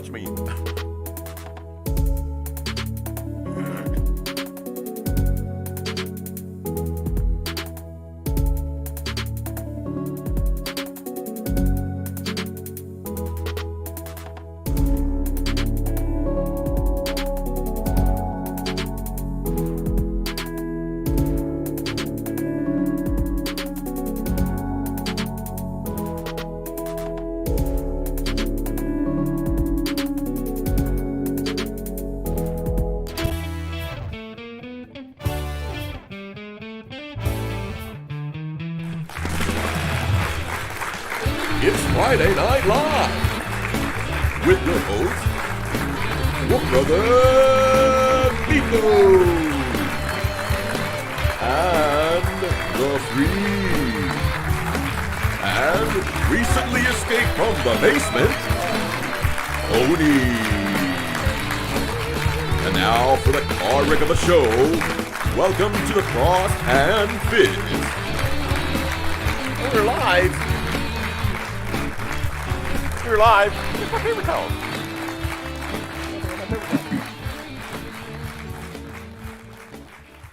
punch me. It's Friday Night Live with your host, your brother Methos, and the Freak, and recently escaped from the basement, Hoodies. And now for the car wreck of the show, welcome to the Cross and Fizz. We're live. You're live. It's my favorite towel.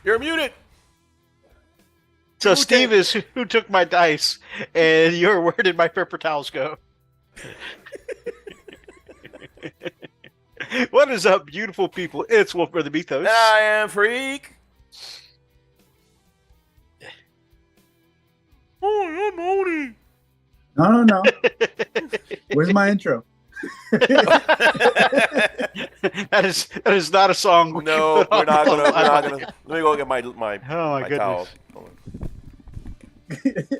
You're muted. So Steve is who took my dice, and you're where did my paper towels go? What is up, beautiful people? It's Wolf Brother Methos. I am Freak. Oh, I'm Odie. No. Where's my intro? That is not a song. No, we're not gonna. Let me go get my Oh my goodness. towels.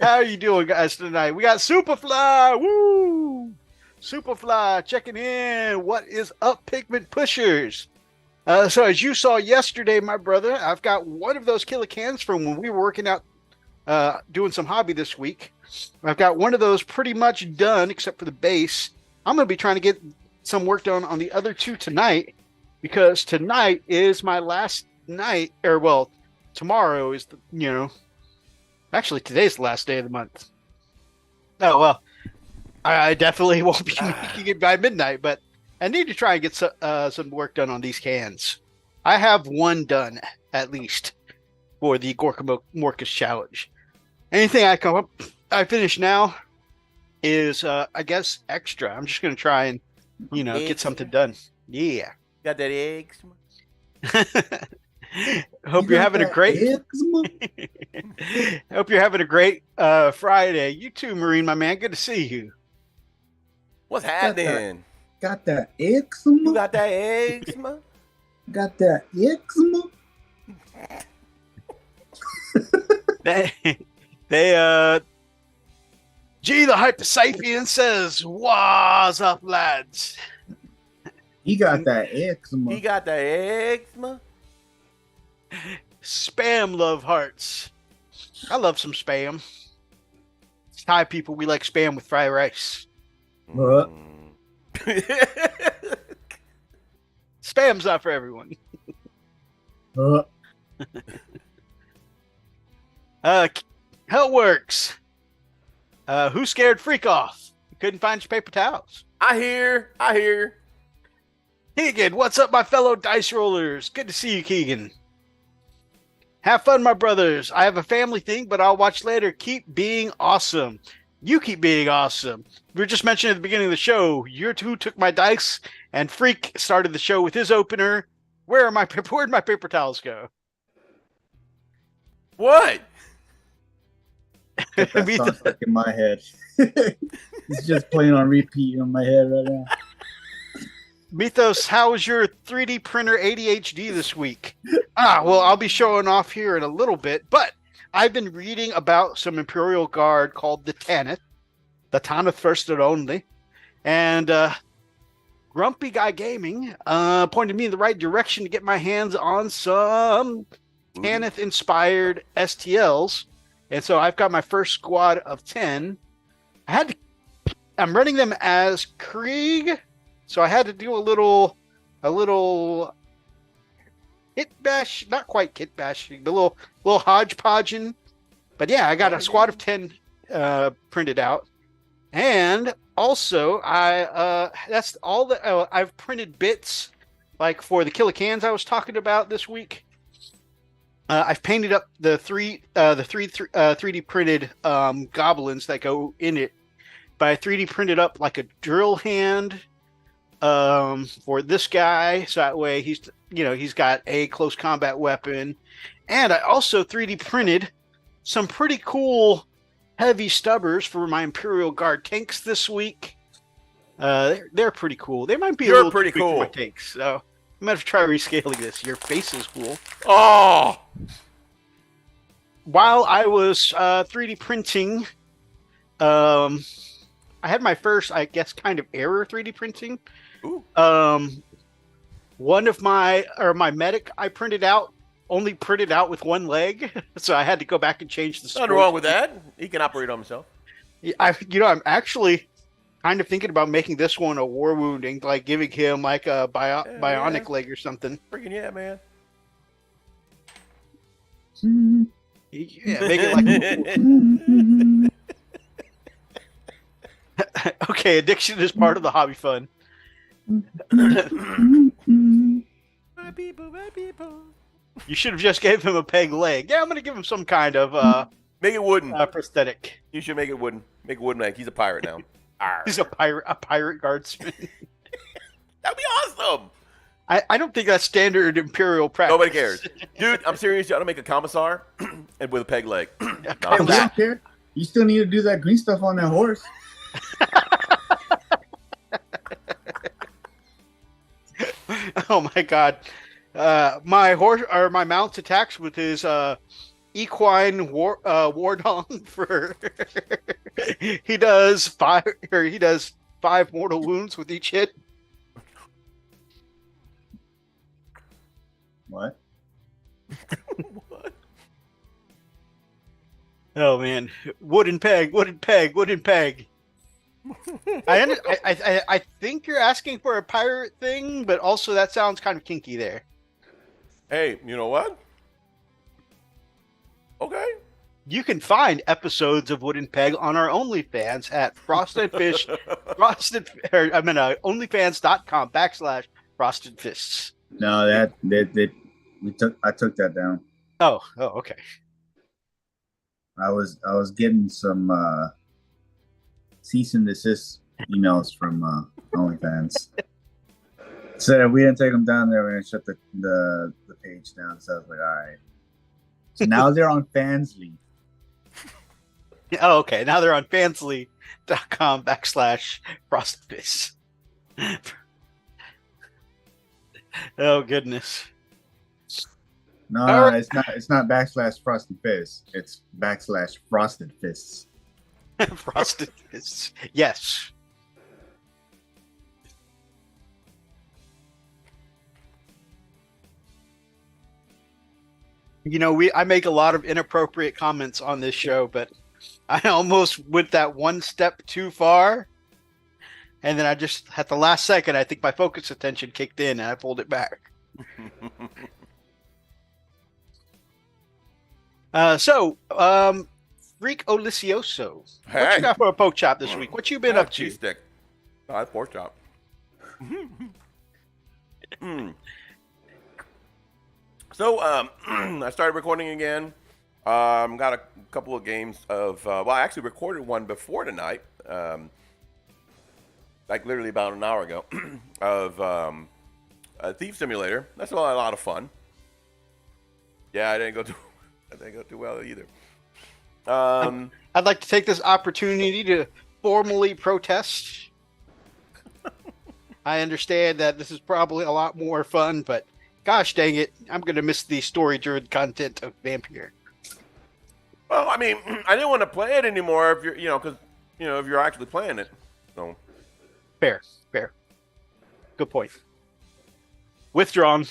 How are you doing, guys, tonight? We got Superfly. Woo! Superfly checking in. What is up, Pigment Pushers? So as you saw yesterday, my brother, I've got one of those killer cans from when we were working out, doing some hobby this week. I've got one of those pretty much done, except for the base. I'm going to be trying to get some work done on the other two tonight, because tonight is my last night, or well, tomorrow is actually today's the last day of the month. Oh well, I definitely won't be making it by midnight, but I need to try and get some work done on these cans. I have one done at least for the Gorka Morcus challenge. Anything I finish now is, I guess, extra. I'm just going to try and, get something done. Yeah. Got that eggs? Hope you're having a great Friday. You too, Marine, my man. Good to see you. What's happening? Got that eczema? You got that eczema? Got that eczema? G the Hypersapien says, "What's up, lads?" He got that eczema. He got that eczema? Spam love hearts. I love some spam. It's Thai people, we like spam with fried rice. What? Spam's not for everyone. How it works. Who scared Freak off? You couldn't find your paper towels. I hear. Keegan, what's up, my fellow dice rollers? Good to see you, Keegan. Have fun, my brothers. I have a family thing, but I'll watch later. Keep being awesome. You keep being awesome. We were just mentioning at the beginning of the show, you're who took my dice, and Freak started the show with his opener. Where'd my paper towels go? What? That sounds like in my head. It's just playing on repeat in my head right now. Mythos, how was your 3D printer ADHD this week? Well, I'll be showing off here in a little bit, but I've been reading about some Imperial Guard called the Tanith first and only, and Grumpy Guy Gaming pointed me in the right direction to get my hands on some Tanith-inspired STLs, and so I've got my first squad of 10. I'm running them as Krieg, so I had to do a little kit bash, not quite kit bashing, but a little hodgepodging. But yeah, I got a squad of 10 printed out. And also, that's all that I've printed bits like for the Killicans I was talking about this week. I've painted up the 3D printed goblins that go in it. But I 3D printed up like a drill hand for this guy, so that way he's got a close combat weapon. And I also 3D printed some pretty cool heavy stubbers for my Imperial Guard tanks this week. They're pretty cool. They might be a little pretty too big for cool. my tanks, so I might have to try rescaling this. Your face is cool. Oh, While I was 3D printing, I had my first, I guess, kind of error 3D printing. ooh. One of my medic I printed out only printed out with one leg, so I had to go back and change the. Nothing wrong with that. He can operate on himself. I'm actually kind of thinking about making this one a war wounding, like giving him like a bionic leg or something. Freaking yeah, man. Yeah, make it like. Okay, addiction is part of the hobby fun. My people, my people. You should have just gave him a peg leg. Yeah, I'm gonna give him some kind of Make it wooden. prosthetic. You should make it wooden. Make it wooden like he's a pirate now. Arr. He's a pirate guardsman. That'd be awesome. I don't think that's standard Imperial practice. Nobody cares. Dude, I'm serious. You ought to make a commissar and with a peg leg. Okay, No, Hey, we don't care. You still need to do that green stuff on that horse. Oh my god. My horse or my mount attacks with his equine war dong for he does five mortal wounds with each hit. What? What? Oh man, wooden peg. I think you're asking for a pirate thing, but also that sounds kind of kinky there. Hey, you know what? Okay. You can find episodes of Wooden Peg on our OnlyFans at OnlyFans.com/Frosted Fists. No, I took that down. Oh, okay. I was getting some cease and desist emails from OnlyFans. So if we didn't take them down there, we're gonna shut the page down. So I was like, all right. So now they're on Fansly. Oh, okay. Now they're on fansly.com/Frosted Fists. Oh goodness. No, All right. it's not /Frosted Fists. It's /Frosted Fists. Frosted Fists. Yes. You know, I make a lot of inappropriate comments on this show, but I almost went that one step too far. And then I just, at the last second, I think my focus attention kicked in and I pulled it back. Freak Olicioso. What you got for a poke chop this week? What you been up to? Cheese stick. Oh, that's pork chop. So, I started recording again. Got a couple of games of, I actually recorded one before tonight, like literally about an hour ago, of a Thief Simulator. That's a lot of fun. Yeah, I didn't go too well either. I'd like to take this opportunity to formally protest. I understand that this is probably a lot more fun, but gosh dang it, I'm going to miss the story-driven content of Vampire. Well, I mean, I didn't want to play it anymore if because if you're actually playing it. So Fair. Good point. Withdrawn.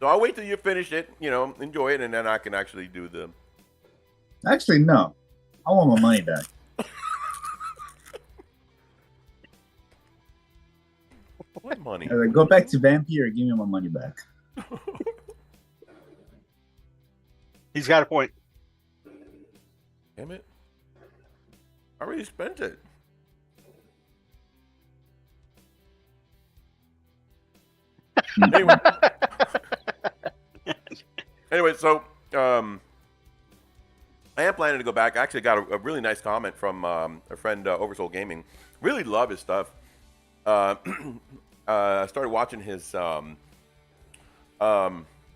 So I'll wait till you finish it, enjoy it, and then I can actually do the. Actually, no. I want my money back. What money? I was like, go back to Vampire and give me my money back. He's got a point. Damn it. I already spent it. Anyway. Anyway, so I am planning to go back. I actually got a really nice comment from a friend, Oversoul Gaming. Really love his stuff. I started watching his,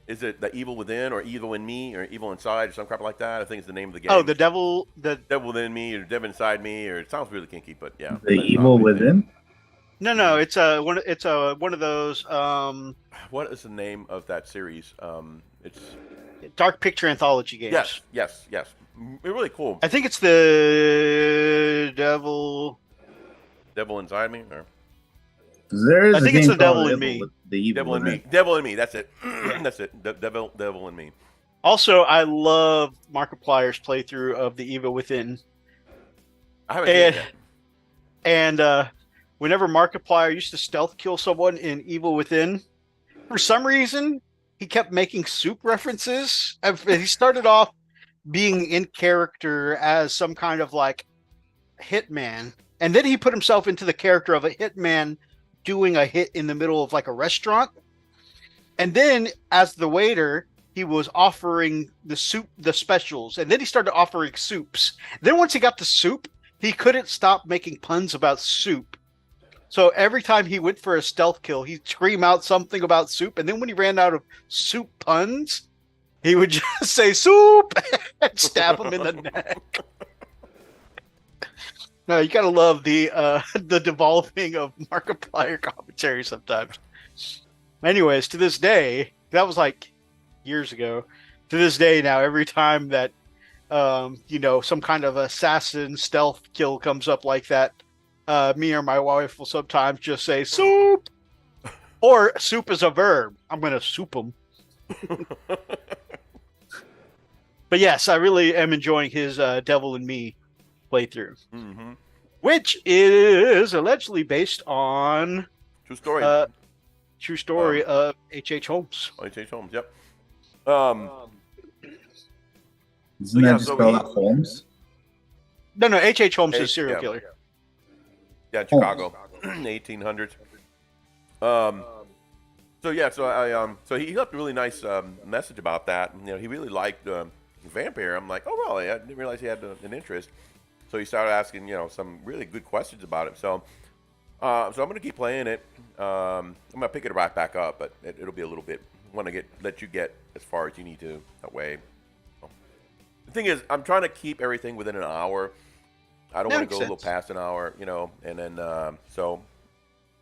is it The Evil Within or Evil in Me or Evil Inside or some crap like that? I think it's the name of the game. Oh, the Devil Within Me or Devil Inside Me, or it sounds really kinky, but yeah. The Evil Within? No, it's one of those What is the name of that series? It's dark picture anthology games. Yes. They're really cool. I think it's the Devil Inside Me, or There is I think it's the Devil in Me. The Evil Devil in Within. Me. Devil in Me. That's it. That's it. Devil in Me. Also, I love Markiplier's playthrough of The Evil Within. I haven't seen it yet. And whenever Markiplier used to stealth kill someone in Evil Within, for some reason, he kept making soup references. He started off being in character as some kind of like hitman, and then he put himself into the character of a hitman doing a hit in the middle of like a restaurant. And then as the waiter, he was offering the specials, and then he started offering soups. Then once he got the soup, he couldn't stop making puns about soup. So every time he went for a stealth kill, he'd scream out something about soup, and then when he ran out of soup puns, he would just say soup and stab him in the neck. No, you gotta love the devolving of Markiplier commentary sometimes. Anyways, to this day, that was like years ago. To this day now, every time that some kind of assassin stealth kill comes up like that, me or my wife will sometimes just say soup, or soup is a verb. I'm gonna soup them. But yes, I really am enjoying his Devil in Me playthrough, which is allegedly based on True story. True story of H.H. Holmes. H.H. Holmes, yep. Isn't that just spelled out Holmes? No, H.H. Holmes is a serial killer. Yeah, Chicago, 1800s. So he left a really nice message about that. You know, he really liked Vampire. I'm like, oh really? I didn't realize he had an interest. So he started asking, some really good questions about it. So I'm gonna keep playing it. I'm gonna pick it right back up, but it'll be a little bit. Want to let you get as far as you need to. That way. The thing is, I'm trying to keep everything within an hour. I don't want to go a little past an hour, and then so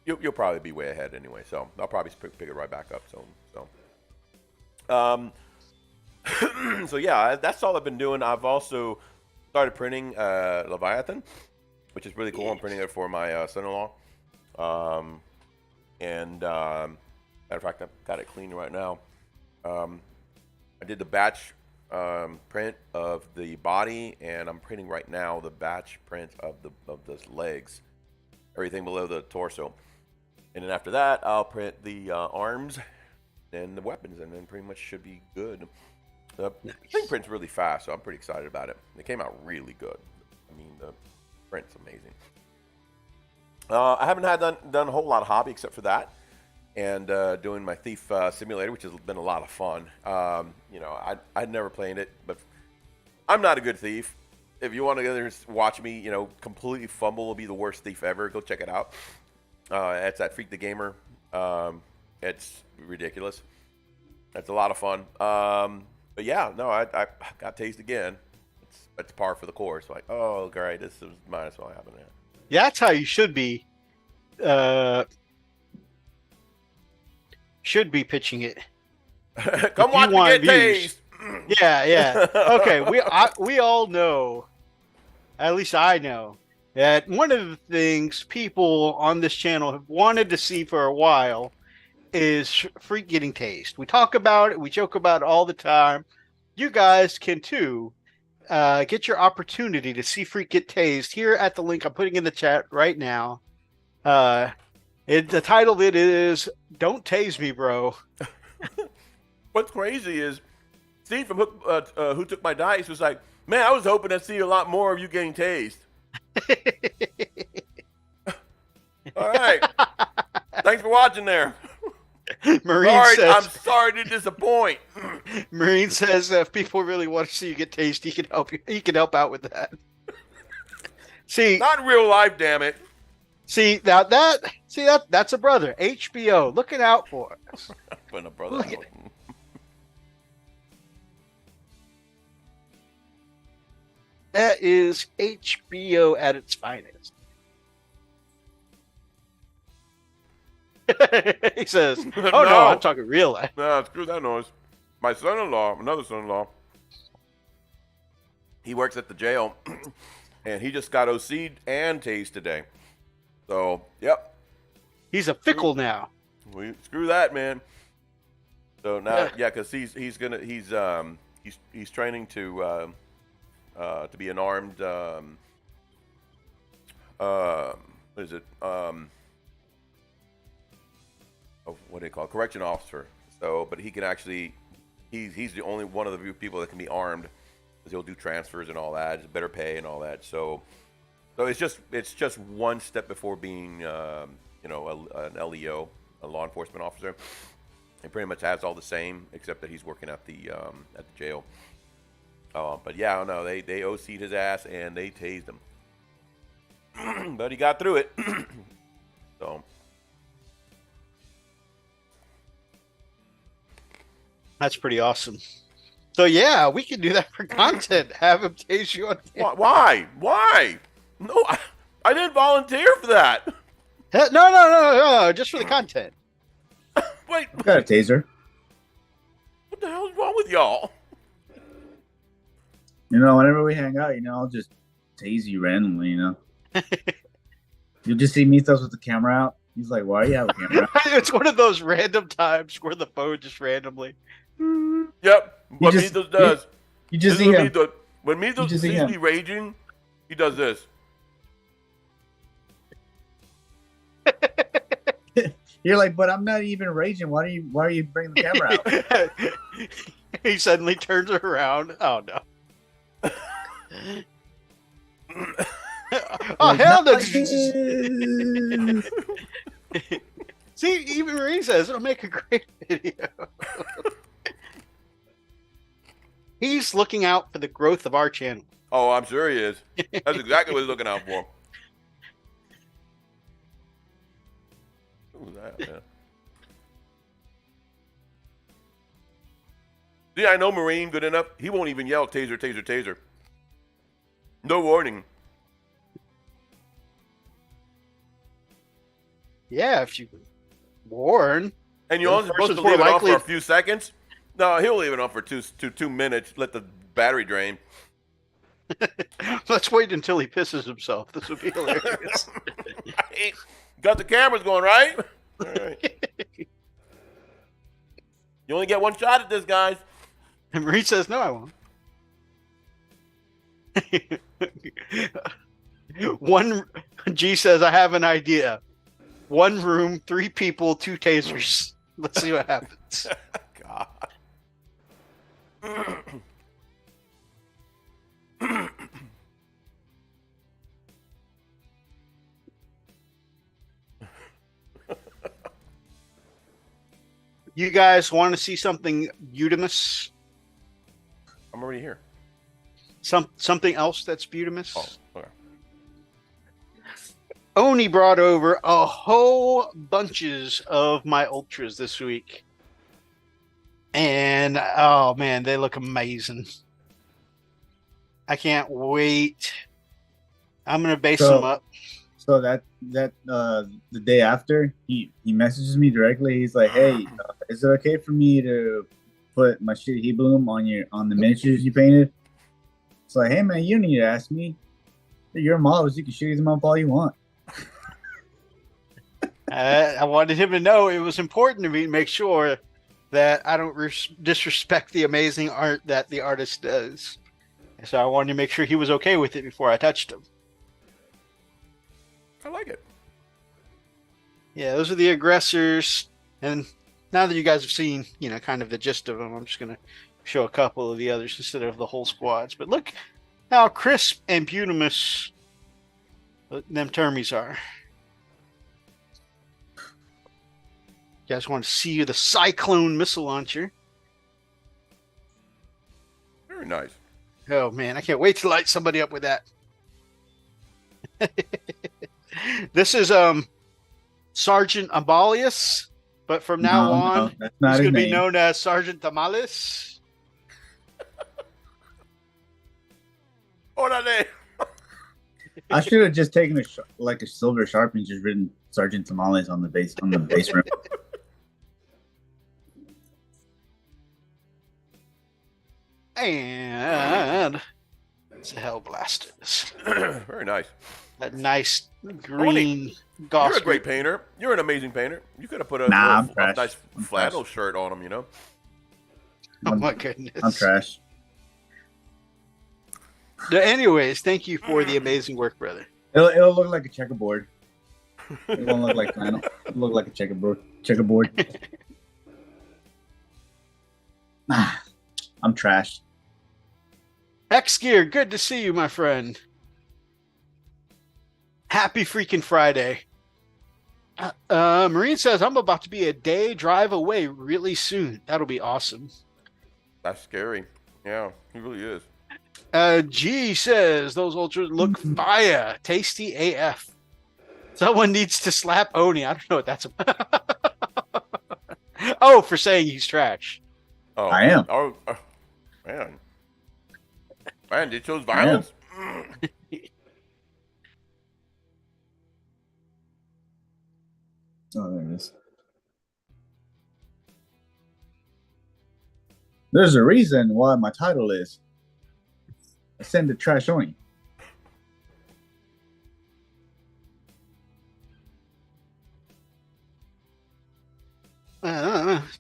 you'll probably be way ahead anyway. So I'll probably pick it right back up. So yeah, that's all I've been doing. I've also started printing Leviathan, which is really cool. I'm printing it for my son-in-law. Matter of fact, I've got it clean right now. I did the batch print of the body, and I'm printing right now the batch print of the legs, everything below the torso. And then after that, I'll print the arms and the weapons, and then pretty much should be good. The thing prints really fast, so I'm pretty excited about it. It came out really good. I mean, the print's amazing. I haven't done a whole lot of hobby except for that, and doing my Thief Simulator, which has been a lot of fun. I'd never played it, but I'm not a good thief. If you want to go there and watch me, completely fumble and be the worst thief ever, go check it out. It's at Freak the Gamer. It's ridiculous. It's a lot of fun. But yeah, no, I got tased again. It's par for the course. Like, oh, great, this might as well happen there. Yeah, that's how you should be. Should be pitching it. Come watch me get tased. Yeah. Okay, we all know. At least I know that one of the things people on this channel have wanted to see for a while is Freak getting tased. We talk about it, we joke about it all the time. You guys can too get your opportunity to see Freak get tased here at the link I'm putting in the chat right now. The title of it is "Don't Tase Me, Bro." What's crazy is Steve from Who Took My Dice was like, man, I was hoping to see a lot more of you getting tased. All right. Thanks for watching there. I'm sorry to disappoint. Marine says if people really want to see you get tased, he can help you. He can help out with that. See, not in real life, damn it. See that's a brother. HBO looking out for us. Putting a brother Look out. at it. That is HBO at its finest. He says, "Oh no, I'm talking real life." No, screw that noise. My son-in-law, another son-in-law, he works at the jail, and he just got OC'd and tased today. So, yep. He's a fickle now. Screw that, man. So now, yeah, because he's training to be an armed what is it? What do they call it? Correction officer. So, but he can actually, he's the only one of the few people that can be armed, because he'll do transfers and all that. It's better pay and all that. So it's just one step before being an LEO, a law enforcement officer. He pretty much has all the same, except that he's working at the jail. But yeah, no, they OC'd his ass and they tased him, but he got through it. So. That's pretty awesome. So yeah, we can do that for content. Have him tase you on camera. Why? No, I didn't volunteer for that. No, just for the content. Wait. I got a taser. What the hell is wrong with y'all? Whenever we hang out, I'll just tase you randomly, You'll just see Methos with the camera out. He's like, why do you have a camera out? It's one of those random times where the phone just randomly. Yep. What Methos does. You just see him. When Methos sees me raging, he does this. You're like, but I'm not even raging. Why are you bringing the camera out? He suddenly turns around. Oh no. Oh hell no. See, even Marie says it'll make a great video. He's looking out for the growth of our channel. Oh, I'm sure he is. That's exactly what he's looking out for. Who's that, man? See, I know Marine good enough. He won't even yell taser, taser, taser. No warning. Yeah, if you warn. And you're only supposed to leave it off for a few seconds? No, he'll leave it on for two minutes. Let the battery drain. Let's wait until he pisses himself. This would be hilarious. Got the cameras going, right? All right. You only get one shot at this, guys. And Marie says, no, I won't. G says, I have an idea. One room, 3 people, 2 tasers. Let's see what happens. God. You guys want to see something beautimous? I'm already here. Something else that's beautimous? Oh, okay. Oni brought over a whole bunches of my ultras this week. And oh man, they look amazing. I can't wait. I'm gonna base them up. So that the day after, he messages me directly. He's like, "Hey, is it okay for me to put my shitty heat bloom on the miniatures you painted?" It's like, "Hey man, you don't need to ask me. You're models. You can shoot them up all you want." I wanted him to know it was important to me to make sure that I don't disrespect the amazing art that the artist does. So I wanted to make sure he was okay with it before I touched him. I like it. Yeah, those are the aggressors. And now that you guys have seen, kind of the gist of them, I'm just going to show a couple of the others instead of the whole squads. But look how crisp and beautimous Them termies are. You guys want to see the Cyclone missile launcher? Very nice. Oh man, I can't wait to light somebody up with that. This is Sergeant Ambalius, but from now on, that's not he's his going to be name. known as Sergeant Tamales. Orale. I should have just taken a silver Sharpie and just written Sergeant Tamales on the base rim. And it's a Hellblasters. Very nice. That nice green You're gospel. a great painter. You're an amazing painter. You could have put a I'm trash. nice I'm flannel trash. shirt on him, you know? Oh my goodness. I'm trash. Anyways, thank you for the amazing work, brother. It'll look like a checkerboard. It won't look like flannel. It'll look like a checkerboard. I'm trash. X Gear, good to see you, my friend. Happy freaking Friday. Marine says, I'm about to be a day drive away really soon. That'll be awesome. That's scary. Yeah, he really is. G says, those ultras look fire. Tasty AF. Someone needs to slap Oni. I don't know what that's about. Oh, for saying he's trash. Oh, I am. Oh, man. Man, they chose violence? Oh, there it is. There's a reason why my title is Ascend to Trash Oni.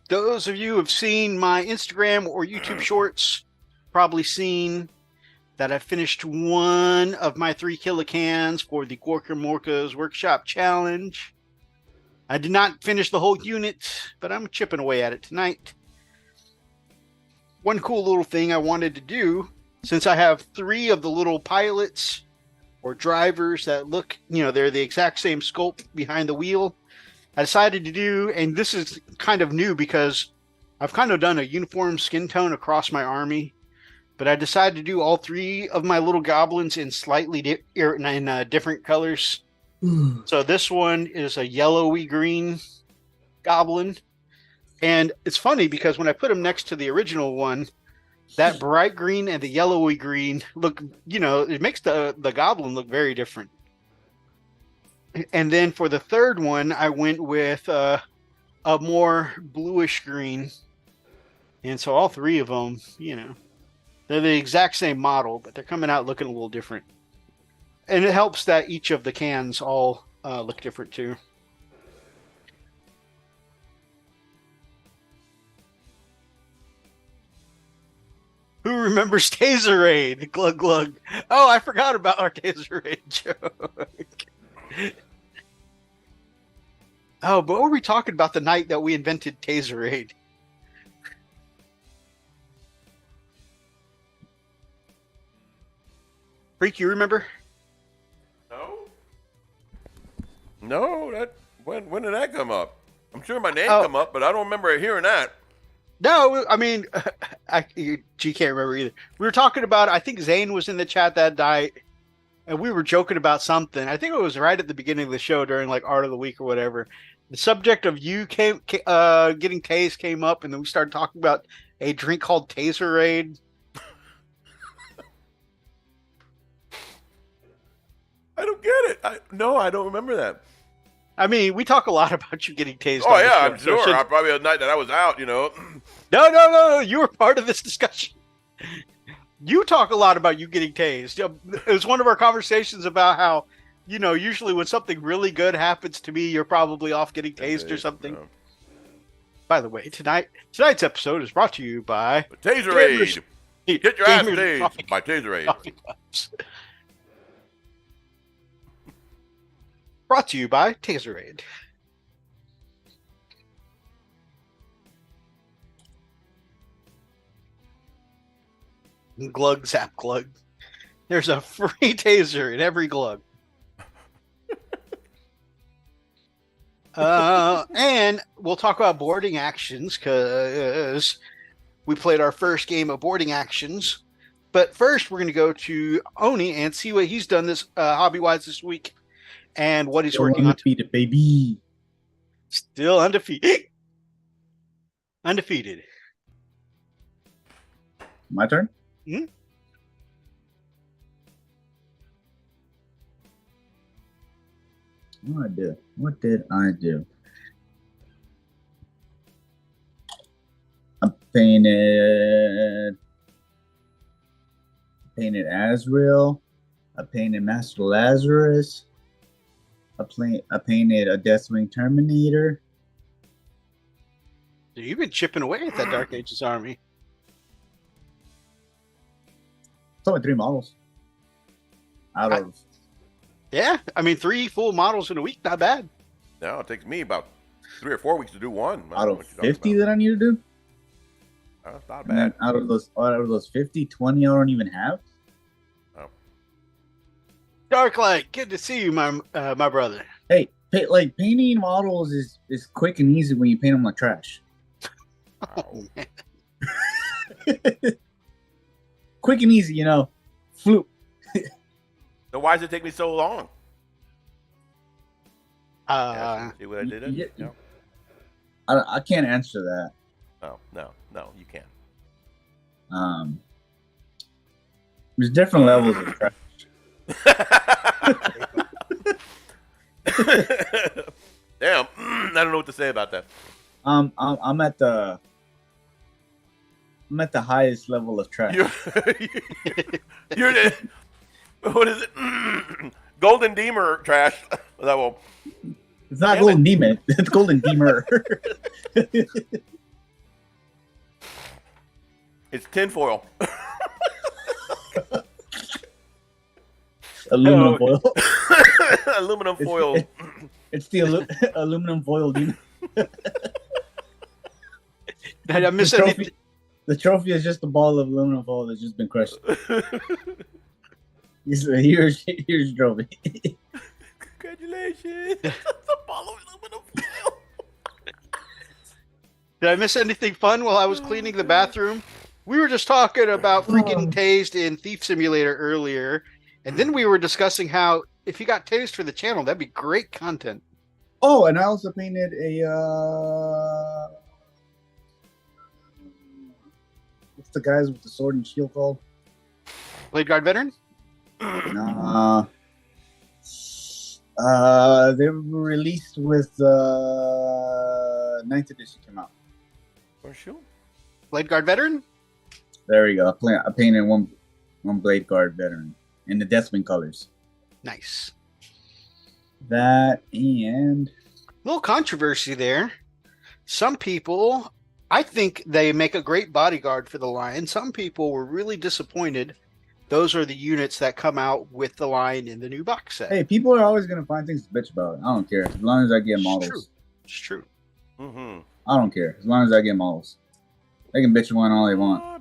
Those of you who have seen my Instagram or YouTube shorts probably seen that I finished one of my 3 kilocans for the Gorka Morka's Workshop Challenge. I did not finish the whole unit, but I'm chipping away at it tonight. One cool little thing I wanted to do, since I have 3 of the little pilots or drivers that look, they're the exact same sculpt behind the wheel, I decided to do, and this is kind of new because I've kind of done a uniform skin tone across my army, but I decided to do all 3 of my little goblins in slightly different colors. So this one is a yellowy green goblin. And it's funny because when I put them next to the original one, that bright green and the yellowy green look, it makes the goblin look very different. And then for the third one, I went with a more bluish green. And so all 3 of them, they're the exact same model, but they're coming out looking a little different. And it helps that each of the cans all look different too. Who remembers Taserade? Glug glug. Oh, I forgot about our Taserade joke. Oh, but what were we talking about the night that we invented Taserade? Freak, you remember? No, that when did that come up? I'm sure my name come up, but I don't remember hearing that. No, I mean, G can't remember either. We were talking about, I think Zane was in the chat that night, and we were joking about something. I think it was right at the beginning of the show during like Art of the Week or whatever. The subject of you getting tased came up, and then we started talking about a drink called Taserade. I don't get it. I don't remember that. I mean, we talk a lot about you getting tased. Oh, on yeah, the I'm show, sure. Probably a night that I was out, No. You were part of this discussion. You talk a lot about you getting tased. It was one of our conversations about how, usually when something really good happens to me, you're probably off getting tased or something. No. By the way, tonight's episode is brought to you by Taserade. Get your ass Gamers tased by Taserade. Brought to you by Taserade. Glug zap glug. There's a free taser in every glug. And we'll talk about boarding actions because we played our first game of boarding actions. But first, we're going to go to Oni and see what he's done this hobby-wise this week and what he's working on. Undefeated, baby. Still undefeated. Undefeated. My turn? Hmm? What did I do? I painted Azrael. I painted Master Lazarus. I painted a Death-Wingin Terminator. You've been chipping away at that Dark Ages army. It's only 3 models. Out of Yeah, I mean 3 full models in a week, not bad. No, it takes me about 3 or 4 weeks to do one. out of 50 that I need to do. That's not And then bad. out of those 50, 20 I don't even have. Darklight, good to see you, my brother. Hey, painting models is quick and easy when you paint them like trash. Oh, man. Quick and easy, Floop. So why does it take me so long? See what I did? yeah. No. I can't answer that. Oh, no, you can't. There's different levels of trash. Damn, I don't know what to say about that. I'm at the highest level of trash. You're the, what is it? Golden Deemer trash. That will. It's not Damn Golden Demon. It's Golden Deemer. It's tinfoil. Aluminum foil. Aluminum foil. It's the aluminum foil demon. Did I miss anything? The trophy is just a ball of aluminum foil that's just been crushed. Here's your trophy. Congratulations. It's a ball of aluminum foil. Did I miss anything fun while I was cleaning the bathroom? We were just talking about freaking tased in Thief Simulator earlier, and then we were discussing how if you got tased for the channel, that'd be great content. Oh, and I also painted a what's the guys with the sword and shield called? Blade Guard veteran? Nah. They were released with 9th edition came out. For sure. Blade Guard veteran? There we go. I painted one Blade Guard veteran in the Death-Wing colors. Nice. That and Little controversy there. Some people, I think they make a great bodyguard for the line. Some people were really disappointed. Those are the units that come out with the line in the new box set. hey, people are always gonna find things to bitch about. I don't care as long as I get models. It's true. Mm-hmm. I don't care as long as I get models. They can bitch one all they want. At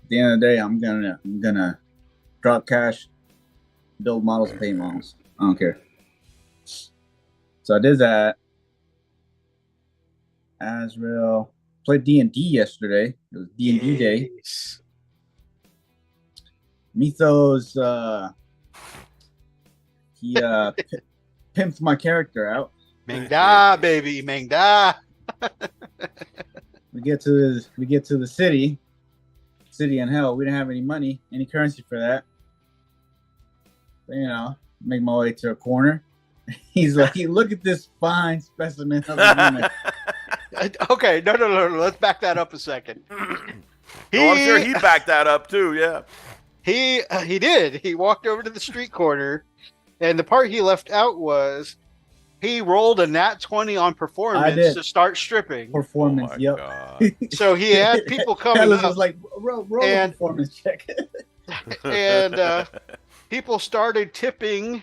the end of the day, I'm gonna drop cash, build models, and paint models. I don't care. So I did that. Azrael played D&D yesterday. It was D&D day. Yes. Methos, he pimped my character out. Mengda, baby, Mengda. We get to the city in hell. We didn't have any money, any currency for that. So, make my way to a corner. He's like, hey, look at this fine specimen of a woman. Okay, no. Let's back that up a second. I'm sure he backed that up too. Yeah. He did. He walked over to the street corner, and the part he left out was he rolled a nat 20 on performance to start stripping. Performance, Oh my yep. God. So he had people coming Ellis up, was like, roll a performance check. and people started tipping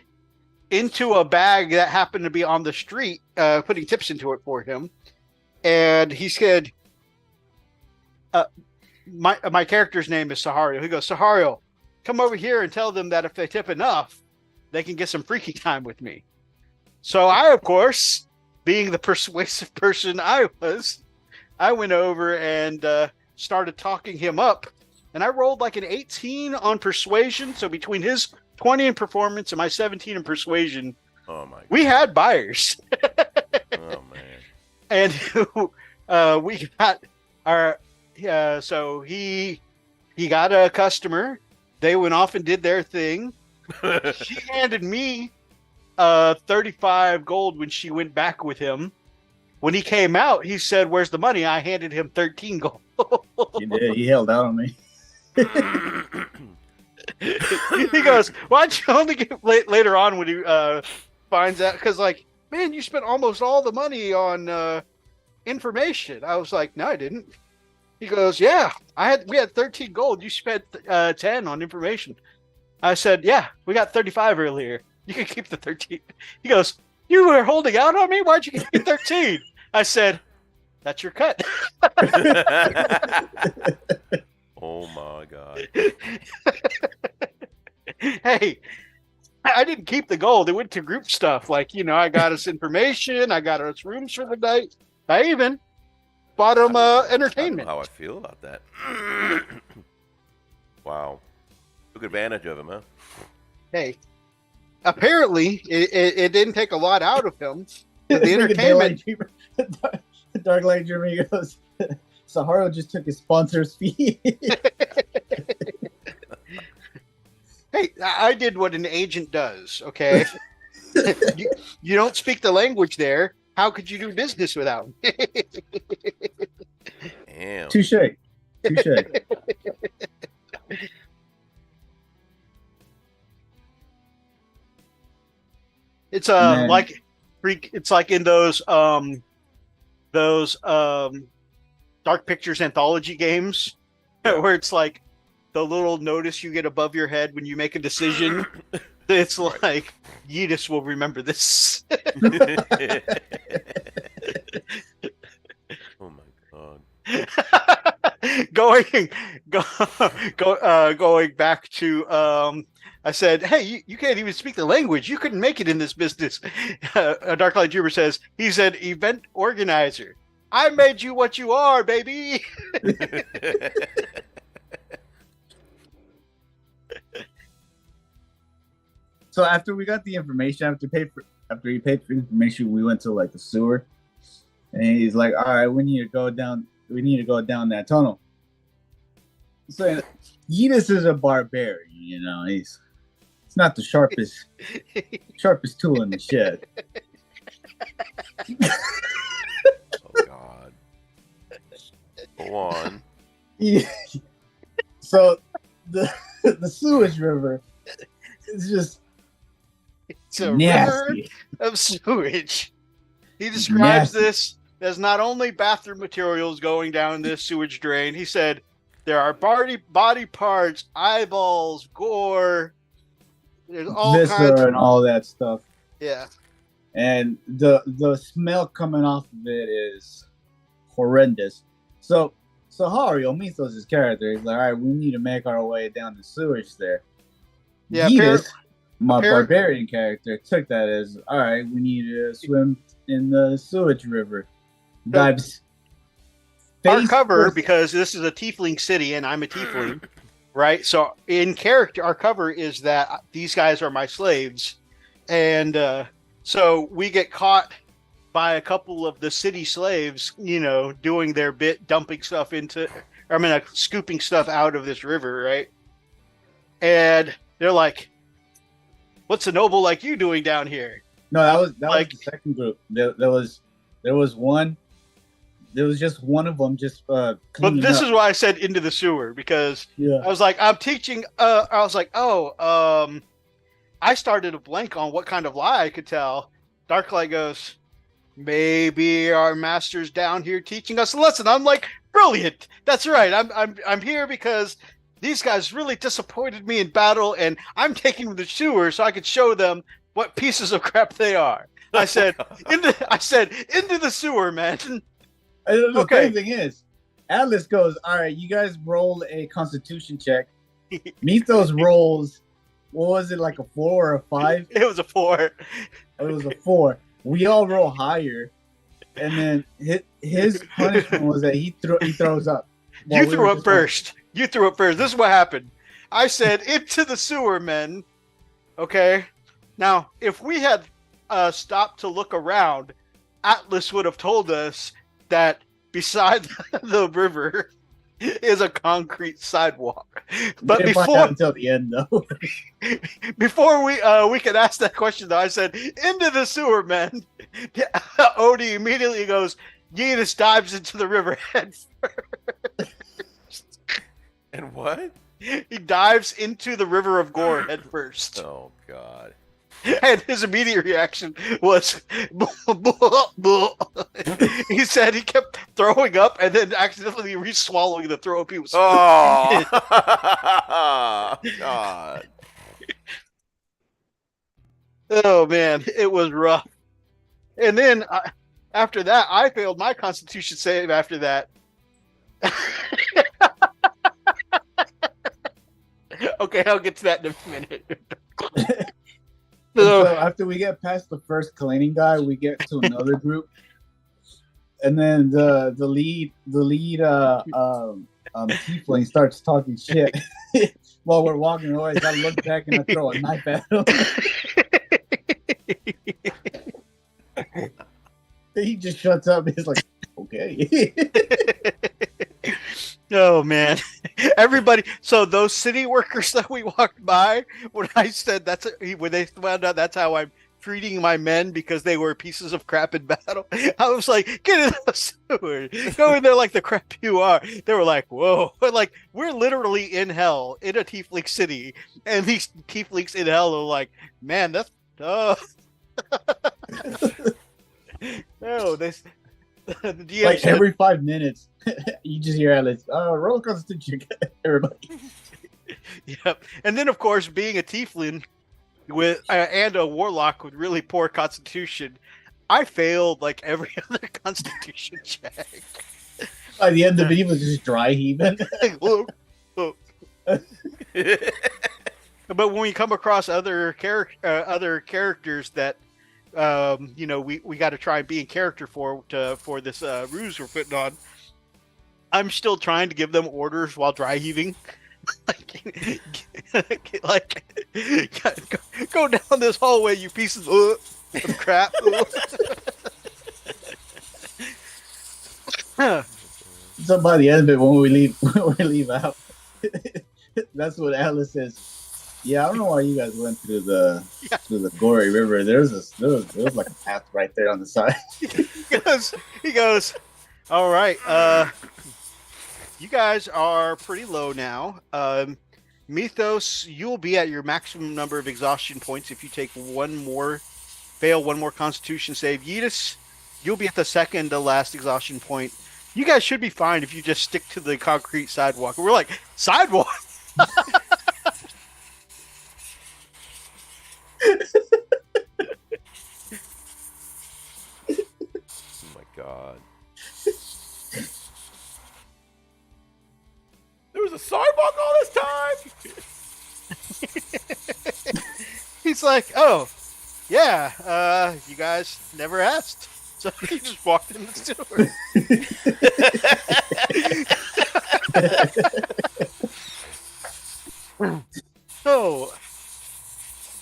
into a bag that happened to be on the street, putting tips into it for him. And he said, my character's name is Sahario. He goes, Sahario, come over here and tell them that if they tip enough, they can get some freaky time with me. So I, of course, being the persuasive person I was, I went over and started talking him up. And I rolled like an 18 on persuasion. So between his 20 in performance and my 17 in persuasion, Oh my God. we had buyers. Oh man. And we got our so he got a customer. They went off and did their thing. She handed me 35 gold when she went back with him. When he came out, he said, "Where's the money?" I handed him 13 gold. He did. He held out on me. He goes, "Why'd you only get later on when he finds out?" Because like, man, you spent almost all the money on information. I was like, "No, I didn't." He goes, "Yeah, we had 13 gold. You spent 10 on information." I said, "Yeah, we got 35 earlier. You can keep the 13." He goes, "You were holding out on me? Why'd you give me 13? I said, "That's your cut." Oh my God. Hey, I didn't keep the gold. It went to group stuff. Like, I got us information. I got us rooms for the night. I even bought him I entertainment. don't know how I feel about that. Wow. Took advantage of him, huh? Hey, apparently it didn't take a lot out of him. The Look at entertainment. Dark Light Dreamer goes, Sahara just took his sponsor's fee. Hey, I did what an agent does, okay? you don't speak the language there. How could you do business without me? Damn. Touche. It's Man. like it's like in those Dark Pictures anthology games where it's like the little notice you get above your head when you make a decision. It's like Yeetus will remember this. Oh my God. Going back to I said, "Hey, you can't even speak the language. You couldn't make it in this business." Dark Light Dreamer says he's an event organizer. I made you what you are, baby. So after we got the information, after he paid for information, we went to like the sewer, and he's like, "All right, we need to go down that tunnel." So Yeetus is a barbarian, he's not the sharpest tool in the shed. Oh God. Go on. Yeah. So the sewage river is just It's a nasty. river of sewage. He describes Nasty. this as not only bathroom materials going down this sewage drain. He said there are body parts, eyeballs, gore. There's all Viscera kinds. and all that stuff. Yeah. And the smell coming off of it is horrendous. So Hario, Methos' character, he's like, "All right, we need to make our way down the sewage there." Yeah, Yeetus, my barbarian character, took that as, "All right, we need to swim in the sewage river." Dives Our face cover, first- because this is a tiefling city and I'm a tiefling, right? So in character, our cover is that these guys are my slaves. And so we get caught by a couple of the city slaves, doing their bit, scooping stuff out of this river, right? And they're like, "What's a noble like you doing down here?" No, that was like- the second group. There was one. There was just one of them just But cleaning this up. is why I said into the sewer, because Yeah. I was like, I'm teaching. I was like, I started to blank on what kind of lie I could tell. Darklight goes, "Maybe our master's down here teaching us a lesson." I'm like, brilliant. That's right. I'm here because these guys really disappointed me in battle, and I'm taking them to the sewer so I could show them what pieces of crap they are. I said, into the sewer, man. And the Okay. funny thing is, Atlas goes, "All right, you guys roll a Constitution check." Methos rolls what was it, like a 4 or a 5? It was a 4. It was a 4. We all roll higher, and then his punishment was that he throws up. You threw up first. You threw up first. This is what happened. I said, into the sewer, men. Okay. Now, if we had stopped to look around, Atlas would have told us that beside the river is a concrete sidewalk. But before until the end, though, before we could ask that question, though, I said, into the sewer, men. Odie immediately goes, Yeetus dives into the river head first. And what? He dives into the river of gore head first. Oh, God. And his immediate reaction was, he said he kept throwing up and then accidentally re-swallowing the throw up he was. Oh, God. Oh, man, it was rough. And then after that, I failed my Constitution save after that. Okay, I'll get to that in a minute. So after we get past the first cleaning guy, we get to another group, and then the lead tiefling starts talking shit while we're walking away. So I look back and I throw a knife at him. He just shuts up. He's like, okay. Oh, man. Everybody. So those city workers that we walked by, when I said when they found out that's how I'm treating my men because they were pieces of crap in battle, I was like, get in the sewer. Go in there like the crap you are. They were like, whoa. But like, we're literally in hell in a tiefling city. And these tieflings in hell are like, man, that's tough. No, the DM like said, every 5 minutes, you just hear Alice, roll constitution, everybody. Yep. And then, of course, being a tiefling with and a warlock with really poor constitution, I failed like every other constitution check. By the end of it, he was just dry heaving. Whoa, whoa. But when we come across other characters that we got to try and be in character for this ruse we're putting on, I'm still trying to give them orders while dry heaving. Go down this hallway, you pieces of crap. So by the end of it, when we leave out, that's what Alice says. Yeah, I don't know why you guys went through the gory river. There was like a path right there on the side. He goes, all right, you guys are pretty low now. Methos, you'll be at your maximum number of exhaustion points if you take fail one more Constitution save. Yeetus, you'll be at the second to last exhaustion point. You guys should be fine if you just stick to the concrete sidewalk. And we're like, sidewalk? Oh my God. There was a sidewalk all this time? He's like, oh, yeah, you guys never asked. So he just walked in the sewer.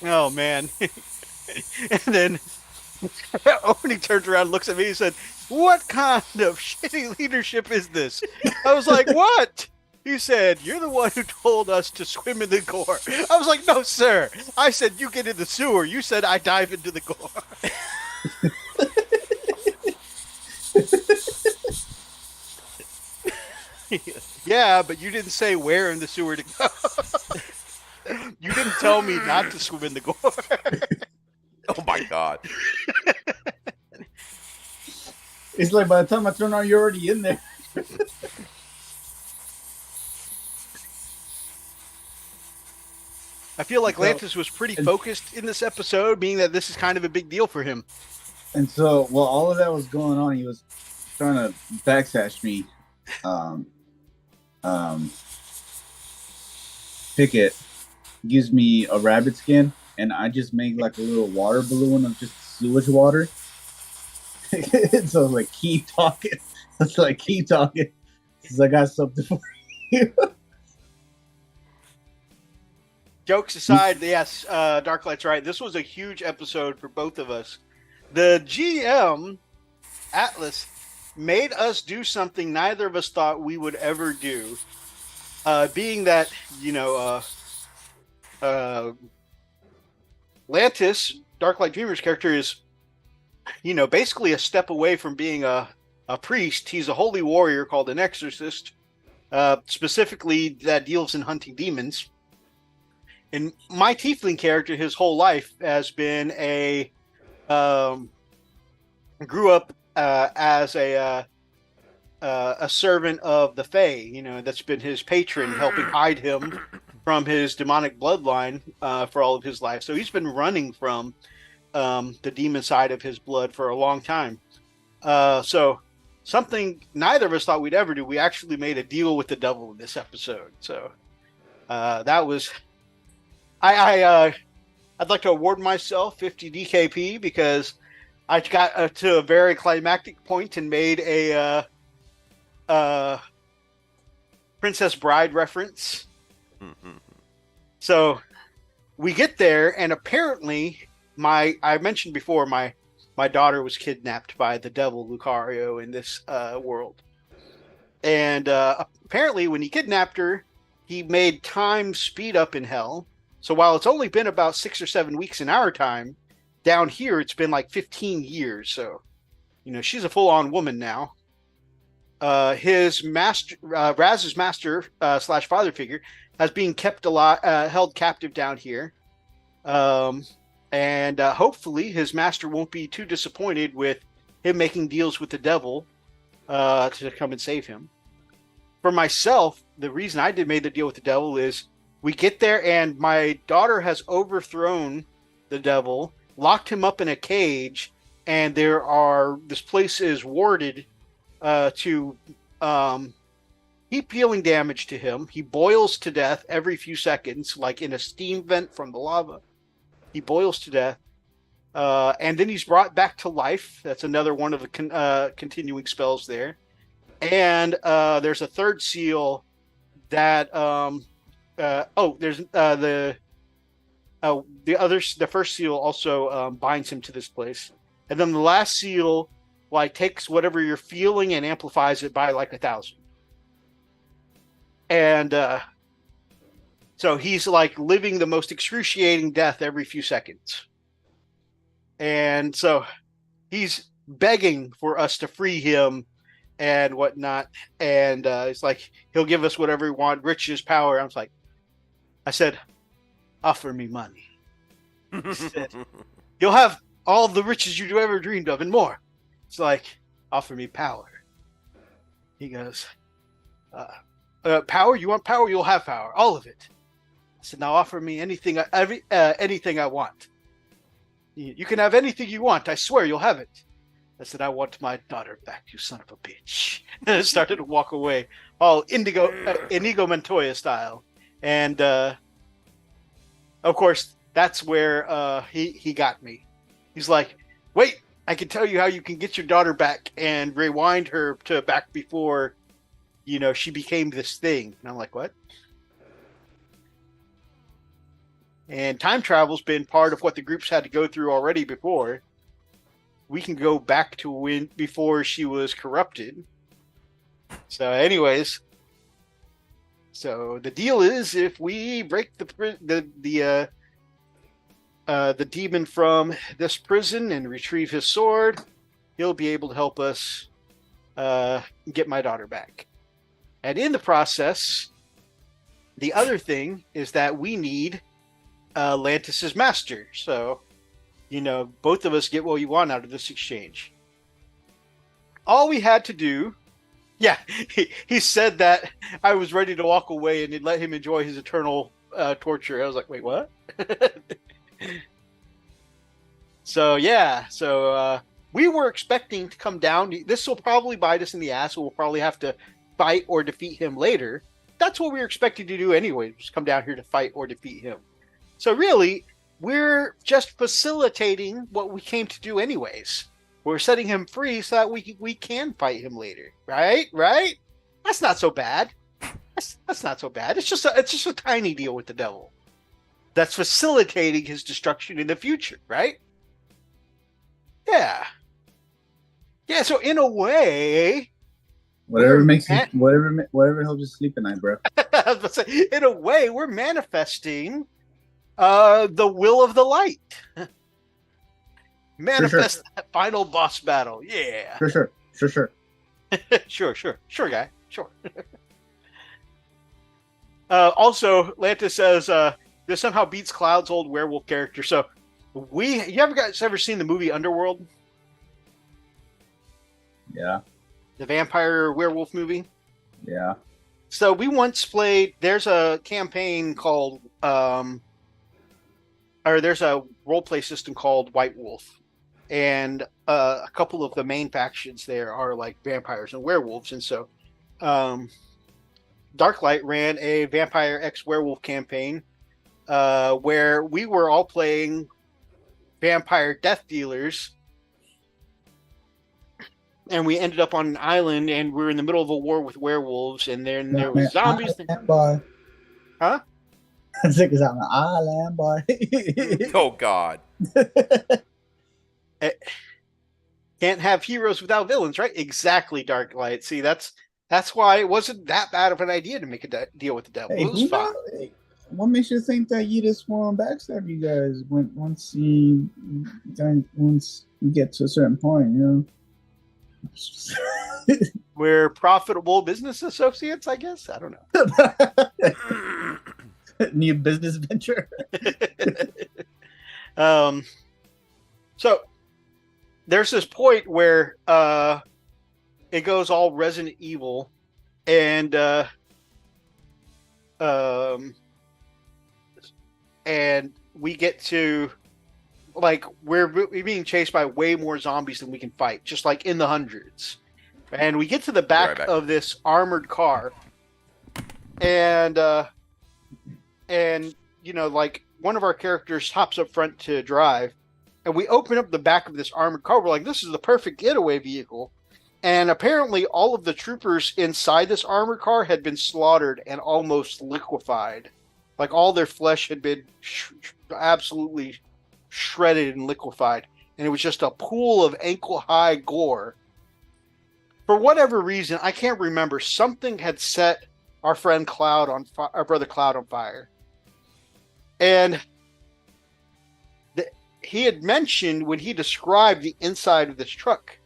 Oh man. And then Oni turns around and looks at me and said, what kind of shitty leadership is this? I was like, what? He said, you're the one who told us to swim in the gore. I was like, no, sir. I said, you get in the sewer. You said I dive into the gore. Yeah, but you didn't say where in the sewer to go. You didn't tell me not to swim in the gore. Oh my God. It's like by the time I turn on, you're already in there. I feel like Lantis was pretty focused in this episode, being that this is kind of a big deal for him. And so, while all of that was going on, he was trying to backsash me. Pickett, gives me a rabbit skin, and I just make like a little water balloon of just sewage water. So like, keep talking. It's like, keep talking, because I got something for you. Jokes aside, yes, Darklight's right. This was a huge episode for both of us. The GM, Atlas, made us do something neither of us thought we would ever do. Being that, Lantis, Darklight Dreamer's character, is, basically a step away from being a priest. He's a holy warrior called an exorcist, specifically that deals in hunting demons. And my tiefling character, his whole life, has been grew up as a servant of the Fae. That's been his patron, helping hide him from his demonic bloodline for all of his life. So he's been running from the demon side of his blood for a long time. So something neither of us thought we'd ever do. We actually made a deal with the devil in this episode. So that was... I'd like to award myself 50 DKP because I got to a very climactic point and made a Princess Bride reference. Mm-hmm. So we get there, and apparently I mentioned before, my daughter was kidnapped by the devil Lucario in this world. And apparently when he kidnapped her, he made time speed up in hell. So while it's only been about 6 or 7 weeks in our time, down here it's been like 15 years. So, she's a full-on woman now. His master, Raz's master / father figure, has been kept alive, held captive down here. And hopefully his master won't be too disappointed with him making deals with the devil to come and save him. For myself, the reason I made the deal with the devil is we get there and my daughter has overthrown the devil, locked him up in a cage, and this place is warded to keep dealing damage to him. He boils to death every few seconds, like in a steam vent from the lava. He boils to death. And then he's brought back to life. That's another one of the continuing spells there. And there's a third seal that the first seal also binds him to this place, and then the last seal takes whatever you're feeling and amplifies it by 1,000. And so he's living the most excruciating death every few seconds, and so he's begging for us to free him and whatnot. And it's he'll give us whatever we want, riches, power. I said, offer me money. He said, you'll have all the riches you ever dreamed of and more. It's offer me power. He goes, power? You want power? You'll have power. All of it. I said, now offer me anything I want. You can have anything you want. I swear you'll have it. I said, I want my daughter back, you son of a bitch. And I started to walk away, all Inigo Montoya style. And of course, that's where he got me. He's like, wait, I can tell you how you can get your daughter back and rewind her to back before, she became this thing. And I'm like, what? And time travel's been part of what the groups had to go through already before. We can go back to before she was corrupted. So anyways, so the deal is if we break the demon from this prison and retrieve his sword, he'll be able to help us get my daughter back. And in the process, the other thing is that we need Lantis's master. So, both of us get what we want out of this exchange. All we had to do, he said that I was ready to walk away and let him enjoy his eternal torture. I was like, wait, what? So we were expecting to come down. This will probably bite us in the ass. So we'll probably have to fight or defeat him later. That's what we were expecting to do anyway, just come down here to fight or defeat him. So really, we're just facilitating what we came to do anyways. We're setting him free so that we can fight him later, right? Right? That's not so bad. That's not so bad. It's just a tiny deal with the devil. That's facilitating his destruction in the future, right? Yeah. Yeah, so in a way, Whatever helps you sleep at night, bro. in a way, we're manifesting the will of the light. Manifest that final boss battle. Yeah. Sure. Sure, guy. Sure. Also, Lanta says this somehow beats Cloud's old werewolf character. So, you guys ever seen the movie Underworld? Yeah. The vampire werewolf movie? Yeah. So we once played. There's a campaign called, or there's a role play system called White Wolf, and a couple of the main factions there are like vampires and werewolves, and so Darklight ran a vampire x werewolf campaign where we were all playing vampire death dealers. And we ended up on an island, and we're in the middle of a war with werewolves, and then there was zombies. Boy. Huh? It's like it's on the island, boy. Oh God! Can't have heroes without villains, right? Exactly, Darklight. See, that's why it wasn't that bad of an idea to make a deal with the devil. Hey, It was fine. What makes you think that you just want to backstab you guys once you get to a certain point, you know? We're profitable business associates, I guess. I don't know. New business venture. So there's this point where it goes all Resident Evil, and we get to, like, we're being chased by way more zombies than we can fight, just like in the hundreds. And we get to the back of this armored car, and you know, like, one of our characters hops up front to drive, and we open up the back of this armored car. We're like, this is the perfect getaway vehicle. And apparently all of the troopers inside this armored car had been slaughtered and almost liquefied. Like, all their flesh had been absolutely shredded and liquefied, and it was just a pool of ankle-high gore. For whatever reason, I can't remember, something had set our friend Cloud on our brother Cloud on fire, and he had mentioned when he described the inside of this truck.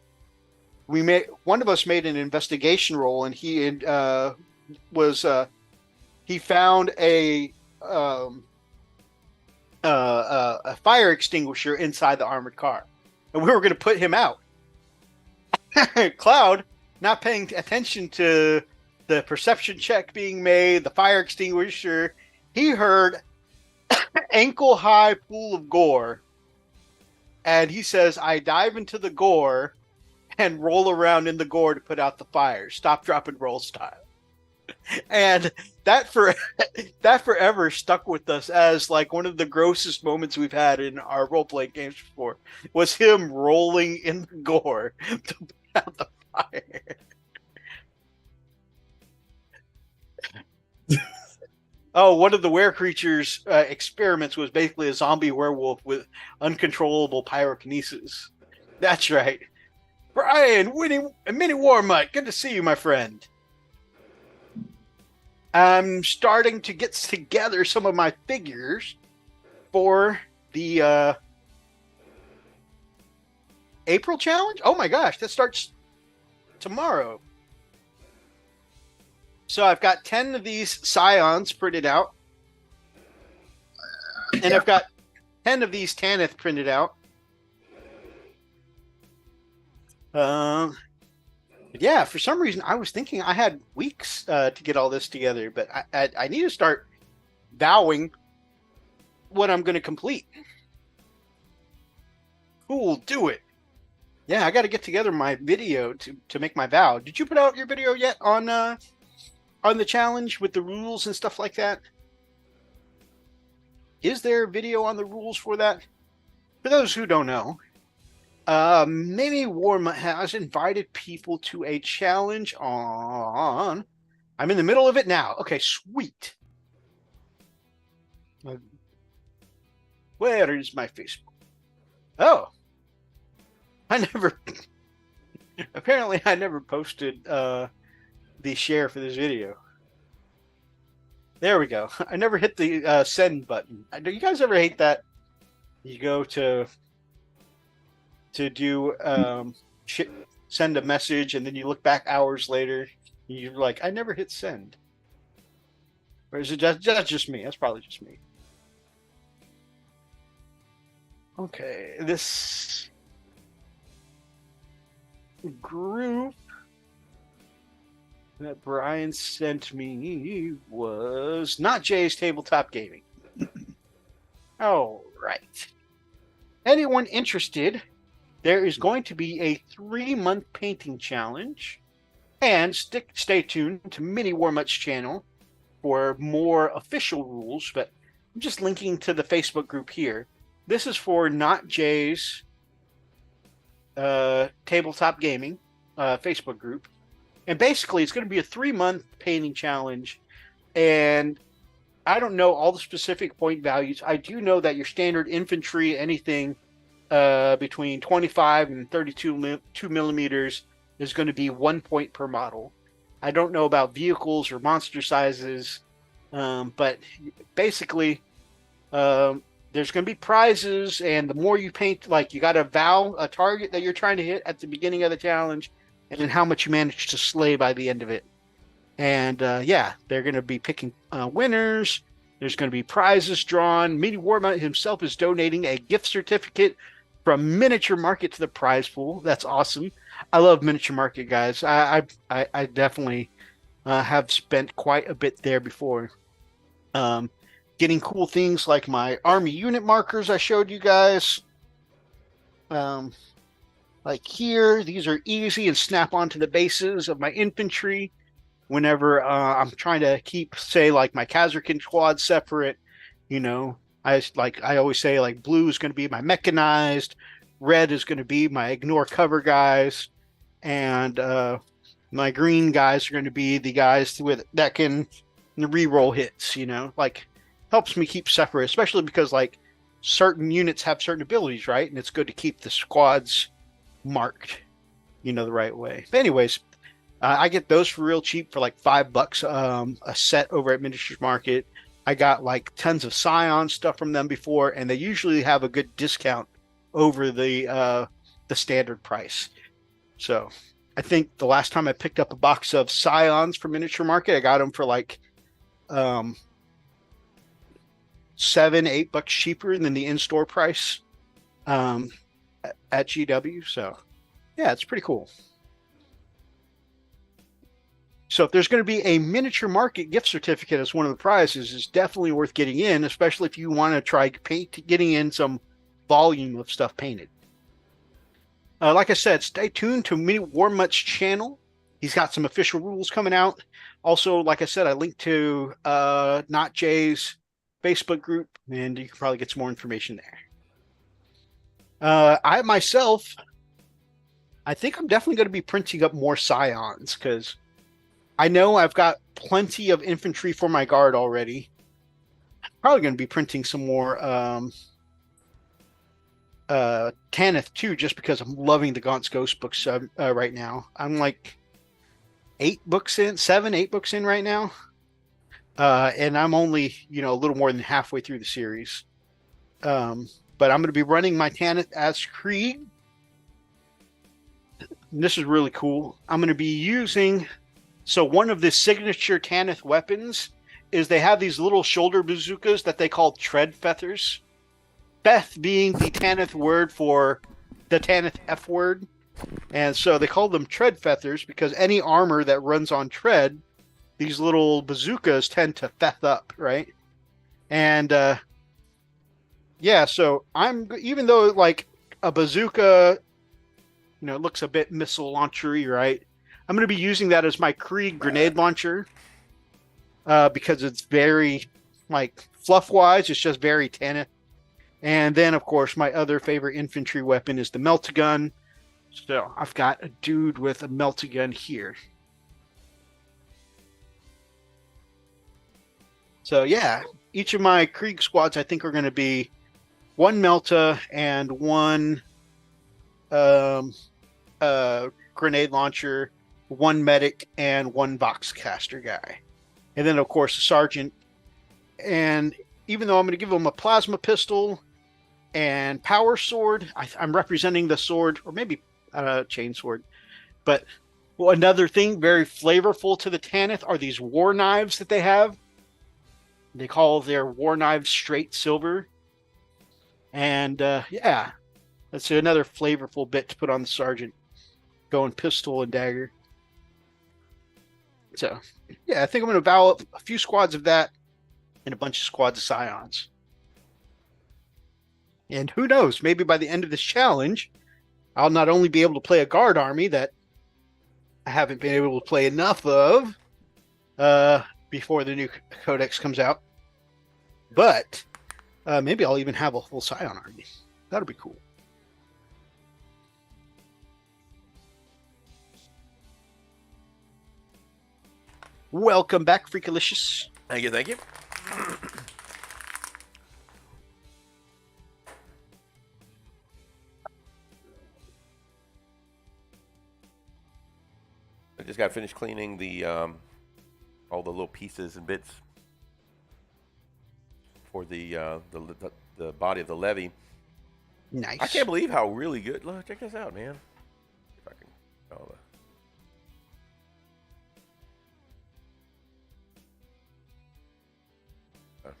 One of us made an investigation roll, and he found a fire extinguisher inside the armored car, and we were going to put him out. Cloud, not paying attention to the perception check being made, the fire extinguisher, he heard ankle-high pool of gore, and he says, I dive into the gore and roll around in the gore to put out the fire, stop, drop, and roll style. And that forever stuck with us as, like, one of the grossest moments we've had in our role-playing games before, was him rolling in the gore to put out the fire. Oh, one of the were creatures experiments was basically a zombie werewolf with uncontrollable pyrokinesis. That's right. Brian, Mini Warmite, good to see you, my friend. I'm starting to get together some of my figures for the April challenge. Oh my gosh, that starts tomorrow. So I've got 10 of these Scions printed out. And I've got 10 of these Tanith printed out. Yeah, for some reason I was thinking I had weeks to get all this together, but I need to start vowing what I'm going to complete. Cool, do it. Yeah, I got to get together my video to make my vow. Did you put out your video yet on the challenge with the rules and stuff like that? is there a video on the rules for that? For those who don't know, Mini Warm has invited people to a challenge on. I'm in the middle of it now. Okay, sweet. Where is my Facebook? Oh, I never. Apparently, I never posted the share for this video. There we go. I never hit the send button. Do you guys ever hate that? You go to do send a message, and then you look back hours later, and you're like, I never hit send. Or is it just me? That's probably just me. Okay, this group that Brian sent me was not Jay's Tabletop Gaming. All right. Anyone interested? There is going to be a 3-month painting challenge, and stay tuned to Mini Warmutt's channel for more official rules. But I'm just linking to the Facebook group here. This is for Not Jay's Tabletop Gaming Facebook group. And basically, it's going to be a 3-month painting challenge. And I don't know all the specific point values. I do know that your standard infantry, anything between 25 and 32 millimeters, is going to be 1 point per model. I don't know about vehicles or monster sizes. But basically, there's going to be prizes, and the more you paint, like, you got to vow a target that you're trying to hit at the beginning of the challenge, and then how much you manage to slay by the end of it. And yeah, they're going to be picking winners. There's going to be prizes drawn. Mini Warmutt himself is donating a gift certificate from Miniature Market to the prize pool. That's awesome. I love Miniature Market, guys. I definitely have spent quite a bit there before. Getting cool things like my army unit markers I showed you guys. Like here, these are easy and snap onto the bases of my infantry. Whenever I'm trying to keep, say, like my Kazarkin squad separate, you know, I always say, like, blue is going to be my mechanized, red is going to be my ignore cover guys, and my green guys are going to be the guys that can re-roll hits. You know, like, helps me keep separate, especially because, like, certain units have certain abilities, right? And it's good to keep the squads marked, you know, the right way. But anyways, I get those for real cheap for like $5 a set over at Miniatures Market. I got like tons of Scion stuff from them before, and they usually have a good discount over the standard price. So I think the last time I picked up a box of Scions from Miniature Market, I got them for like $7-8 cheaper than the in-store price at GW. So yeah, it's pretty cool. So if there's going to be a Miniature Market gift certificate as one of the prizes, it's definitely worth getting in, especially if you want to try getting in some volume of stuff painted. Like I said, stay tuned to Mini Warmutt's channel. He's got some official rules coming out. Also, like I said, I linked to Not Jay's Facebook group, and you can probably get some more information there. I myself, I think I'm definitely going to be printing up more Scions, because I know I've got plenty of infantry for my guard already. I'm probably going to be printing some more Tanith too, just because I'm loving the Gaunt's Ghost books right now. I'm like 8 books in, 7-8 books in right now. And I'm only, you know, a little more than halfway through the series. But I'm going to be running my Tanith as Krieg. And this is really cool. I'm going to be using... So one of the signature Tanith weapons is they have these little shoulder bazookas that they call tread feathers. Feth being the Tanith word for the Tanith F word. And so they call them tread feathers because any armor that runs on tread, these little bazookas tend to feth up, right? And yeah, so even though like a bazooka, you know, looks a bit missile launchery, right? I'm going to be using that as my Krieg grenade launcher because it's very like fluff wise, it's just very Tanith. And then, of course, my other favorite infantry weapon is the melt-a-gun. So I've got a dude with a melt-a-gun here. So yeah, each of my Krieg squads I think are going to be one Melta and one grenade launcher, one medic, and one Voxcaster guy. And then, of course, a sergeant. And even though I'm going to give him a plasma pistol and power sword, I'm representing the sword, or maybe chain sword. But another thing very flavorful to the Tanith are these war knives that they have. They call their war knives straight silver. And yeah, that's another flavorful bit to put on the sergeant. Going pistol and dagger. So, yeah, I think I'm going to vow up a few squads of that and a bunch of squads of Scions. And who knows, maybe by the end of this challenge, I'll not only be able to play a guard army that I haven't been able to play enough of before the new codex comes out, but maybe I'll even have a full Scion army. That'll be cool. Welcome back, Freakalicious. Thank you, thank you. I just got finished cleaning the all the little pieces and bits for the body of the levy. Nice. I can't believe how really good. Look, check this out, man. If I can. Oh,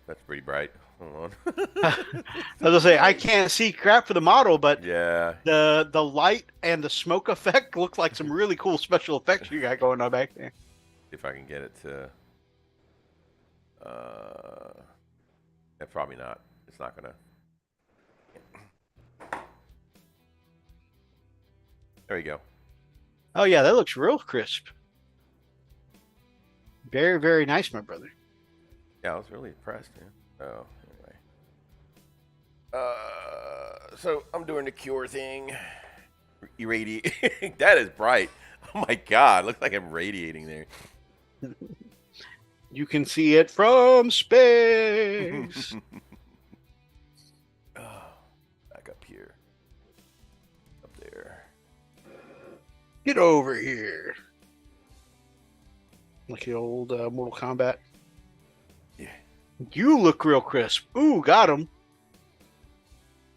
that's pretty bright. Hold on. I was say I can't see crap for the model, but yeah, the light and the smoke effect look like some really cool special effects you got going on back there. if I can get it to. Yeah, probably not. It's not gonna. There you go. Oh yeah, that looks real crisp. Very, very nice, my brother. Yeah, I was really impressed. Yeah. Oh, anyway. So I'm doing the cure thing. Irradiating. That is bright. Oh my god, looks like I'm radiating there. You can see it from space. Oh, back up here. Up there. Get over here. Like the old Mortal Kombat. Yeah. You look real crisp. Ooh, got him.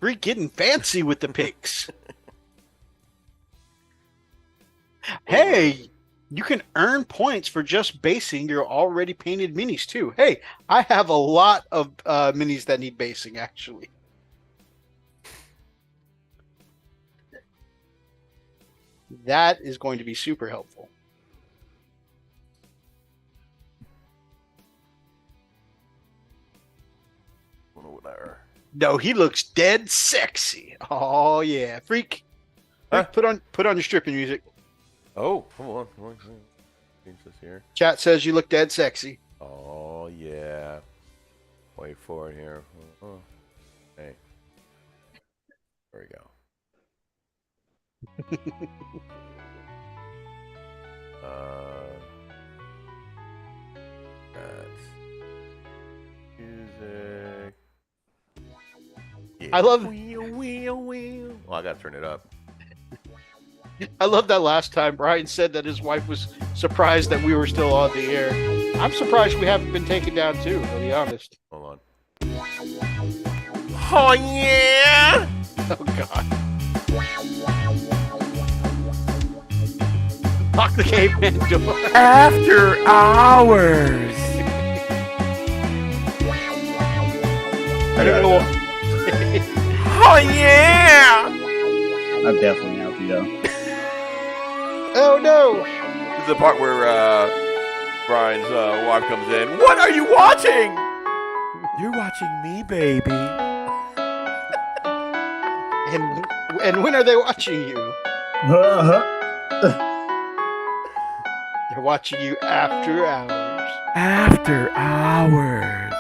Freak getting fancy with the picks. Hey, you can earn points for just basing your already painted minis too. Hey, I have a lot of minis that need basing actually. That is going to be super helpful. No, he looks dead sexy. Oh yeah, freak. Huh? Put on your stripping music. Oh, come on. Change this here. Chat says you look dead sexy. Oh yeah. Wait for it here. Hey. There we go. That's music. Yeah. I love. Well, I gotta turn it up. I love that last time Brian said that his wife was surprised that we were still on the air. I'm surprised we haven't been taken down too, to be honest. Hold on. Oh yeah! Oh god. Lock the caveman door. After hours. I don't know. Oh yeah! I'll definitely help you though. Oh no! This is the part where Brian's wife comes in. What are you watching? You're watching me, baby. And when are they watching you? Uh-huh. They're watching you after hours. After hours.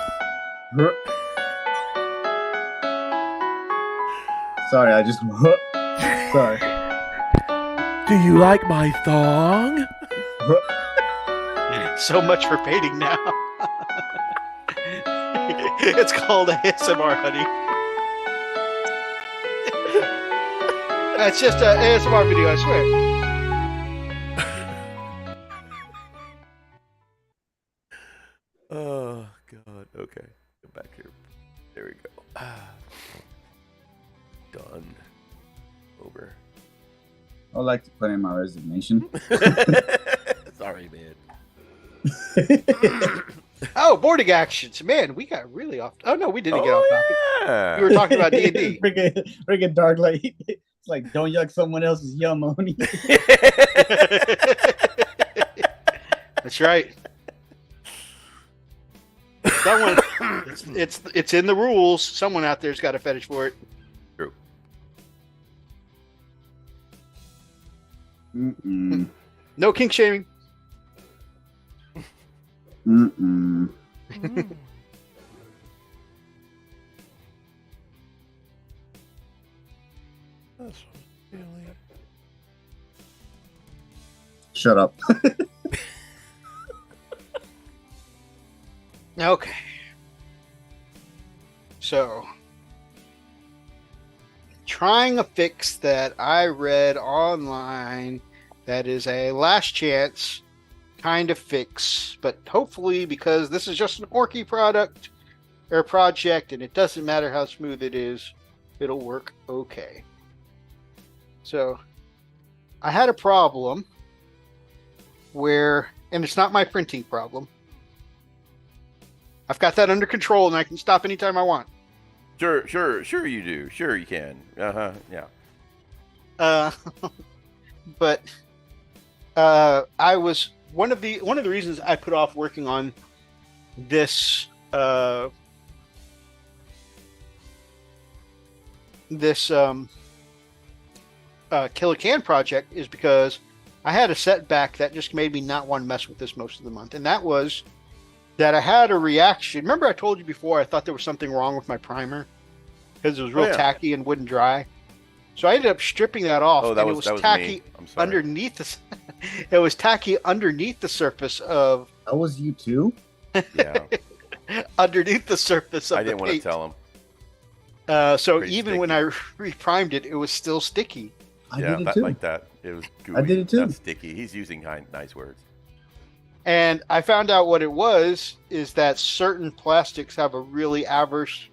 Sorry, I just. Sorry. Do you like my thong? So much for painting now. It's called ASMR, honey. It's just an ASMR video, I swear. Oh God. Okay. Get back here. There we go. Done. Over. I'd like to put in my resignation. Sorry, man. Oh, boarding actions. Man, we got really off. Oh, no, we didn't get off topic. Yeah. We were talking about D&D. Freaking dark light. It's like, don't yuck someone else's yum, Oni. That's right. Someone, it's in the rules. Someone out there's got a fetish for it. True. Mm-mm. No kink shaming. Mm-mm. That's really... Shut up. Okay. So, trying a fix that I read online that is a last chance kind of fix, but hopefully, because this is just an orky product or project and it doesn't matter how smooth it is, it'll work okay. So, I had a problem where, and it's not my printing problem. I've got that under control and I can stop anytime I want. Sure you do. Sure you can. Yeah. But I was one of the reasons I put off working on this Kill a Can project is because I had a setback that just made me not want to mess with this most of the month, and that was that I had a reaction. Remember I told you before I thought there was something wrong with my primer because it was real tacky and wouldn't dry. So I ended up stripping that off, and it was tacky underneath the. It was tacky underneath the surface of. That was you too? Yeah. Underneath the surface of the paint. I didn't want to tell him. So Pretty even sticky. when I reprimed it, it was still sticky. I did it too. Like that. It was gooey. I did it too. Not sticky. He's using nice words. And I found out what it was is that certain plastics have a really adverse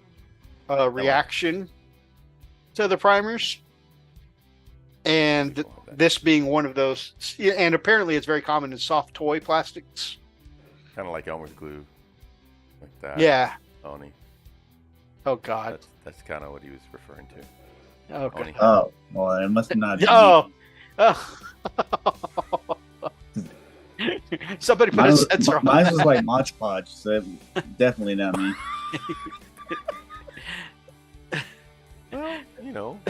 reaction to the primers. And this being one of those. And apparently it's very common in soft toy plastics. Kind of like Elmer's glue. Like that. Yeah. Oni. Oh, God. That's kind of what he was referring to. Okay. Oni. Oh, well, it must not be. Oh. Somebody put a sensor on mine that. was like Mod Podge, so definitely not me. Well, you know.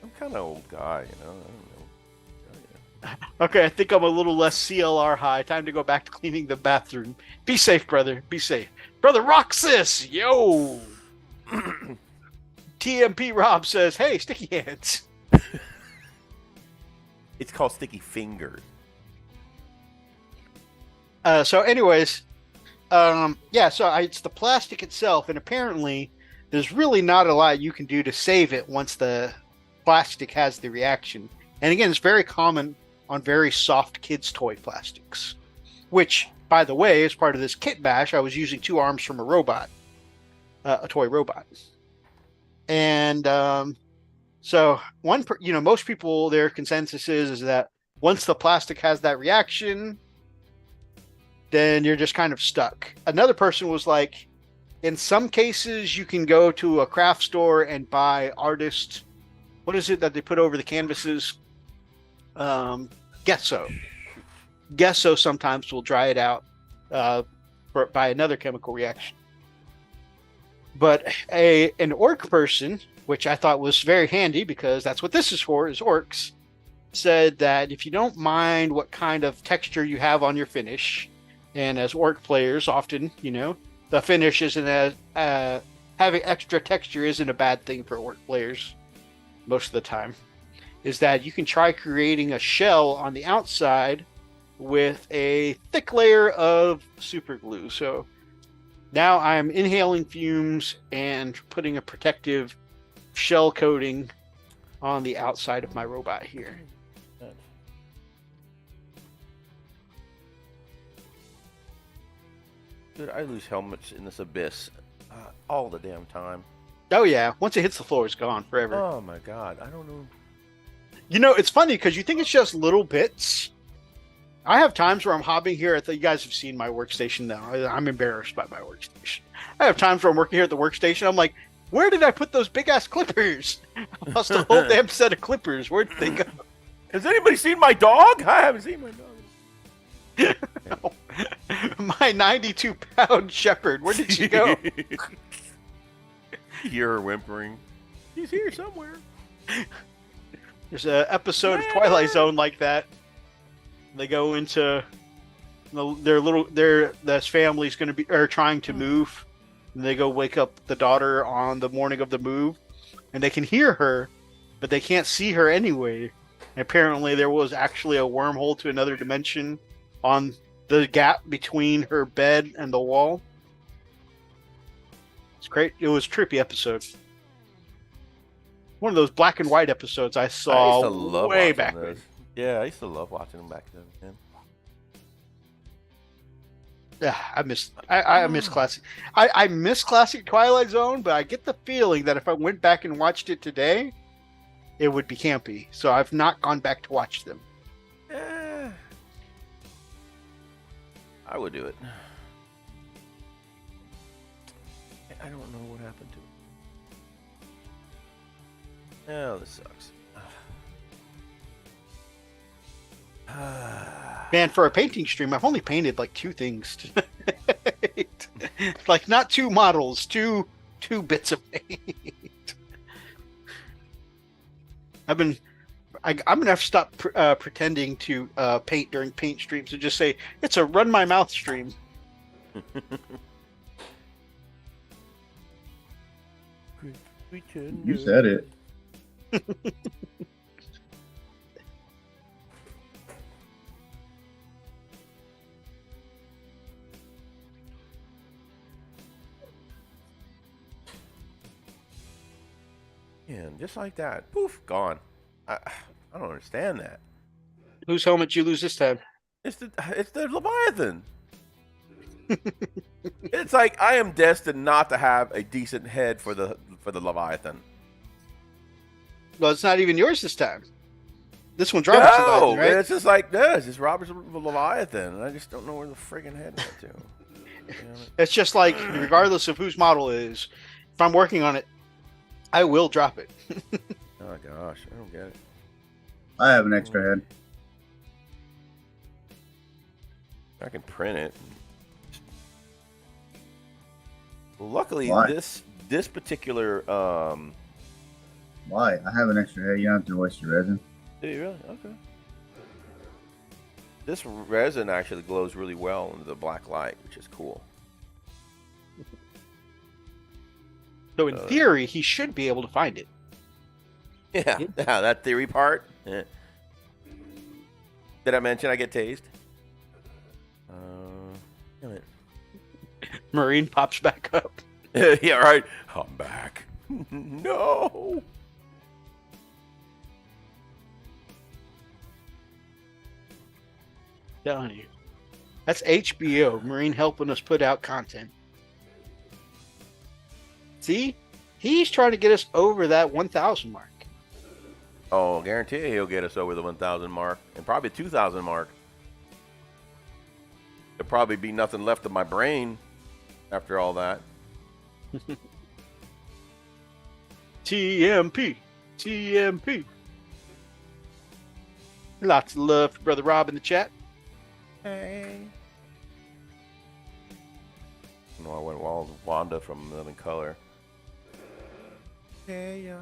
I'm kind of old guy, you know. I don't know. Okay, I think I'm a little less CLR high. Time to go back to cleaning the bathroom. Be safe, brother. Be safe. Brother Roxas, yo! TMP Rob says, hey, sticky hands. It's called sticky fingers. So anyways, so it's the plastic itself, and apparently there's really not a lot you can do to save it once the plastic has the reaction. And again, it's very common on very soft kids' toy plastics, which, by the way, as part of this kit bash, I was using 2 arms from a robot, a toy robot. And so most people, their consensus is that once the plastic has that reaction, then you're just kind of stuck. Another person was like, in some cases, you can go to a craft store and buy what is it that they put over the canvases? Gesso. Gesso sometimes will dry it out by another chemical reaction. But an orc person, which I thought was very handy because that's what this is for, is orcs, said that if you don't mind what kind of texture you have on your finish, and as orc players often, the finish isn't as having extra texture isn't a bad thing for orc players most of the time. Is that you can try creating a shell on the outside with a thick layer of super glue. So now I'm inhaling fumes and putting a protective shell coating on the outside of my robot here. Dude, I lose helmets in this abyss all the damn time. Oh yeah, once it hits the floor, it's gone forever. Oh my god, I don't know. You know, it's funny because you think it's just little bits. I have times where I'm hobbing here at the. You guys have seen my workstation now. I'm embarrassed by my workstation. I have times where I'm working here at the workstation. I'm like, where did I put those big ass clippers? I lost a whole damn set of clippers. Where did they go? Has anybody seen my dog? I haven't seen my dog. My 92-pound shepherd. Where did she go? You're whimpering. He's here somewhere. There's an episode of Twilight Zone like that. They go into this family's going to be trying to move, and they go wake up the daughter on the morning of the move, and they can hear her, but they can't see her anyway. And apparently, there was actually a wormhole to another dimension on the gap between her bed and the wall. It's great. It was a trippy episode. One of those black and white episodes I saw way back then. Yeah, I used to love watching them back then. Man. Yeah, I miss classic. I miss classic Twilight Zone, but I get the feeling that if I went back and watched it today, it would be campy. So I've not gone back to watch them. I would do it. I don't know what happened to it. Oh, this sucks. Man, for a painting stream, I've only painted like 2 things tonight. Like not 2 models, two bits of paint. I'm gonna have to stop pretending to paint during paint streams and just say it's a run my mouth stream. You said it. And just like that, poof, gone. I don't understand that. Whose helmet did you lose this time? It's the Leviathan. It's like I am destined not to have a decent head for the Leviathan. Well, it's not even yours this time. This one's Robert's Leviathan, right? It's just like this. It's Robert's Leviathan, and I just don't know where the friggin' head went to. It's just like, regardless of whose model it is, if I'm working on it, I will drop it. Oh gosh, I don't get it. I have an extra head. I can print it. Well, luckily, Why? this particular Why? I have an extra head. You don't have to waste your resin. Do you really? Okay. This resin actually glows really well into the black light, which is cool. So in theory, he should be able to find it. Yeah, that theory part. Yeah. Did I mention I get tased? Damn it. Marine pops back up. Yeah, right. I'm back. No. Telling you. That's HBO, Marine helping us put out content. See? He's trying to get us over that 1,000 mark. Oh, guarantee he'll get us over the 1,000 mark and probably 2,000 mark. There'll probably be nothing left of my brain after all that. TMP. TMP. Lots of love for Brother Rob in the chat. Hey. No, I went wild Wanda from Living Color. Hey, y'all.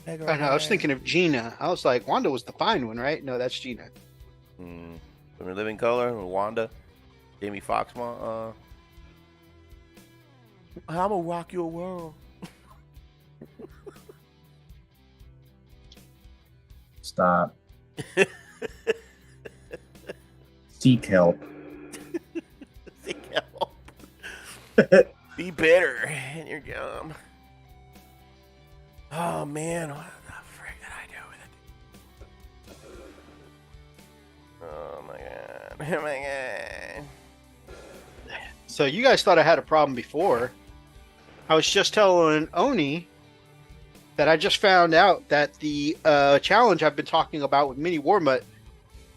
I know, I was thinking of Gina. I was like, Wanda was the fine one, right? No, that's Gina. From Living Color, Wanda, Jamie Foxx. I'm gonna rock your world. Stop. Seek help. Seek help. Be better in your gum. Oh man, what the frick did I do with it? Oh my god. Oh my god. So you guys thought I had a problem before. I was just telling Oni that I just found out that the challenge I've been talking about with Mini Warmut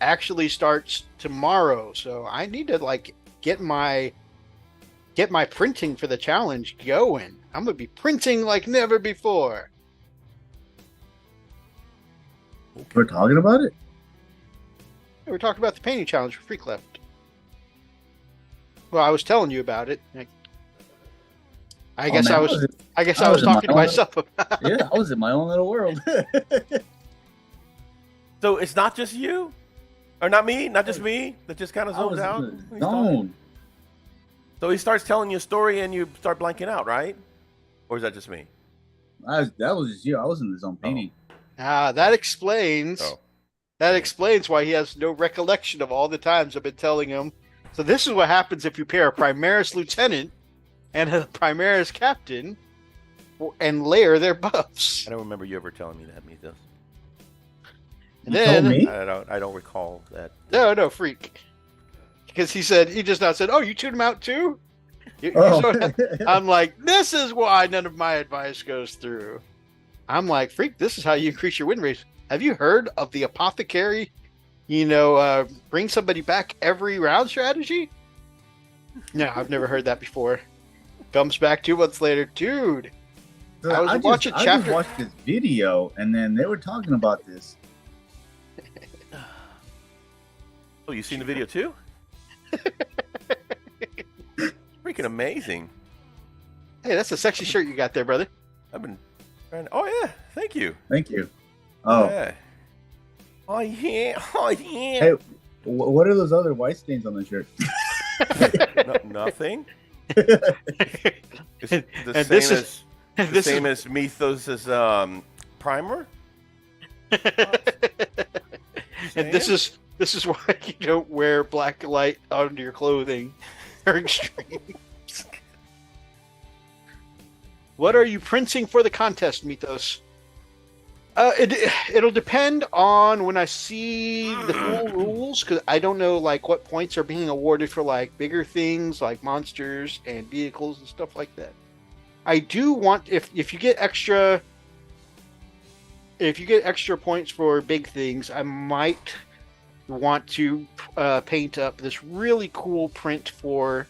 actually starts tomorrow. So I need to like get my printing for the challenge going. I'm gonna be printing like never before. We're talking about it? We're talking about the painting challenge for Freak Left. Well, I was telling you about it. I guess man, I was talking to myself about it. Yeah, I was in my own little world. So it's not just you? Or not me? Not just me? That just kind of zones out? No. So he starts telling you a story and you start blanking out, right? Or is that just me? That was just you. I was in the zone painting. That explains. Oh. That explains why he has no recollection of all the times I've been telling him. So this is what happens if you pair a Primaris Lieutenant and a Primaris Captain and layer their buffs. I don't remember you ever telling me that, Methos. And You told me? I don't recall that. No, Freak. Because he just now said, "Oh, you tuned him out too?" I'm like, this is why none of my advice goes through. I'm like, Freak, this is how you increase your win rate. Have you heard of the apothecary? Bring somebody back every round strategy? No, I've never heard that before. Comes back 2 months later, dude. So I just watched this video, and then they were talking about this. Oh, you seen the video too? Freaking amazing. Hey, that's a sexy shirt you got there, brother. I've been trying to... Oh, yeah. Thank you. Thank you. Oh. Yeah. Oh, yeah. Oh, yeah. Hey, what are those other white stains on the shirt? Nothing. It's the same as Methos's primer. And this is why you don't wear black light onto your clothing during streams. What are you printing for the contest, Methos? It'll depend on when I see the full rules, because I don't know like what points are being awarded for like bigger things like monsters and vehicles and stuff like that. I do want if you get extra points for big things, I might want to paint up this really cool print for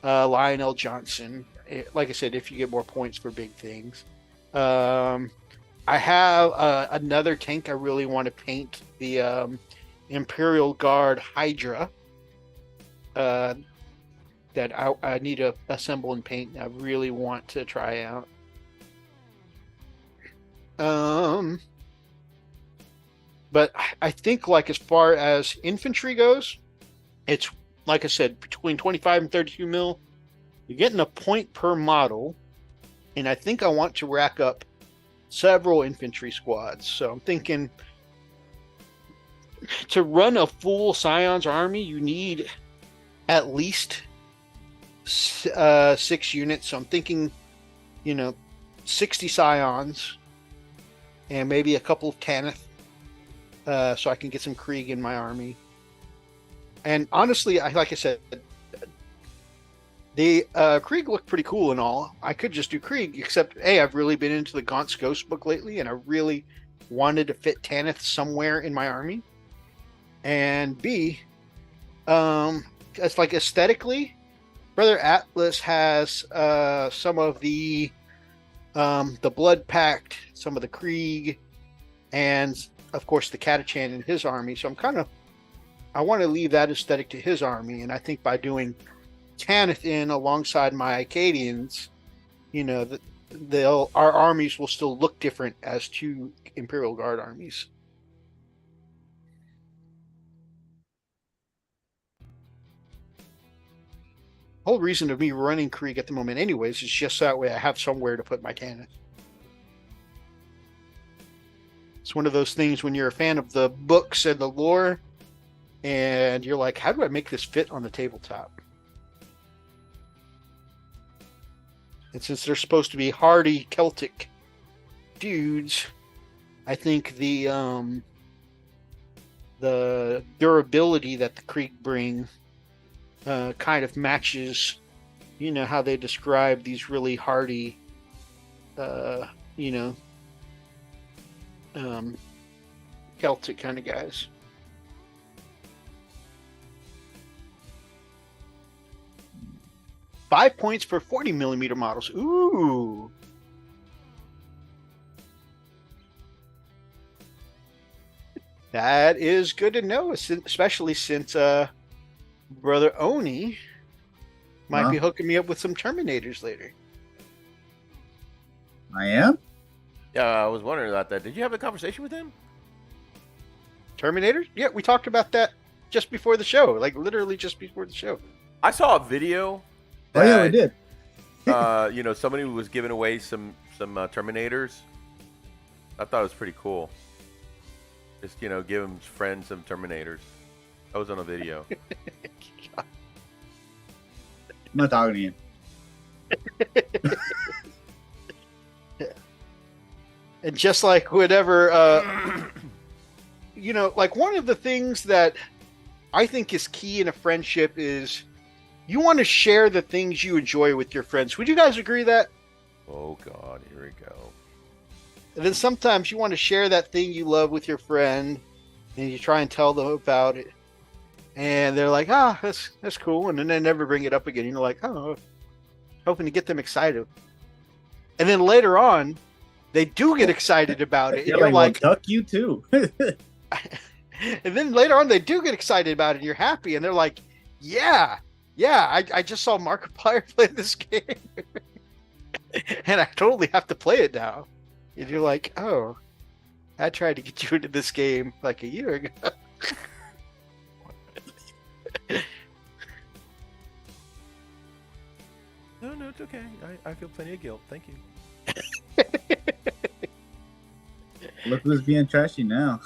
Lionel Johnson. Like I said, if you get more points for big things. I have another tank I really want to paint, the Imperial Guard Hydra, that I need to assemble and paint. I really want to try out. But I think, like, as far as infantry goes, it's, like I said, between 25 and 32 mil. You're getting a point per model, and I think I want to rack up several infantry squads. So I'm thinking to run a full Scions army, you need at least 6 units. So I'm thinking, 60 Scions and maybe a couple of Tanith, so I can get some Krieg in my army. And honestly, like I said, the Krieg looked pretty cool and all. I could just do Krieg, except A, I've really been into the Gaunt's Ghost book lately, and I really wanted to fit Tanith somewhere in my army. And B, it's like aesthetically, Brother Atlas has some of the Blood Pact, some of the Krieg, and of course the Catachan in his army. So I want to leave that aesthetic to his army, and I think by doing Tanith in alongside my Acadians, our armies will still look different as 2 Imperial Guard armies. whole reason of me running Krieg at the moment anyways is just that way I have somewhere to put my cannons. It's one of those things when you're a fan of the books and the lore, and you're like, how do I make this fit on the tabletop? And since they're supposed to be hardy Celtic dudes, I think the durability that the Krieg bring kind of matches, how they describe these really hardy, Celtic kind of guys. $5 points for 40mm models. Ooh. That is good to know, especially since Brother Oni might be hooking me up with some Terminators later. I am? Yeah, I was wondering about that. Did you have a conversation with him? Terminators? Yeah, we talked about that just before the show. Like, literally just before the show. I saw a video. Oh, yeah, we did. Somebody was giving away some Terminators. I thought it was pretty cool. Just, give him friends some Terminators. I was on a video. I'm not talking to you. And just like whatever, like one of the things that I think is key in a friendship is you want to share the things you enjoy with your friends. Would you guys agree that? Oh, God, here we go. And then sometimes you want to share that thing you love with your friend, and you try and tell them about it. And they're like, that's cool. And then they never bring it up again. You're like, hoping to get them excited. And then later on, they do get excited about it. And you're like, well, duck you too. And then later on, they do get excited about it, and you're happy. And they're like, yeah, I just saw Markiplier play this game. And I totally have to play it now. And you're like, oh, I tried to get you into this game like a year ago. No, it's okay. I feel plenty of guilt. Thank you. Look who's being trashy now.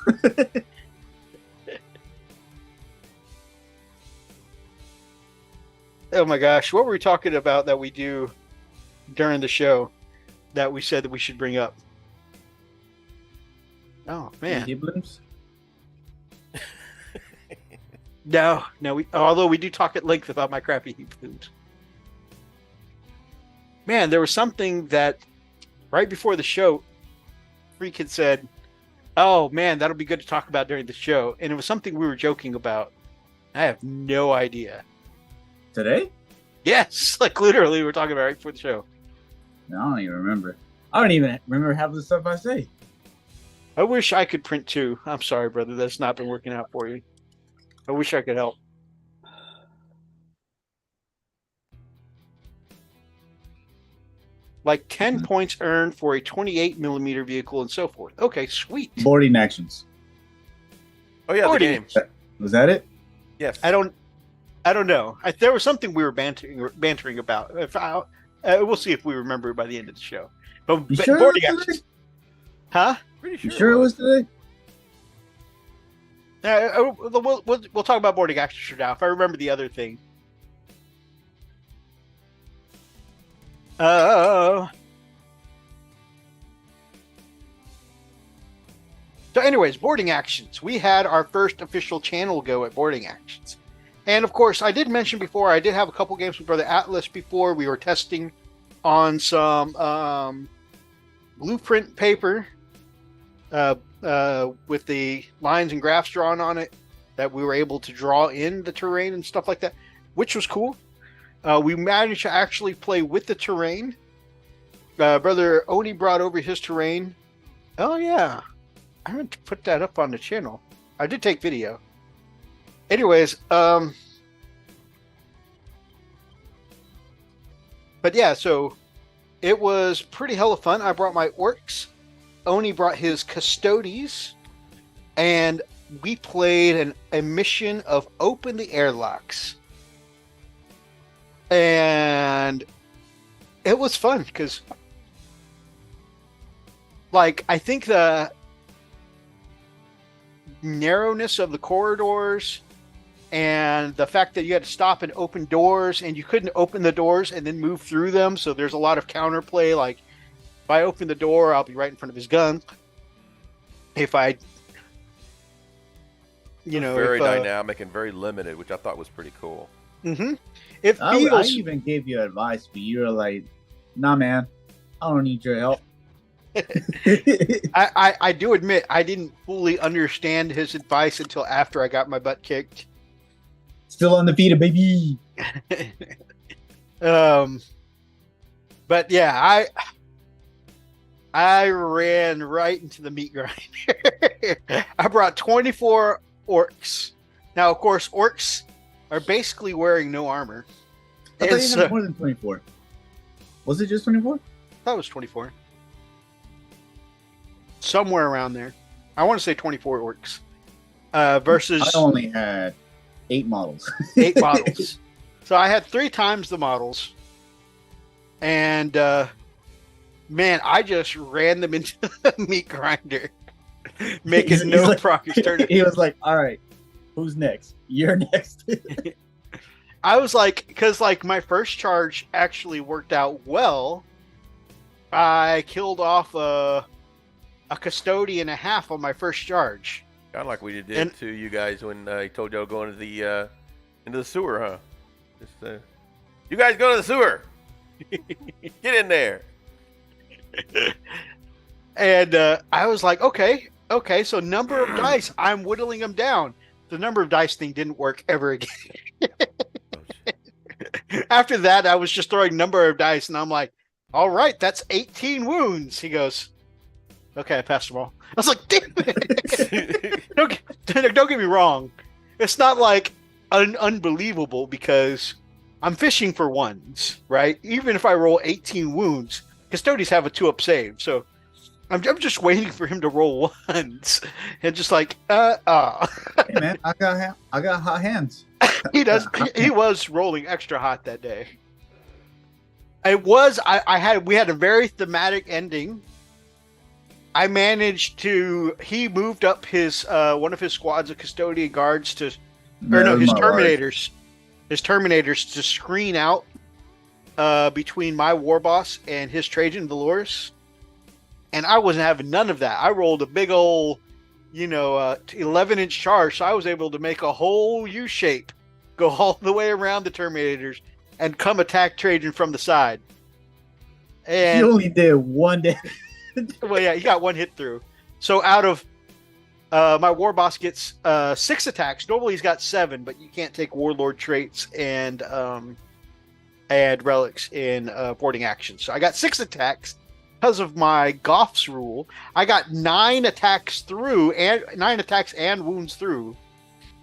Oh my gosh, what were we talking about that we do during the show that we said that we should bring up? Oh man. Heat blooms? No, although we do talk at length about my crappy heat blooms. Man, there was something that right before the show, Freak had said, oh man, that'll be good to talk about during the show. And it was something we were joking about. I have no idea. Today? Yes, like literally we were talking about right before the show. No, I don't even remember. I don't even remember half the stuff I say. I wish I could print too. I'm sorry, brother. That's not been working out for you. I wish I could help. Like 10 points earned for a 28mm vehicle and so forth. Okay, sweet. Boarding actions. Oh yeah, Boarding. the game. Was that it? Yes. I don't know. There was something we were bantering about. We'll see if we remember by the end of the show. But You sure boarding it was actions. today? Huh? Pretty You sure. sure it was today? We'll talk about boarding actions for now. If I remember the other thing. So anyways, boarding actions. We had our first official channel go at boarding actions. And of course, I did mention before, I did have a couple games with Brother Atlas before. We were testing on some blueprint paper with the lines and graphs drawn on it that we were able to draw in the terrain and stuff like that, which was cool. We managed to actually play with the terrain. Brother Oni brought over his terrain. Oh, yeah. I meant to put that up on the channel. I did take video. Anyways, but yeah, so it was pretty hella fun. I brought my orcs. Oni brought his custodies. And we played a mission of open the airlocks. And it was fun because, like, I think the narrowness of the corridors and the fact that you had to stop and open doors and you couldn't open the doors and then move through them. So there's a lot of counterplay. Like, if I open the door, I'll be right in front of his gun. If I, very dynamic and very limited, which I thought was pretty cool. Mm-hmm. It I feels. even gave you advice, but you were like, "Nah, man, I don't need your help." I do admit I didn't fully understand his advice until after I got my butt kicked. Still undefeated, baby. But yeah, I ran right into the meat grinder. I brought 24 orcs. Now, of course, orcs are basically wearing no armor. I thought you had more than 24. Was it just 24? I thought it was 24. Somewhere around there. I want to say 24 orcs. Versus... I only had 8 models. 8 models. So I had 3 times the models. And, man, I just ran them into the meat grinder. Making no progress. He was like, all right, who's next? You're next. I was like, because like my first charge actually worked out well. I killed off a custodian and a half on my first charge. Kind of like we did to you guys when he told y'all to go into the sewer, huh? Just, you guys go to the sewer. Get in there. And I was like, okay, so number of dice, I'm whittling them down. The number of dice thing didn't work ever again. After that, I was just throwing number of dice, and I'm like, all right, that's 18 wounds. He goes, okay, I passed them all. I was like, damn it. Don't get me wrong. It's not like unbelievable because I'm fishing for ones, right? Even if I roll 18 wounds, custodians have a 2-up save, so I'm just waiting for him to roll ones, and just like, Hey man, I got hot hands. He does. He was rolling extra hot that day. It was. We had a very thematic ending. I managed to. He moved up his one of his squads of custodian guards to, his terminators. His terminators to screen out between my war boss and his Trajan Valorous. And I wasn't having none of that. I rolled a big old, 11-inch charge, so I was able to make a whole U shape, go all the way around the Terminators, and come attack Trajan from the side. And you only did one day. Well, yeah, he got 1 hit through. So out of my war boss gets 6 attacks. Normally he's got 7, but you can't take warlord traits and add relics in boarding actions. So I got 6 attacks. Because of my Goff's rule, I got 9 attacks through, and 9 attacks and wounds through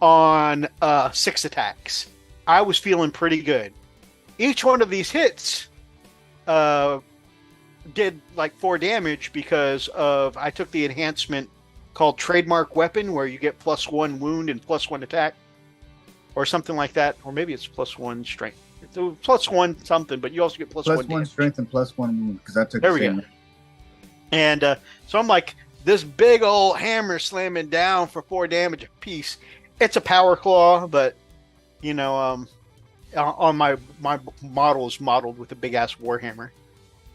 on 6 attacks. I was feeling pretty good. Each one of these hits did like 4 damage because of I took the enhancement called Trademark Weapon, where you get +1 wound and +1 attack, or something like that, or maybe it's +1 strength. So +1 something, but you also get +1 damage. Strength and +1 wound, because I took there we go. And so I'm like, this big old hammer slamming down for 4 damage a piece. It's a power claw, but on my model is modeled with a big ass warhammer.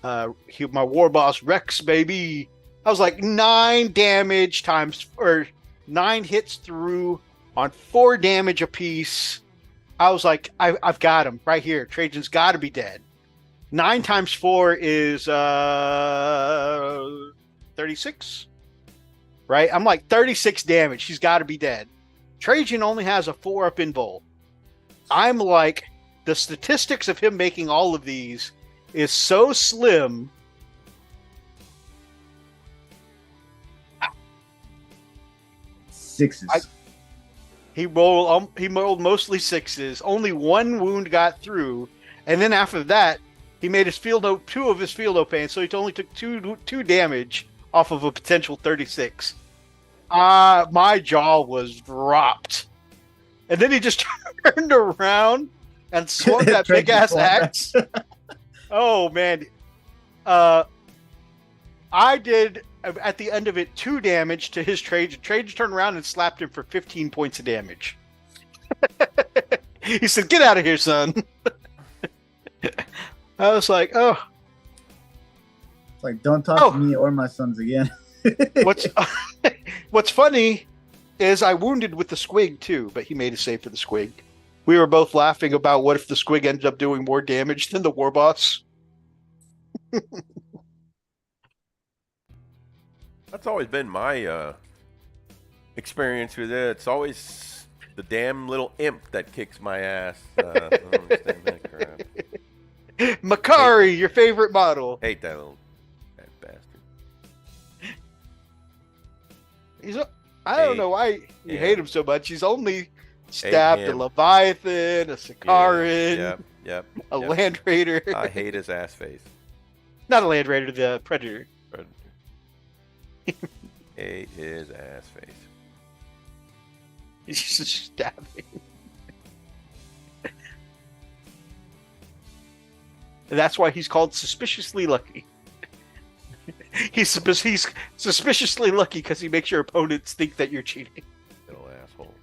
My war boss Rex, baby. I was like 9 damage times, or 9 hits through on 4 damage a piece. I was like, I've got him right here. Trajan's got to be dead. 9 times 4 is 36, right? I'm like 36 damage. He's got to be dead. Trajan only has a 4-up invul. I'm like, the statistics of him making all of these is so slim. Sixes. He rolled mostly 6s. Only 1 wound got through, and then after that, he made his 2 of his field opens, so he only took 2 damage off of a potential 36. My jaw was dropped, and then he just turned around and swung that Tried big to ass swung that. axe. Oh man. I did at the end of it 2 damage to his trade. Trade turned around and slapped him for 15 points of damage. He said, "Get out of here, son." I was like, "Oh, It's like, don't talk to me or my sons again. what's funny is I wounded with the squig too, but he made a save for the squig. We were both laughing about what if the squig ended up doing more damage than the war boss." That's always been my experience with it. It's always the damn little imp that kicks my ass. I don't understand that crap. Makari, your favorite model. Hate that little that bastard. I don't know why you hate him so much. He's only stabbed a him. Leviathan, a Sakaran, Yep. Land Raider. I hate his ass face. Not a Land Raider, the Predator. Hate his ass face. He's just stabbing. That's why he's called suspiciously lucky. He's suspiciously lucky because he makes your opponents think that you're cheating. Little asshole.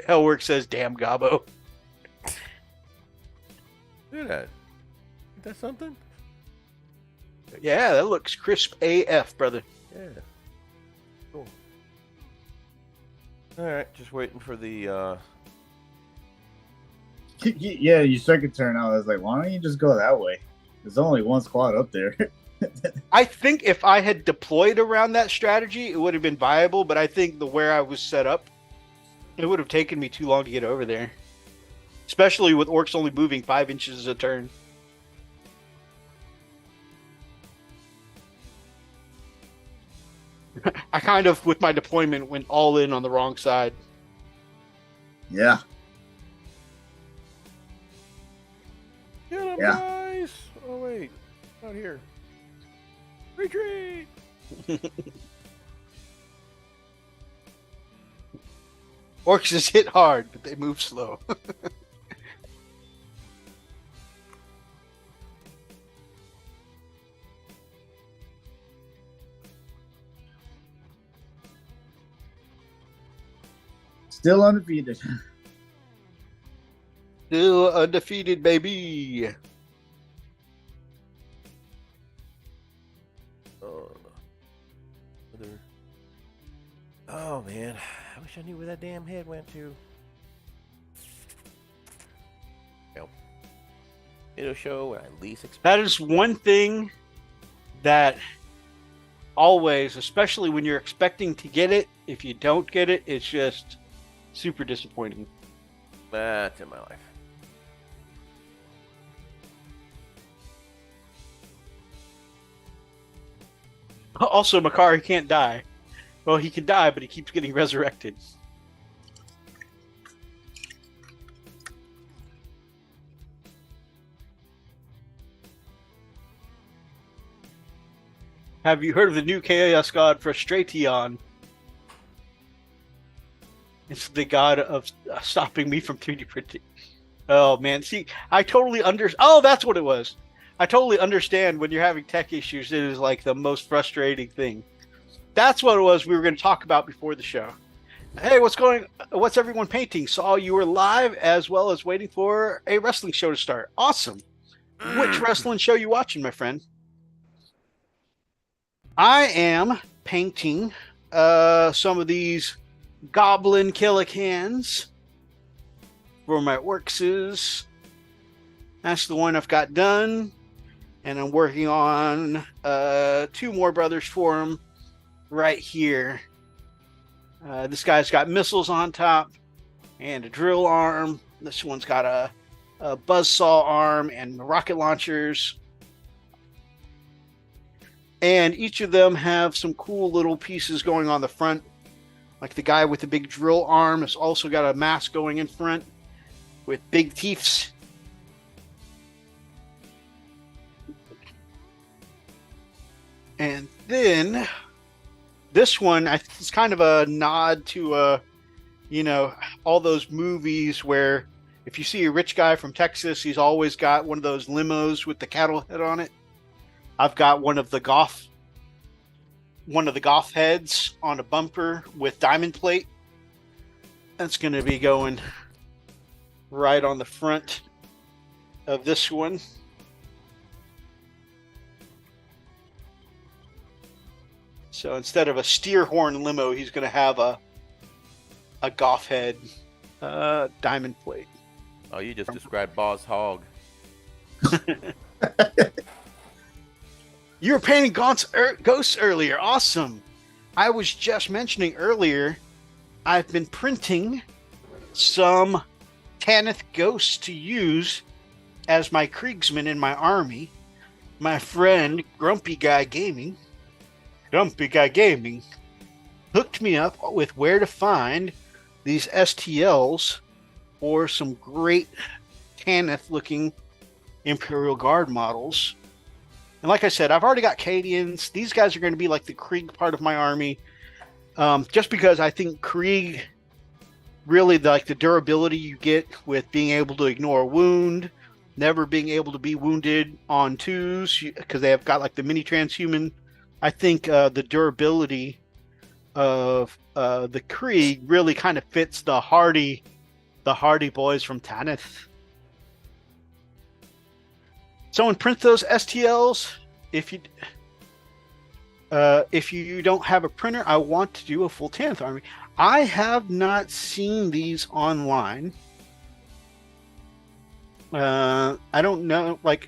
Hellwork says, "Damn Gobbo." Look at that. Is that something? Yeah, that looks crisp AF, brother. Yeah. Cool. Alright, just waiting for the Yeah, your second turn, I was like, why don't you just go that way? There's only one squad up there. I think if I had deployed around that strategy, it would have been viable, but I think where I was set up, it would have taken me too long to get over there. Especially with orcs only moving 5 inches a turn. I kind of, with my deployment, went all in on the wrong side. Yeah. Get him, Yeah. guys! Oh wait, not here. Retreat! Orcs is hit hard, but they move slow. Still undefeated. Still undefeated, baby. Oh man, I wish I knew where that damn head went to. Well, it'll show what I least expect. That is one thing that always, especially when you're expecting to get it, if you don't get it, it's just super disappointing. That's in my life. Also, Makari can't die. Well, he can die, but he keeps getting resurrected. Have you heard of the new chaos god Frustration? It's the god of stopping me from 3D printing. Oh man, see, I totally Oh, that's what it was. I totally understand when you're having tech issues. It is like the most frustrating thing. That's what it was we were going to talk about before the show. Hey, what's everyone painting? Saw you were live as well as waiting for a wrestling show to start. Awesome. Which wrestling show you watching, my friend? I am painting some of these goblin Killicans for my orcs. That's the one I've got done. And I'm working on 2 more brothers for him right here. This guy's got missiles on top and a drill arm. This one's got a buzzsaw arm and rocket launchers. And each of them have some cool little pieces going on the front. Like the guy with the big drill arm has also got a mask going in front with big teeth. And then this one, it's kind of a nod to you know, all those movies where if you see a rich guy from Texas, he's always got one of those limos with the cattle head on it. I've got one of the Goff heads on a bumper with diamond plate. That's going to be going right on the front of this one. So instead of a steer horn limo, he's going to have a Goff head diamond plate. Oh, you just described Boss Hog. You were painting ghosts earlier. Awesome. I was just mentioning earlier, I've been printing some Tanith ghosts to use as my Kriegsmen in my army. My friend Grumpy Guy Gaming hooked me up with where to find these STLs or some great Tanith looking Imperial Guard models. And like I said, I've already got Cadians. These guys are going to be like the Krieg part of my army. Just because I think Krieg, really like the durability you get with being able to ignore a wound, never being able to be wounded on twos, because they have got like the mini transhuman. I think the durability of the Krieg really kind of fits the hardy boys from Tanith. Someone print those STLs. If you don't have a printer, I want to do a full Tanith army. I have not seen these online. I don't know. Like,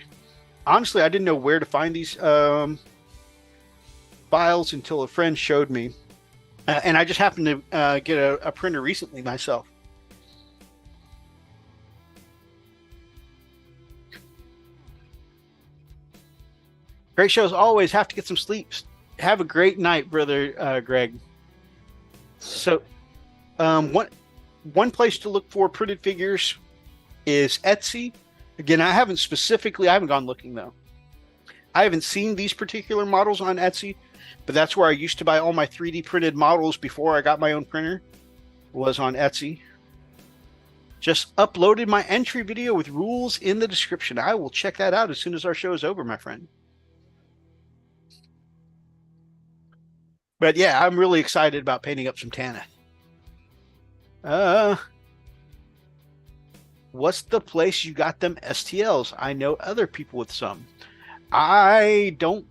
honestly, I didn't know where to find these files until a friend showed me, and I just happened to get a printer recently myself. Great shows always. Have to get some sleep. Have a great night, brother Greg. So, one place to look for printed figures is Etsy. Again, I haven't gone looking though. I haven't seen these particular models on Etsy, but that's where I used to buy all my 3D printed models before I got my own printer, was on Etsy. Just uploaded my entry video with rules in the description. I will check that out as soon as our show is over, my friend. But yeah, I'm really excited about painting up some Tanith. What's the place you got them STLs? I know other people with some. I don't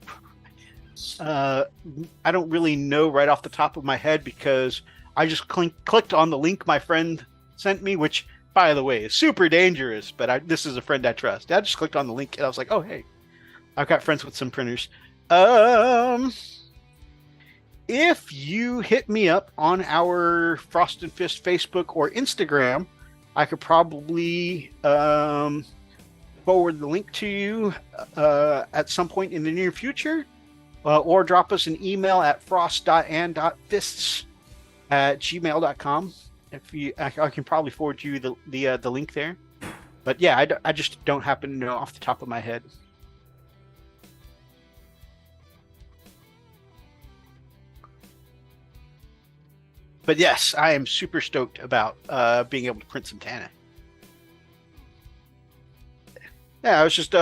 really know right off the top of my head because I just clicked on the link my friend sent me, which, by the way, is super dangerous, but this is a friend I trust. I just clicked on the link and I was like, oh, hey, I've got friends with some printers. If you hit me up on our Frost and Fist Facebook or Instagram, I could probably forward the link to you at some point in the near future, or drop us an email at frost.and.fists@gmail.com. I can probably forward you the link there. But yeah, I just don't happen to know off the top of my head. But yes, I am super stoked about being able to print some Tanith. Yeah, I was just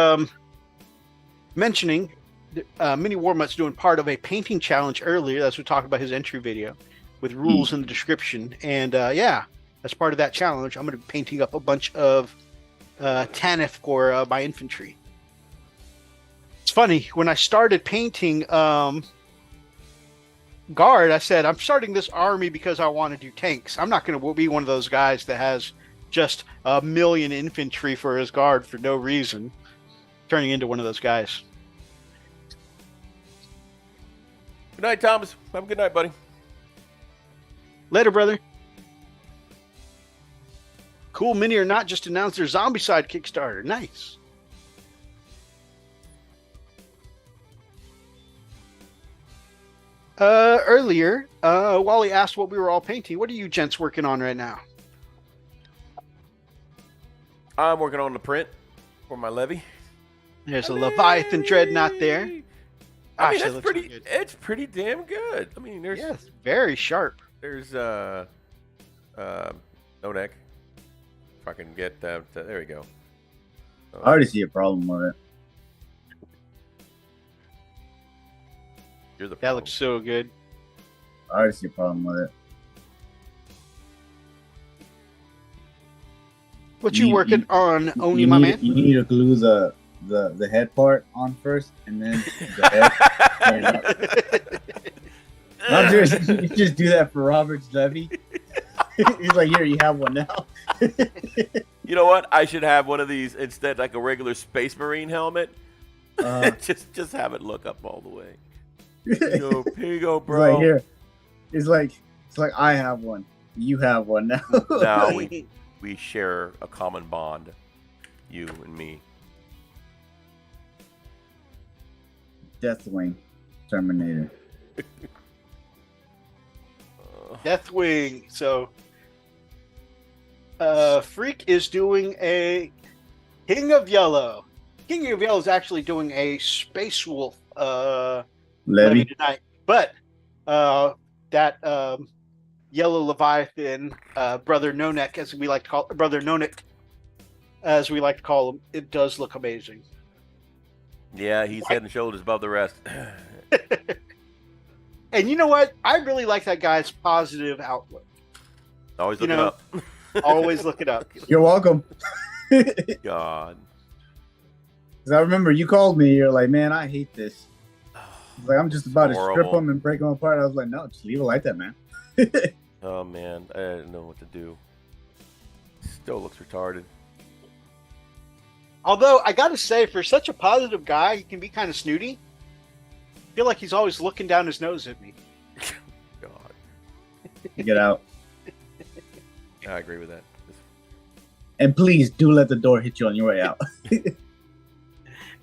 mentioning Mini Warmutt's doing part of a painting challenge earlier. That's what we talked about his entry video with rules in the description. And yeah, as part of that challenge, I'm going to be painting up a bunch of Tanith for my infantry. It's funny, when I started painting Guard, I said, I'm starting this army because I want to do tanks. I'm not going to be one of those guys that has just 1 million infantry for his Guard for no reason, turning into one of those guys. Good night, Thomas. Have a good night, buddy. Later, brother. Cool Mini or Not just announced their Zombie Side Kickstarter. Nice. Earlier, Wally asked what we were all painting. What are you gents working on right now? I'm working on the print for my levy. There's a Leviathan Dreadnought there. I mean, that's pretty. It's pretty damn good. I mean, there's very sharp. There's No neck. If I can get that. There we go. I already see a problem with it. You're the That problem. looks so good. I already see a problem with it. What you working on, Oni, you my need, man? You need to glue the head part on first, and then the head. Not just you just do that for Robert's levy. He's like, here, you have one now. You know what? I should have one of these instead, like a regular Space Marine helmet. Just have it look up all the way. Yo, Pigo, bro. Right here. It's like I have one. You have one now. Now we share a common bond. You and me. Death-Wing, Terminator. Death-Wing. So, Freak is doing a King of Yellow. King of Yellow is actually doing a Space Wolf levy Levy. tonight, but that Yellow Leviathan, Brother No Neck, as we like to call Brother No Neck, as we like to call him, it does look amazing. Yeah, he's head and shoulders above the rest. And you know what? I really like that guy's positive outlook. Always You looking know, up. Always look it up. You're welcome. God. 'Cause I remember you called me. You're like, man, I hate this. Like, I'm just about to strip Horrible. them and break them apart. I was like, no, just leave it like that, man. Oh man, I didn't know what to do. Still looks retarded. Although I got to say, for such a positive guy, he can be kind of snooty. I feel like he's always looking down his nose at me. God. Get out. I agree with that. And please do let the door hit you on your way out.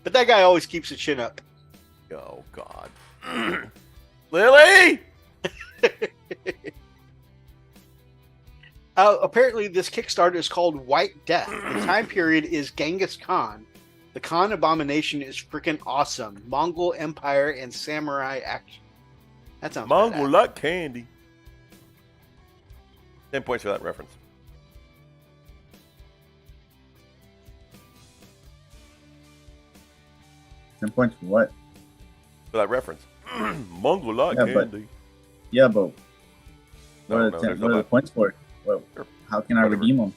But that guy always keeps his chin up. Oh God. Lily! Apparently, this Kickstarter is called White Death. The time period is Genghis Khan. The Khan abomination is freaking awesome. Mongol Empire and samurai action. That sounds Mongol badass. like candy. 10 points for that reference. Points for what? For that reference. Mongol like Yeah, but- candy. Yeah, but what No, are no, the, there's what are no the but. points for it? Well, Sure. how can I Whatever. redeem them?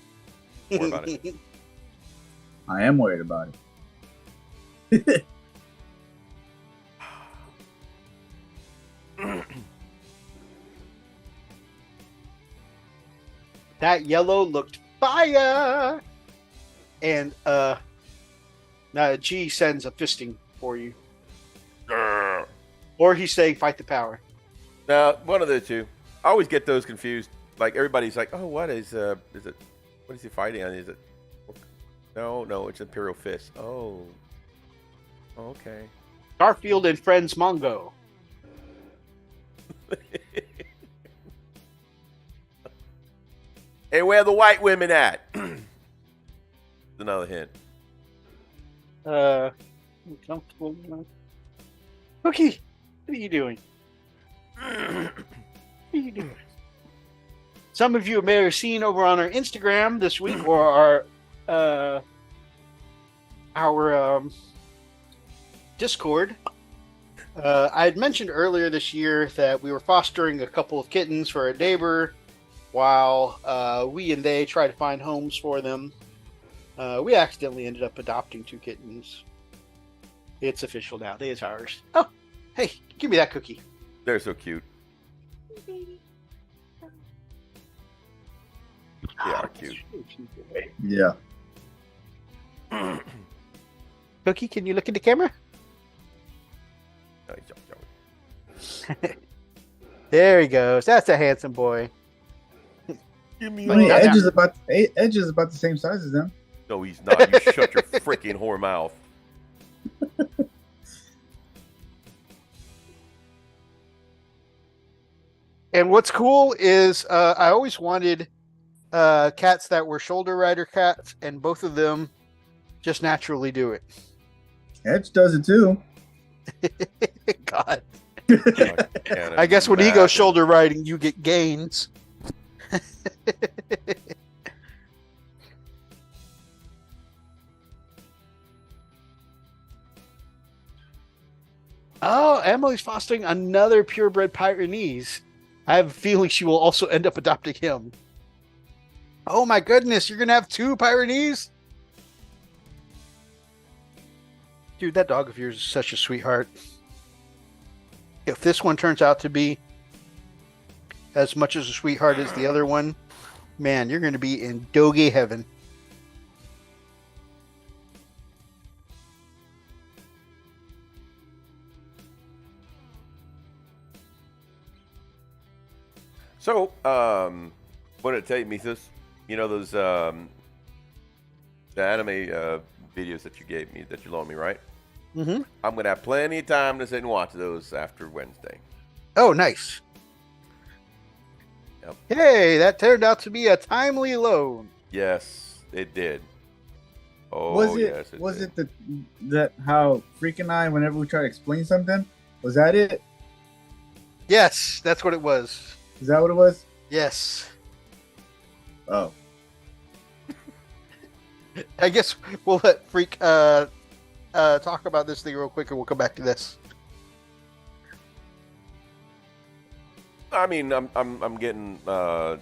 Don't worry about it. I am worried about it. That yellow looked fire. And G sends a fisting for you. Grr. Or he's saying fight the power. Now, one of the two. I always get those confused. Like everybody's like, "Oh, what is it? What is he fighting on? Is it? No, it's Imperial Fist. Oh, okay." Garfield and Friends Mongo. Hey, where are the white women at? Another hint. Comfortable. Cookie, what are you doing? What are you doing? Some of you may have seen over on our Instagram this week, or our Discord. I had mentioned earlier this year that we were fostering a couple of kittens for a neighbor, while we and they tried to find homes for them. We accidentally ended up adopting 2 kittens. It's official now. They is ours. Oh, hey, give me that cookie. They're so cute. They are cute. Yeah. Cookie, can you look at the camera? No, he's joking. There he goes. That's a handsome boy. Give me I mean, Yeah. Edge is about the same size as them. No, he's not. You shut your freaking whore mouth. And what's cool is I always wanted cats that were shoulder rider cats, and both of them just naturally do it. Edge does it too. God. I I guess when he goes shoulder riding, you get gains. Oh, Emily's fostering another purebred Pyrenees. I have a feeling she will also end up adopting him. Oh my goodness, you're gonna have 2 Pyrenees? Dude, that dog of yours is such a sweetheart. If this one turns out to be as much as a sweetheart as the other one, man, you're gonna be in doggy heaven. So, wanted to tell you, Methos, you know those the anime videos that you gave me, that you loaned me, right? Mm-hmm. I'm gonna have plenty of time to sit and watch those after Wednesday. Oh, nice. Yep. Hey, that turned out to be a timely loan. Yes, it did. Oh, Was it yes, was did. it that how Freak and I, whenever we try to explain something, was that it? Yes, that's what it was. Is that what it was? Yes. Oh. I guess we'll let Freak talk about this thing real quick, and we'll come back to this. I mean, I'm getting a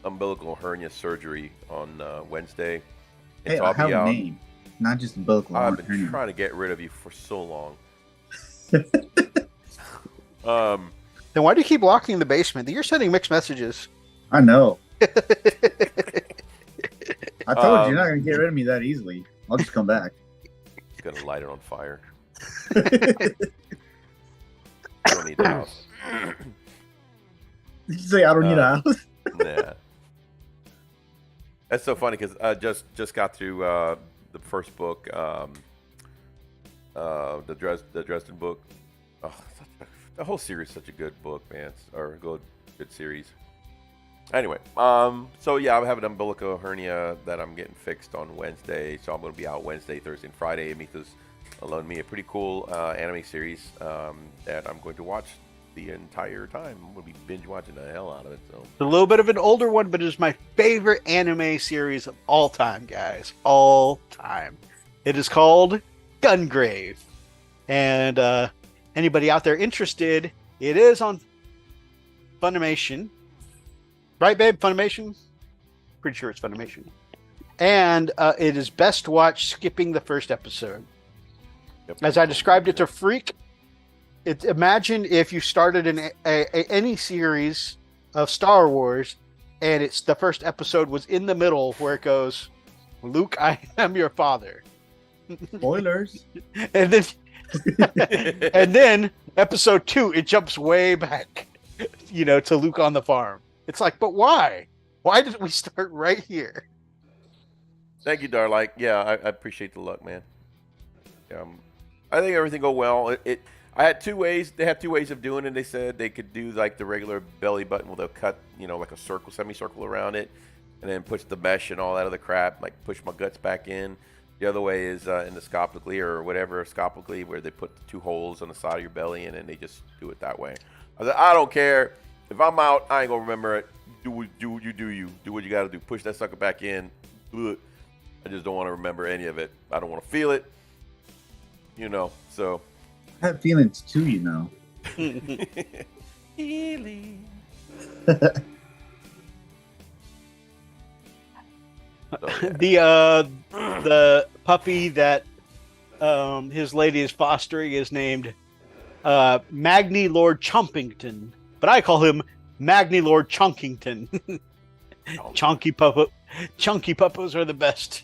umbilical hernia surgery on Wednesday. Hey, so I I'll have be a out. name, not just umbilical I've been hernia. trying to get rid of you for so long. Then why do you keep locking the basement? You're sending mixed messages. I know. I told you, you're not gonna get rid of me that easily. I'll just come back. It's gonna light it on fire. I don't need the house. Did you say I don't need a house? Nah. That's so funny because I just got through the first book, the Dresden book. Oh, the whole series is such a good book, man. Or good series. Anyway, so yeah, I have an umbilical hernia that I'm getting fixed on Wednesday, so I'm going to be out Wednesday, Thursday, and Friday. Methos loaned me a pretty cool anime series that I'm going to watch the entire time. I'm going to be binge watching the hell out of it. So A little bit of an older one, but it's my favorite anime series of all time, guys. All time. It is called Gungrave. And anybody out there interested, it is on Funimation. Right, babe? Funimation? Pretty sure it's Funimation. And it is best watched skipping the first episode. yep. As I described it to Freak, imagine if you started any series of Star Wars, and it's the first episode was in the middle where it goes, "Luke, I am your father," Spoilers. and then and then episode 2 it jumps way back, to Luke on the farm. It's like, but why? Why did we start right here? Thank you, Darlike. Yeah, I appreciate the luck, man. I think everything go well. I had 2 ways. They had 2 ways of doing it. They said they could do like the regular belly button where they'll cut, like a circle, semicircle around it, and then push the mesh and all that other crap, like push my guts back in. The other way is endoscopically or whatever, scopically, where they put the 2 holes on the side of your belly and then they just do it that way. I said, I don't care. If I'm out, I ain't gonna remember it. Do what you do. Do what you gotta do. Push that sucker back in. Ugh. I just don't want to remember any of it. I don't want to feel it. So. I have feelings too, Healing. The puppy that his lady is fostering is named Magni Lord Chumpington, but I call him Magni Lord Chunkington. Chunky puppos are the best.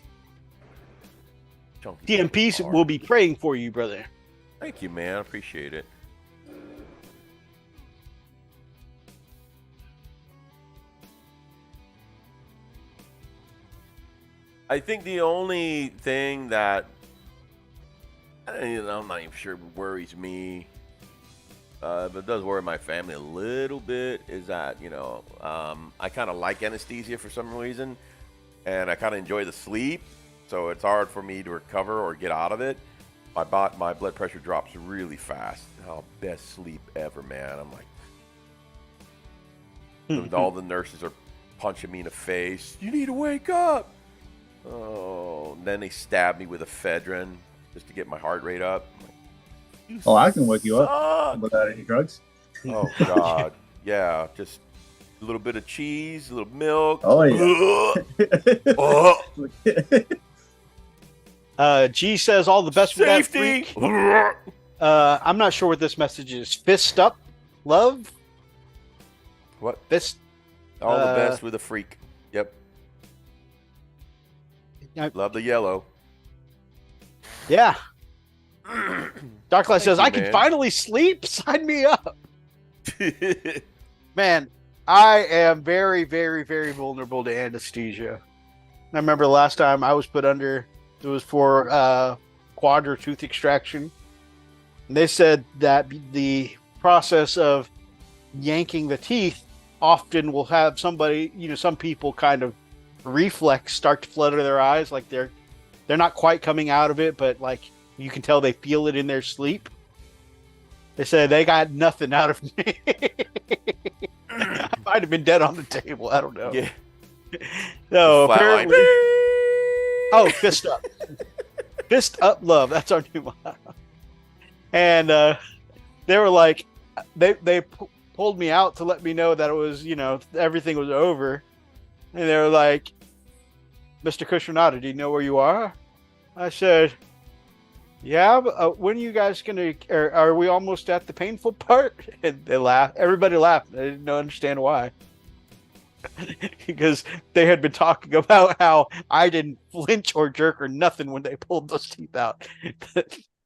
TMPs will be praying for you, brother. Thank you, man. I appreciate it. I think the only thing that I'm not even sure worries me, but does worry my family a little bit, is that I kind of like anesthesia for some reason, and I kind of enjoy the sleep, so it's hard for me to recover or get out of it. My blood pressure drops really fast. Oh, best sleep ever, man. I'm like, all the nurses are punching me in the face. You need to wake up. Oh, and then they stabbed me with ephedrine just to get my heart rate up. Oh, I can wake you suck. up without any drugs. Oh, God. Yeah, just a little bit of cheese, a little milk. Oh, yeah. G says all the best with that Safety. freak. I'm not sure what this message is. Fist up, love. What? Fist. All the best with a freak. Yep. Love the yellow. Yeah. Darklight says, you, I can man. finally sleep. Sign me up. Man, I am very, very, very vulnerable to anesthesia. I remember the last time I was put under, it was for quad or tooth extraction. And they said that the process of yanking the teeth often will have somebody, some people kind of reflex start to flutter their eyes, like they're not quite coming out of it, but like you can tell they feel it in their sleep. They said they got nothing out of me. I might have been dead on the table. I don't know. Yeah. No, Flatline. apparently. Oh, fist up. Fist up love. That's our new motto. And they were like, they pulled me out to let me know that it was, everything was over. And they were like, Mr. Cushionata, do you know where you are? I said, yeah, but when are you guys going to, are we almost at the painful part? And they laughed. Everybody laughed. I didn't understand why. Because they had been talking about how I didn't flinch or jerk or nothing when they pulled those teeth out.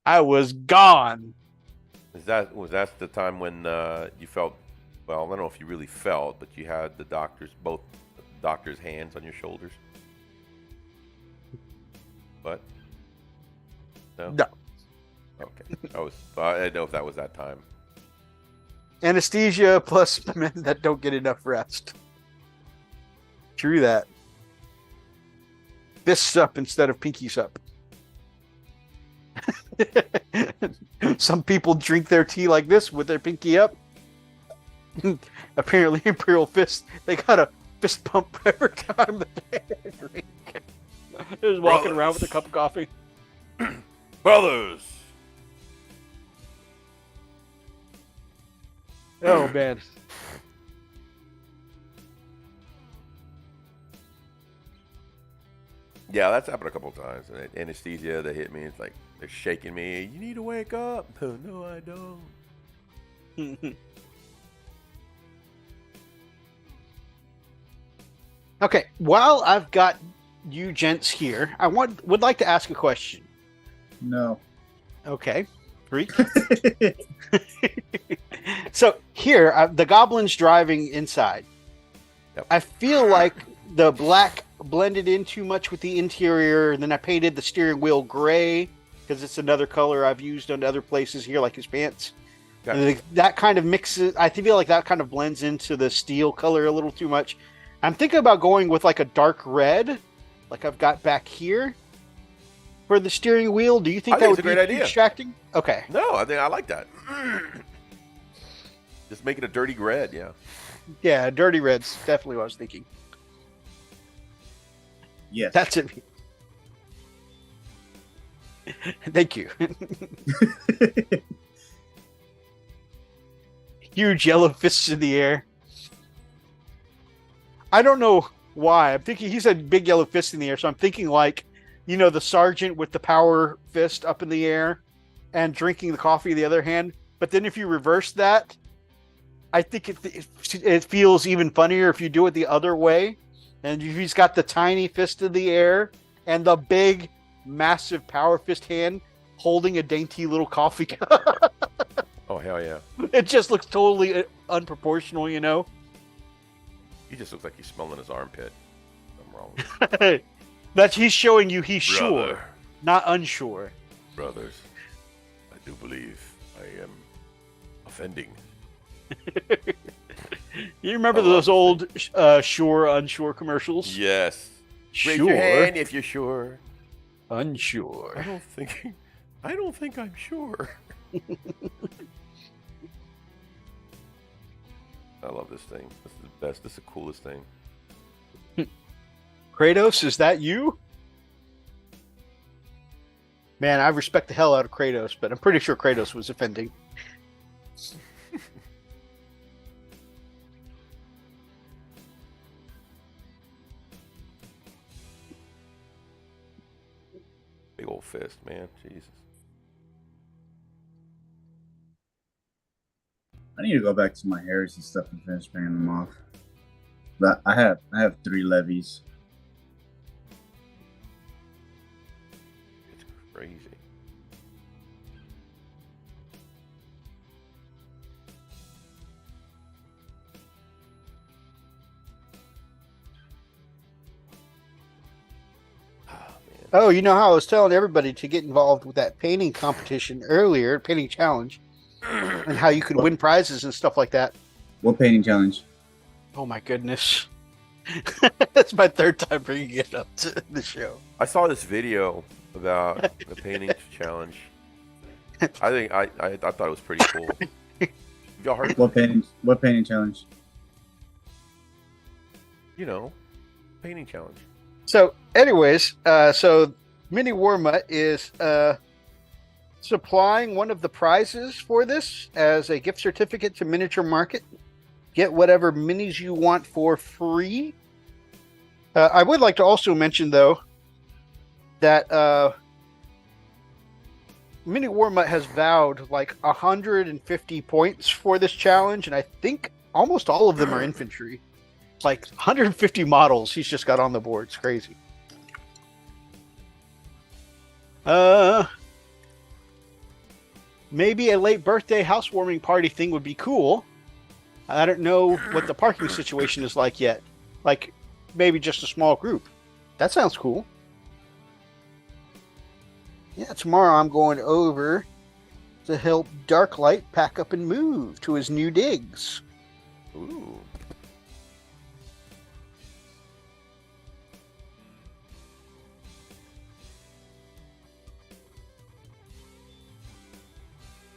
I was gone. Was that the time when you felt, well, I don't know if you really felt, but you had both doctor's hands on your shoulders? What? No? No. Okay. I didn't know if that was that time. Anesthesia plus men that don't get enough rest. True that. Fists up instead of pinkies up. Some people drink their tea like this with their pinky up. Apparently, Imperial Fist, they got a fist pump every time that they drink. They're just walking around with a cup of coffee. Brothers! Oh, man. Yeah, that's happened a couple times. And anesthesia, they hit me. It's like they're shaking me. You need to wake up. No, I don't. Okay, while I've got you gents here, I would like to ask a question. No. Okay, freak. So here, the goblin's driving inside. Yep. I feel like the black blended in too much with the interior, and then I painted the steering wheel gray because it's another color I've used on other places here, like his pants. Gotcha. And that kind of mixes. I feel like that kind of blends into the steel color a little too much. I'm thinking about going with like a dark red, like I've got back here for the steering wheel. Do you think I that think would it's a be great idea. distracting? Okay. No, I think I like that. Just make it a dirty red, yeah. Yeah, dirty red's definitely what I was thinking. Yes. That's it. Thank you. Huge yellow fists in the air. I don't know why. I'm thinking he said big yellow fist in the air, so I'm thinking like, the sergeant with the power fist up in the air and drinking the coffee in the other hand. But then if you reverse that, I think it feels even funnier if you do it the other way. And he's got the tiny fist in the air and the big, massive power fist hand holding a dainty little coffee cup. Oh, hell yeah. It just looks totally unproportional, He just looks like he's smelling his armpit. I'm wrong. He's showing you he's sure, Brother. not unsure. Brothers, I do believe I am offending. You remember I love those this old sure, unsure commercials? Yes. Sure, Raise your hand if you're sure. unsure. I don't think I'm sure. I love this thing. This is the best. This is the coolest thing. Kratos, is that you? Man, I respect the hell out of Kratos, but I'm pretty sure Kratos was offending. Big old fist, man. Jesus. I need to go back to my heresy stuff and finish paying them off. But I have 3 levies. It's crazy. Oh, you know how I was telling everybody to get involved with that painting competition earlier, painting challenge, and how you could win prizes and stuff like that. What painting challenge? Oh my goodness. That's my 3rd time bringing it up to the show. I saw this video about the painting challenge. I thought it was pretty cool. Y'all heard? What painting challenge? You know, painting challenge. So, anyways, so Mini Warmutt is supplying one of the prizes for this as a gift certificate to Miniature Market. Get whatever minis you want for free. I would like to also mention, though, that Mini Warmutt has vowed like 150 points for this challenge, and I think almost all of them are infantry. Like 150 models he's just got on the board. It's crazy. Maybe a late birthday housewarming party thing would be cool. I don't know what the parking situation is like yet. Like maybe just a small group. That sounds cool. Yeah, tomorrow I'm going over to help Darklight pack up and move to his new digs. Ooh.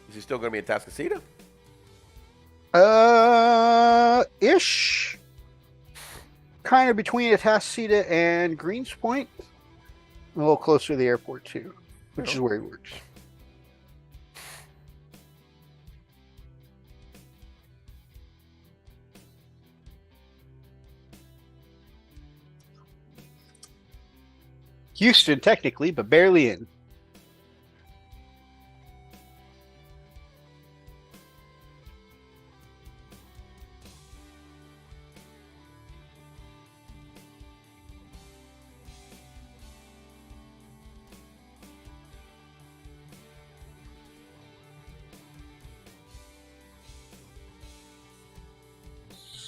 Is he still going to be in Tascasita? Ish. Kind of between Atascocita and Greenspoint. A little closer to the airport, too, which is where he works. Houston, technically, but barely in.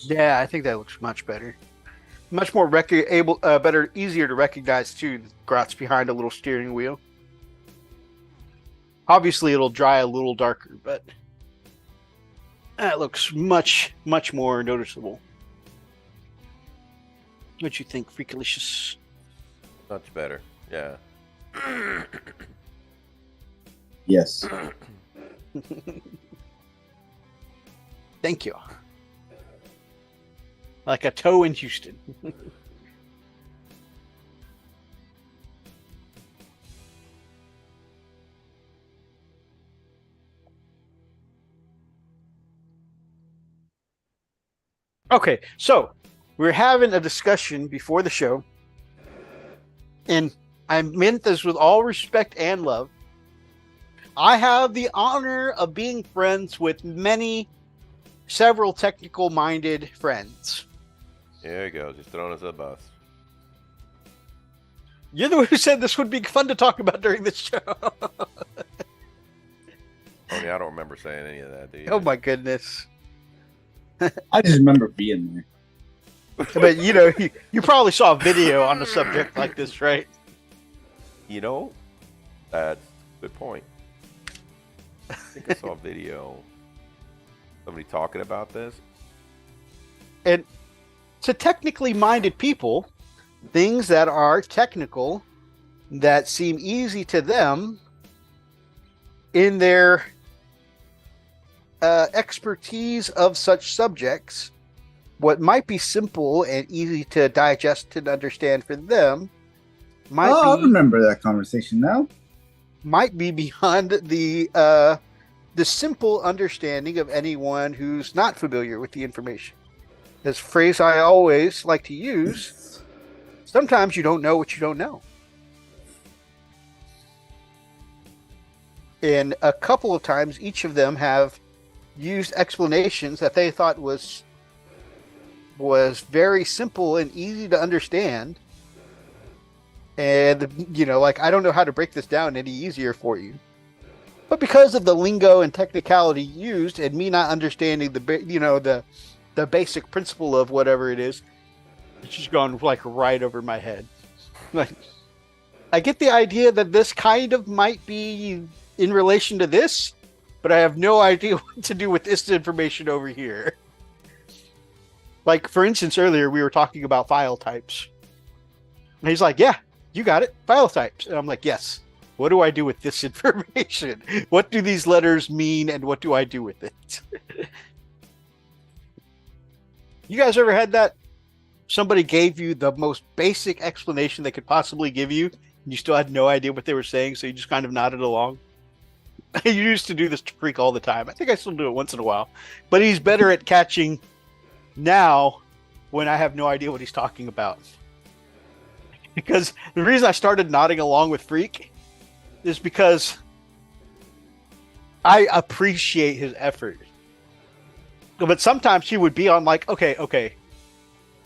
Yeah, I think that looks much better. Much more better, easier to recognize too. The grots behind a little steering wheel. Obviously, it'll dry a little darker, but that looks much more noticeable. What you think, Freakalicious? Much better. Yeah. Yes. Thank you. Like a toe in Houston. Okay, so we're having a discussion before the show, and I meant this with all respect and love. I have the honor of being friends with several technical-minded friends. There you go. Just throwing us a bus. You're the one who said this would be fun to talk about during this show. I mean, I don't remember saying any of that, do you? Oh my goodness. I just remember being there. But you know, you probably saw a video on a subject like this, right? You know, that's a good point. I think I saw a video. Somebody talking about this. And to technically minded people, things that are technical, that seem easy to them in their expertise of such subjects, what might be simple and easy to digest and understand for them I remember that conversation now. might be beyond the simple understanding of anyone who's not familiar with the information. This phrase I always like to use: sometimes you don't know what you don't know. And a couple of times, each of them have used explanations that they thought was very simple and easy to understand. And, you know, like, I don't know how to break this down any easier for you. But because of the lingo and technicality used and me not understanding the basic principle of whatever it is, it's just gone like right over my head. Like, I get the idea that this kind of might be in relation to this, but I have no idea what to do with this information over here. Like, for instance, earlier we were talking about file types. And he's like, yeah, you got it, file types. And I'm like, yes. What do I do with this information? What do these letters mean, and what do I do with it? You guys ever had that? Somebody gave you the most basic explanation they could possibly give you, and you still had no idea what they were saying, so you just kind of nodded along? You used to do this to Freak all the time. I think I still do it once in a while. But he's better at catching now when I have no idea what he's talking about. Because the reason I started nodding along with Freak is because I appreciate his effort. But sometimes he would be on like, okay,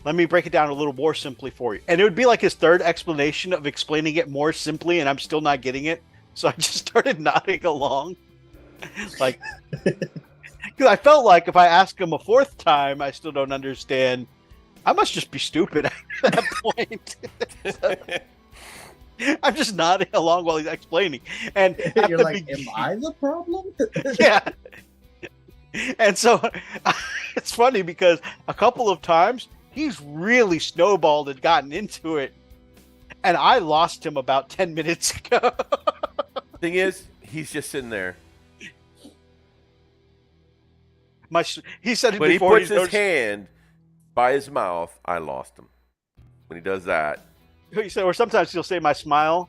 let me break it down a little more simply for you. And it would be like his third explanation of explaining it more simply, and I'm still not getting it. So I just started nodding along. Like, because I felt like if I ask him a fourth time, I still don't understand. I must just be stupid at that point. I'm just nodding along while he's explaining. And you're like, am I the problem? Yeah. And so it's funny because a couple of times he's really snowballed and gotten into it. And I lost him about 10 minutes ago. Thing is, he's just sitting there. He said it when before. He puts his hand by his mouth, I lost him. When he does that. He said, or sometimes he'll say my smile.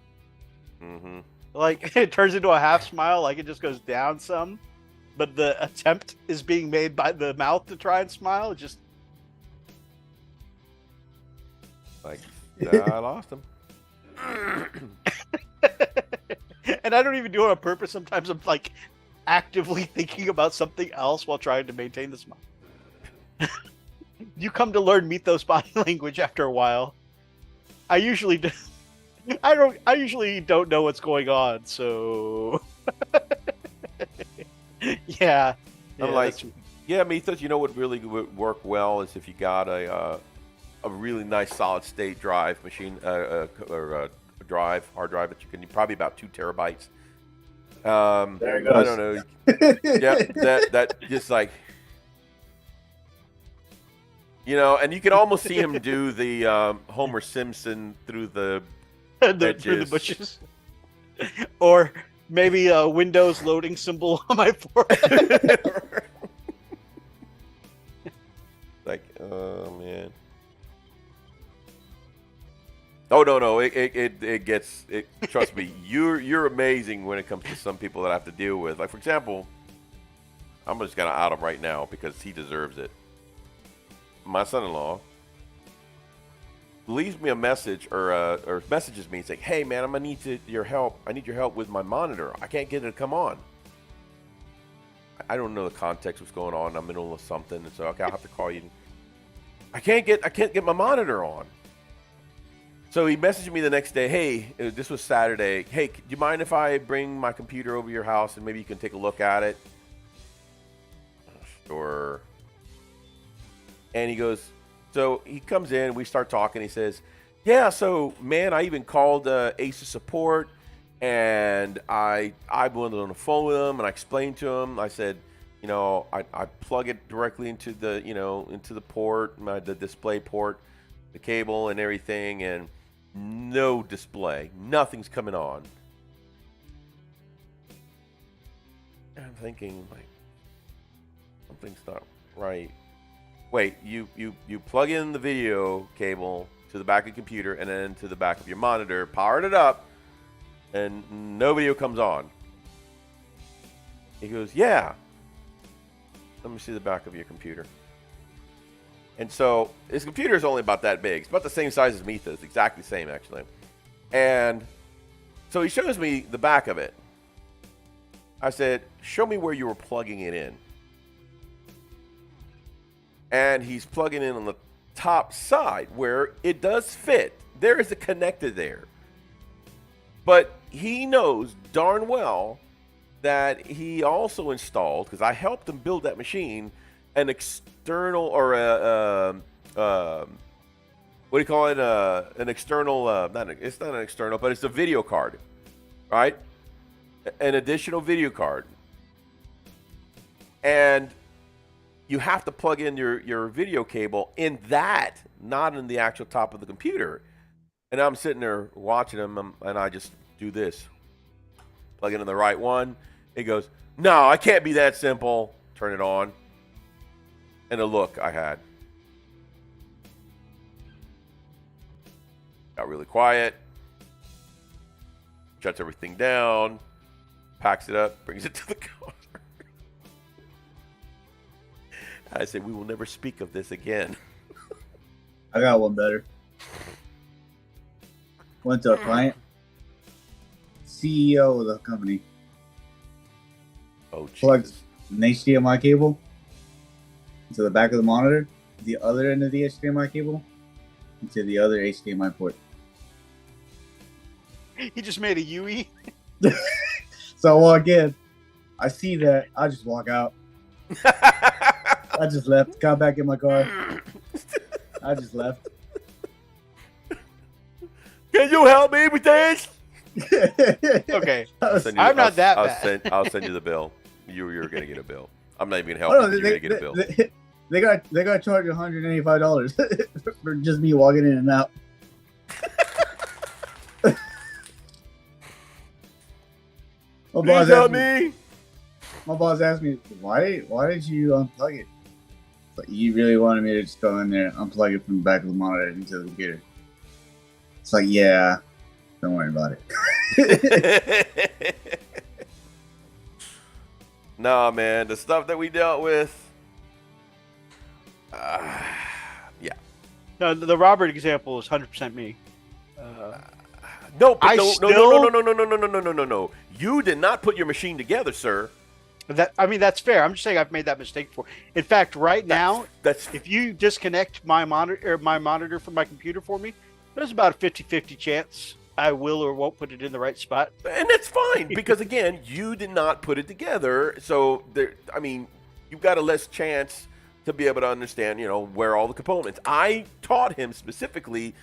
Mm-hmm. Like, it turns into a half smile, like it just goes down some. But the attempt is being made by the mouth to try and smile. It just... Like, I lost him. And I don't even do it on purpose. Sometimes I'm like actively thinking about something else while trying to maintain the smile. You come to learn Methos body language after a while. I usually don't know what's going on, so yeah. I'm like, yeah, Methos, you know what really would work well is if you got a really nice solid state drive machine or hard drive that you can probably about 2 terabytes. There it goes. I don't know. Yeah, that just like, you know, and you can almost see him do the Homer Simpson through the through the bushes, or maybe a Windows loading symbol on my forehead. Like, oh man. Oh no! It gets it. Trust me, you're amazing when it comes to some people that I have to deal with. Like, for example, I'm just gonna out him right now because he deserves it. My son-in-law leaves me a message or messages me saying, "Hey man, I'm gonna need your help. I need your help with my monitor. I can't get it to come on." I don't know the context, what's going on. I'm in the middle of something, and so okay, I'll have to call you. I can't get my monitor on. So he messaged me the next day, hey, this was Saturday. Hey, do you mind if I bring my computer over to your house and maybe you can take a look at it? Sure. And he goes, so he comes in, we start talking. He says, yeah, so man, I even called ACES support and I went on the phone with him and I explained to him. I said, you know, I plug it directly into the, you know, into the port, the display port, the cable and everything, and no display, nothing's coming on. And I'm thinking, like, something's not right. Wait, you plug in the video cable to the back of the computer and then to the back of your monitor, powered it up, and no video comes on. He goes, yeah. Let me see the back of your computer. And so his computer is only about that big. It's about the same size as Methos, exactly the same actually. And so he shows me the back of it. I said, show me where you were plugging it in. And he's plugging in on the top side where it does fit. There is a connector there. But he knows darn well that he also installed, because I helped him build that machine, an external or what do you call it? An external, it's not an external, but it's a video card, right? An additional video card. And you have to plug in your video cable in that, not in the actual top of the computer. And I'm sitting there watching him, and I just do this. Plug it in the right one. He goes, no, I can't be that simple. Turn it on. And the look I had. Got really quiet. Shuts everything down. Packs it up. Brings it to the car. I said, we will never speak of this again. I got one better. Went to a client. CEO of the company. Oh, Jesus. Plugged an HDMI cable into the back of the monitor, the other end of the HDMI cable into the other HDMI port. He just made a UE. So I walk in, I see that, I just walk out. I just left, got back in my car. I just left. Can you help me with this? Okay, I'm not that bad. I'll send you the bill. You're gonna get a bill. I'm not even gonna help you. You're gonna get a bill. They got charged $185 for just me walking in and out. My boss asked me, why did you unplug it? Like, you really wanted me to just go in there and unplug it from the back of the monitor into the computer. It's like, yeah, don't worry about it. Nah, man, the stuff that we dealt with. Yeah. No, the Robert example is 100% me. No, no. You did not put your machine together, sir. That's fair. I'm just saying I've made that mistake before. In fact, right now, if you disconnect my monitor from my computer for me, there's about a 50-50 chance I will or won't put it in the right spot. And that's fine, because again, you did not put it together. So you've got a less chance to be able to understand, where all the components. I taught him specifically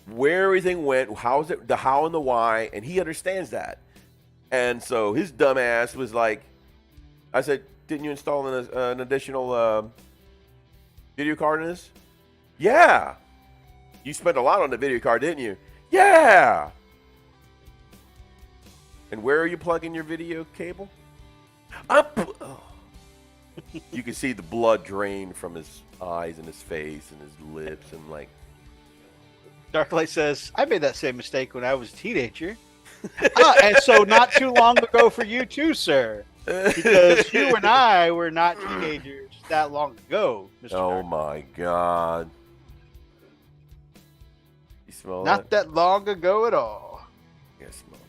where everything went, the how and the why, and he understands that. And so his dumb ass was like, I said, didn't you install an additional video card in this? Yeah. You spent a lot on the video card, didn't you? Yeah. And where are you plugging your video cable? You can see the blood drain from his eyes and his face and his lips and like. Darklight says, I made that same mistake when I was a teenager. And so not too long ago for you too, sir. Because you and I were not teenagers that long ago, Mr. Oh my God. You smell not that long ago at all. Yeah, smell.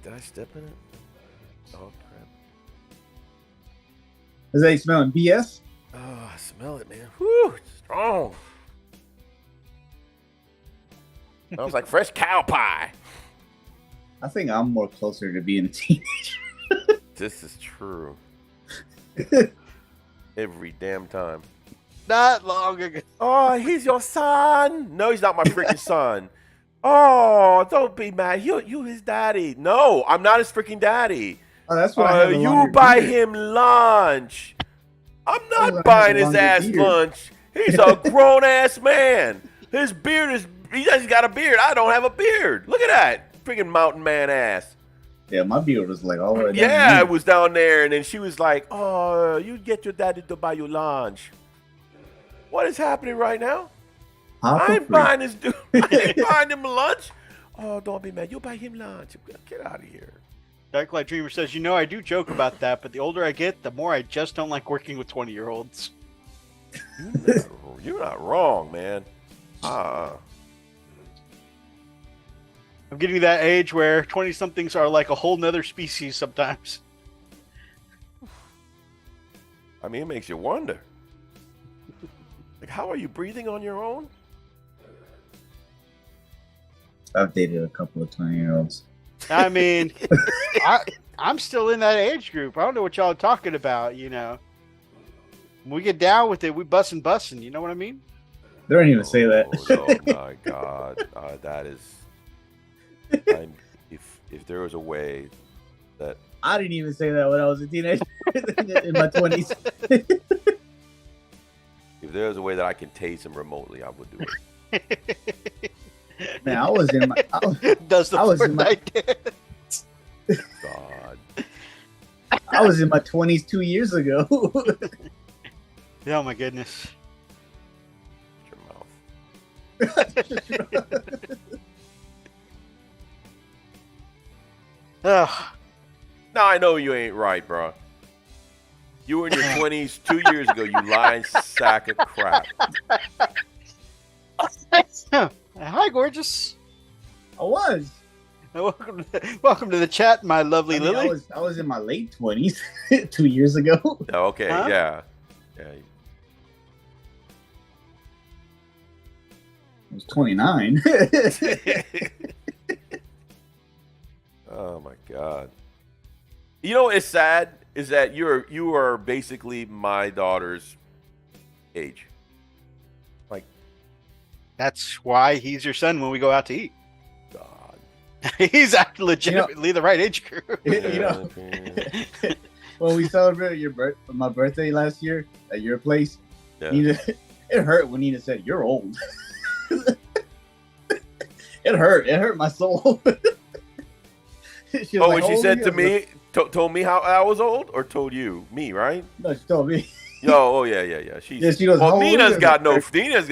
Did I step in it? Oh, crap. Is that you smelling BS? Oh, I smell it, man. Whew, it's strong. Smells like fresh cow pie. I think I'm more closer to being a teenager. This is true. Every damn time. Not long ago. Oh, he's your son. No, he's not my freaking son. Oh, don't be mad. You his daddy. No, I'm not his freaking daddy. Oh, that's why you buy him lunch. I'm not buying his ass lunch. He's a grown ass man. His beard is. He just got a beard. I don't have a beard. Look at that freaking mountain man ass. Yeah, my beard was like all the way down. Yeah, I was down there, and then she was like, "Oh, you get your daddy to buy you lunch." What is happening right now? Hop I for ain't free. buying this dude. I ain't buying him lunch. Oh, don't be mad. You'll buy him lunch. Get out of here. Darklight Dreamer says, I do joke about that, but the older I get, the more I just don't like working with 20-year-olds. You're not wrong, man. I'm getting to that age where 20-somethings are like a whole nother species sometimes. I mean, it makes you wonder. Like, how are you breathing on your own? I've dated a couple of 20-year-olds. I mean, I'm still in that age group. I don't know what y'all are talking about, When we get down with it, we bussin', you know what I mean? They don't even say that. Oh my God, that is. If there was a way that I didn't even say that when I was a teenager in my 20s. if there was a way that I can taste him remotely, I would do it. Man, I was in my. Does the I was in my- Fortnite dance. God, I was in my 20s 2 years ago. Oh my goodness. your mouth. Ugh. Now I know you ain't right, bro. You were in your 20s 2 years ago, you lying sack of crap. Hi, gorgeous. I was. Welcome to the chat, my lovely I mean, Lily. I was in my late 20s 2 years ago. Oh, okay, Huh? yeah. I was 29. Oh my God. You know what's sad is that you are basically my daughter's age. Like, That's why he's your son when we go out to eat. God. He's actually legitimately the right age group. When we celebrated my birthday last year at your place, Yeah. it hurt when Nina said, "You're old." It hurt my soul. She was Oh, like, when "How she old said are to you?" me, told me how I was old, or told you, me, right? No, she told me. Oh yeah. She's, Yeah, she goes, "How well, old are Nina's you?" got no. She's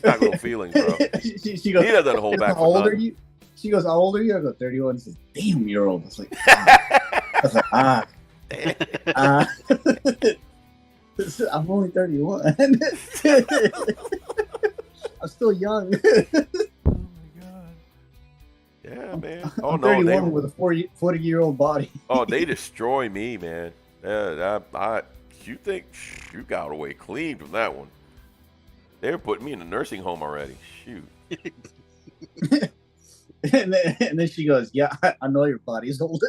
got no feelings, bro. she goes, Nina doesn't hold back "How for old are nothing. you?" She goes, "How old are you?" I go, 31. She says, "Damn, you're old." I was like, I was like, I'm only 31. I'm still young. Oh my God. Yeah, man. Oh I'm no, 31 with a 40-year-old body. oh, they destroy me, man. You think you got away clean from that one? They were putting me in a nursing home already. Shoot. and then she goes, "Yeah, I know your body's old."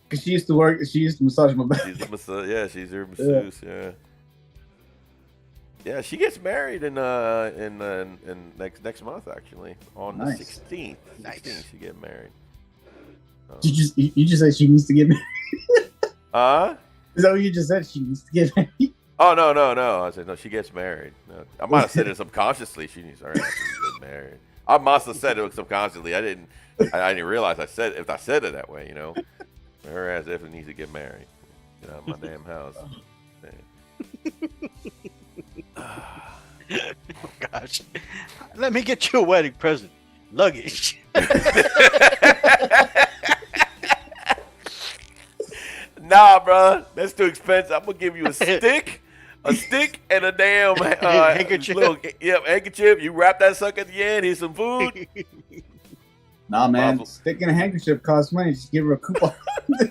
Because she used to massage my back. She's your masseuse. Yeah. Yeah, she gets married in next month actually on Nice. the 16th. Nice. 16th she get married. You just said she needs to get married. Is that what you just said? She needs to get married. Oh no! I said no. She gets married. No, I might have said it subconsciously. She needs to get married. I must have said it subconsciously. I didn't realize I said it that way. Her as if it needs to get married. Get out of my damn house. Oh gosh. Let me get you a wedding present. Luggage. Nah, bro, that's too expensive. I'm gonna give you a stick and a damn Handkerchief. Handkerchief. You wrap that sucker at the end. Here's some food. Nah, man. Mazel. Sticking a handkerchief costs money. Just give her a coupon.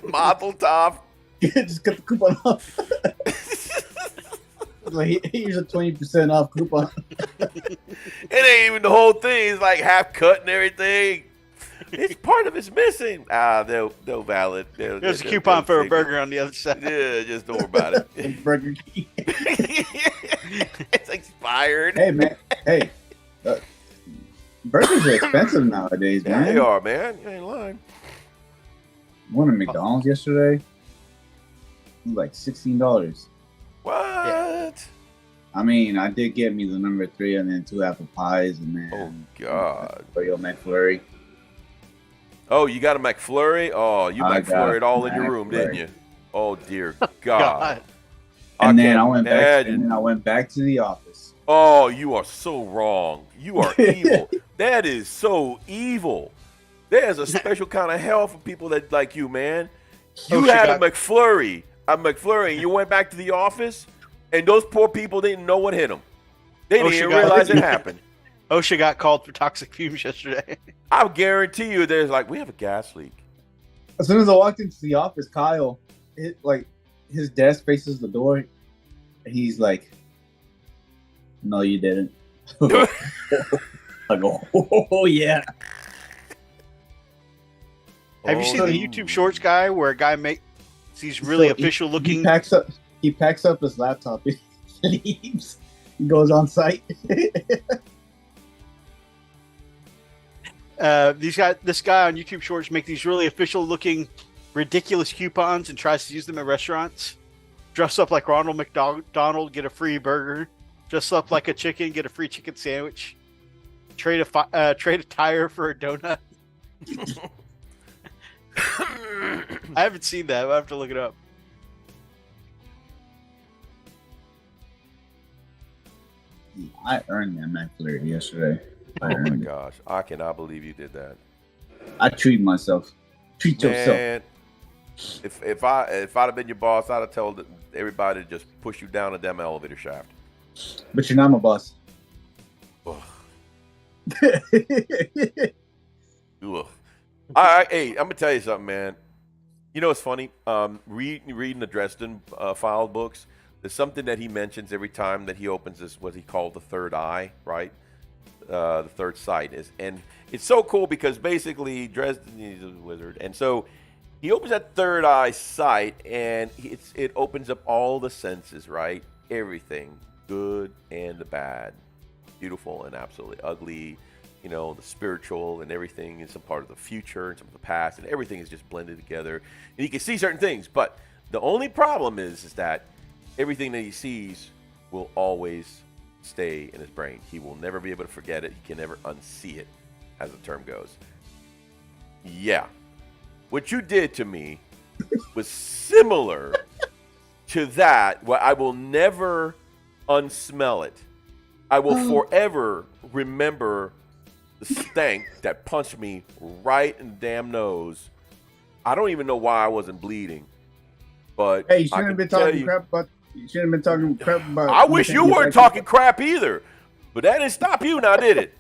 Mazel tov. Just cut the coupon off. Like, here's a 20% off coupon. It ain't even the whole thing. It's like half cut and everything. It's part of it's missing. They'll valid. There's a coupon for a burger on the other side. Yeah, just don't worry about it. Burger King. It's expired. Hey, man. Hey. Burgers are expensive nowadays, Yeah, man. they are, man. You ain't lying. One at McDonald's yesterday. It was like $16. What? I mean, I did get me the number 3 and then 2 apple pies and then Oh God. Oreo McFlurry. Oh, you got a McFlurry? Oh, you I got McFlurried all a in your room, McFlurry. didn't you? Oh dear God. God. And then I went back to the office. Oh, you are so wrong. You are evil. That is so evil. There's a special kind of hell for people that like you, man. You had a McFlurry, and you went back to the office, and those poor people didn't know what hit them. They didn't even realize it happened. OSHA got called for toxic fumes yesterday. I guarantee you, there's like, we have a gas leak. As soon as I walked into the office, Kyle, his desk faces the door. He's like, "No, you didn't." I go, "Oh yeah." Have you seen the YouTube Shorts guy where a guy makes these really official looking? He packs up his laptop. He leaves. He goes on site. This guy on YouTube Shorts make these really official looking, ridiculous coupons and tries to use them at restaurants. Dress up like Ronald McDonald, get a free burger. Dress up like a chicken, get a free chicken sandwich. Trade a tire for a donut. I haven't seen that. I'll have to look it up. I earned that McFlurry yesterday. Oh my gosh, I cannot believe you did that. I treat myself. Treat yourself. Man, if I'd have been your boss, I'd have told everybody to just push you down a damn elevator shaft. But you're not my boss. Ugh. Ugh. Hey, I'm gonna tell you something, man. You know what's funny? Reading the Dresden file books, there's something that he mentions every time that he opens this, what he called the third eye, right? The third sight is, and it's so cool because basically Dresden, he's a wizard, and so he opens that third eye sight, and it opens up all the senses, right? Everything, good and the bad, beautiful and absolutely ugly. You know, the spiritual and everything is some part of the future and some of the past, and everything is just blended together. And you can see certain things, but the only problem is that everything that he sees will always stay in his brain. He will never be able to forget it. He can never unsee it, as the term goes. Yeah. What you did to me was similar to that, where I will never unsmell it. I will forever remember the stank that punched me right in the damn nose. I don't even know why I wasn't bleeding, but hey, you shouldn't have been talking crap about. You shouldn't have been talking crap about. I wish you weren't talking crap either, but that didn't stop you, now did it?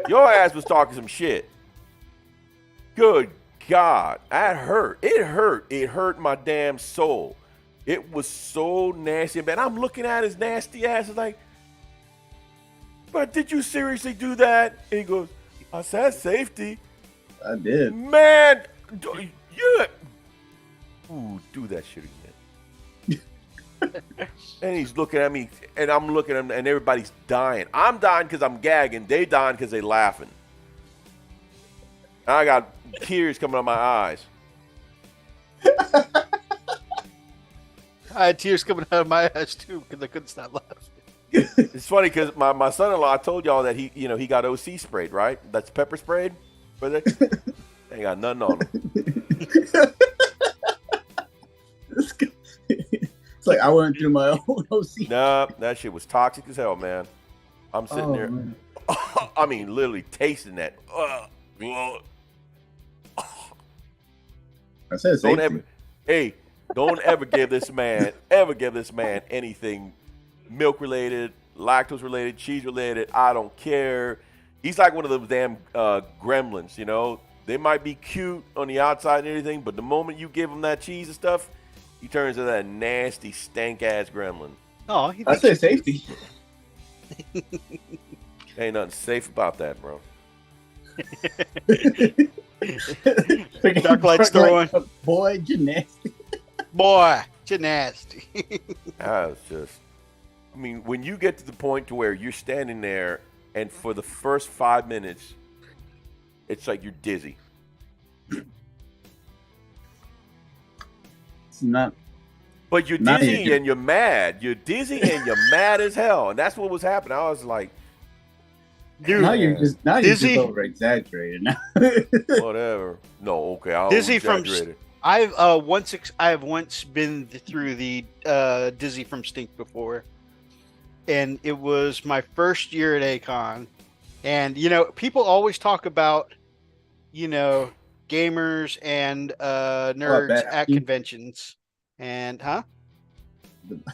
Your ass was talking some shit. Good God, that hurt. It hurt. It hurt my damn soul. It was so nasty, man. I'm looking at his nasty ass, like, but did you seriously do that? And he goes, I said safety. I did. Man, you do that shit again. And he's looking at me, and I'm looking at him, and everybody's dying. I'm dying because I'm gagging. They dying because they laughing. I got tears coming out my eyes. I had tears coming out of my eyes too because I couldn't stop laughing. It's funny because my son-in-law, I told y'all that he got OC sprayed, right? That's pepper sprayed, but they ain't got nothing on him. It's like I went through my own OC. Nah, that shit was toxic as hell, man. I'm sitting there, man. I mean, literally tasting that. I said safety. Don't ever give this man anything milk related, lactose related, cheese related. I don't care. He's like one of those damn gremlins, you know. They might be cute on the outside and everything, but the moment you give him that cheese and stuff, he turns into that nasty, stank-ass gremlin. Oh, I said safety. Ain't nothing safe about that, bro. Dark lights throwing. Boy, you nasty. Boy, you nasty. That was just... I mean, when you get to the point to where you're standing there, and for the first 5 minutes, it's like you're dizzy. It's not. But you're dizzy and you're mad. You're dizzy and you're mad as hell, and that's what was happening. I was like, dude, now you're just dizzy? over exaggerated now. Whatever. No, okay, I'll dizzy exaggerate it. I've I have once been through the Dizzy from Stink before, and it was my first year at ACON. And people always talk about gamers and nerds at conventions, and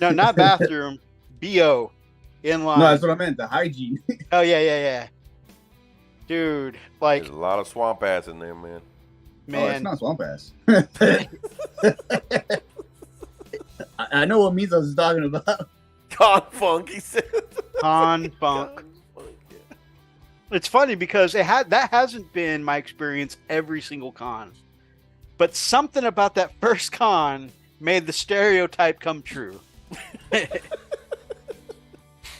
no, not bathroom, bo in line. No, that's what I meant. The hygiene. Oh yeah, dude. Like, there's a lot of swamp ass in there, man. Oh, it's not swamp ass. I know what Methos is talking about. Con funk, he said. Con funk. It's funny because that hasn't been my experience every single con, but something about that first con made the stereotype come true.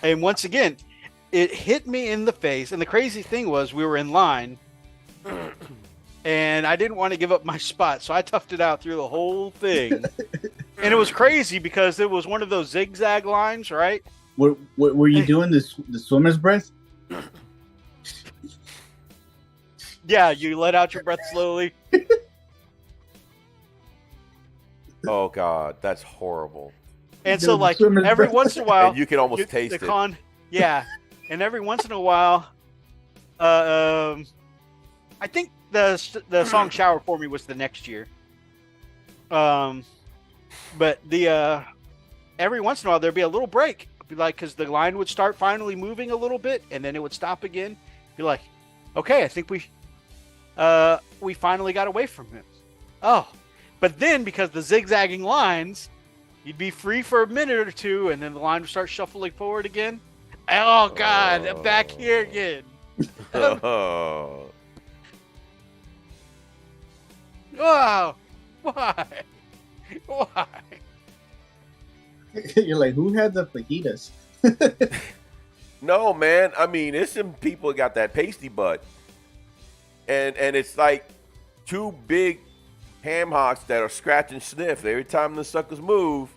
And once again, it hit me in the face. And the crazy thing was, we were in line, and I didn't want to give up my spot, so I toughed it out through the whole thing. And it was crazy because it was one of those zigzag lines, right? Were you doing the swimmer's breath? Yeah, you let out your breath slowly. Oh God, that's horrible. And so, like, every once in a while, and you can almost taste it. Yeah, and every once in a while, I think the song "Shower for Me" was the next year. But every once in a while there'd be a little break, because the line would start finally moving a little bit, and then it would stop again. Be like, okay, I think we finally got away from him. Oh, but then because the zigzagging lines, you'd be free for a minute or two, and then the line would start shuffling forward again. Oh God, I'm back here again. Oh. Wow, why? You're like, who had the fajitas? No, man. I mean, it's some people that got that pasty butt, and it's like two big ham hocks that are scratch and sniff every time the suckers move.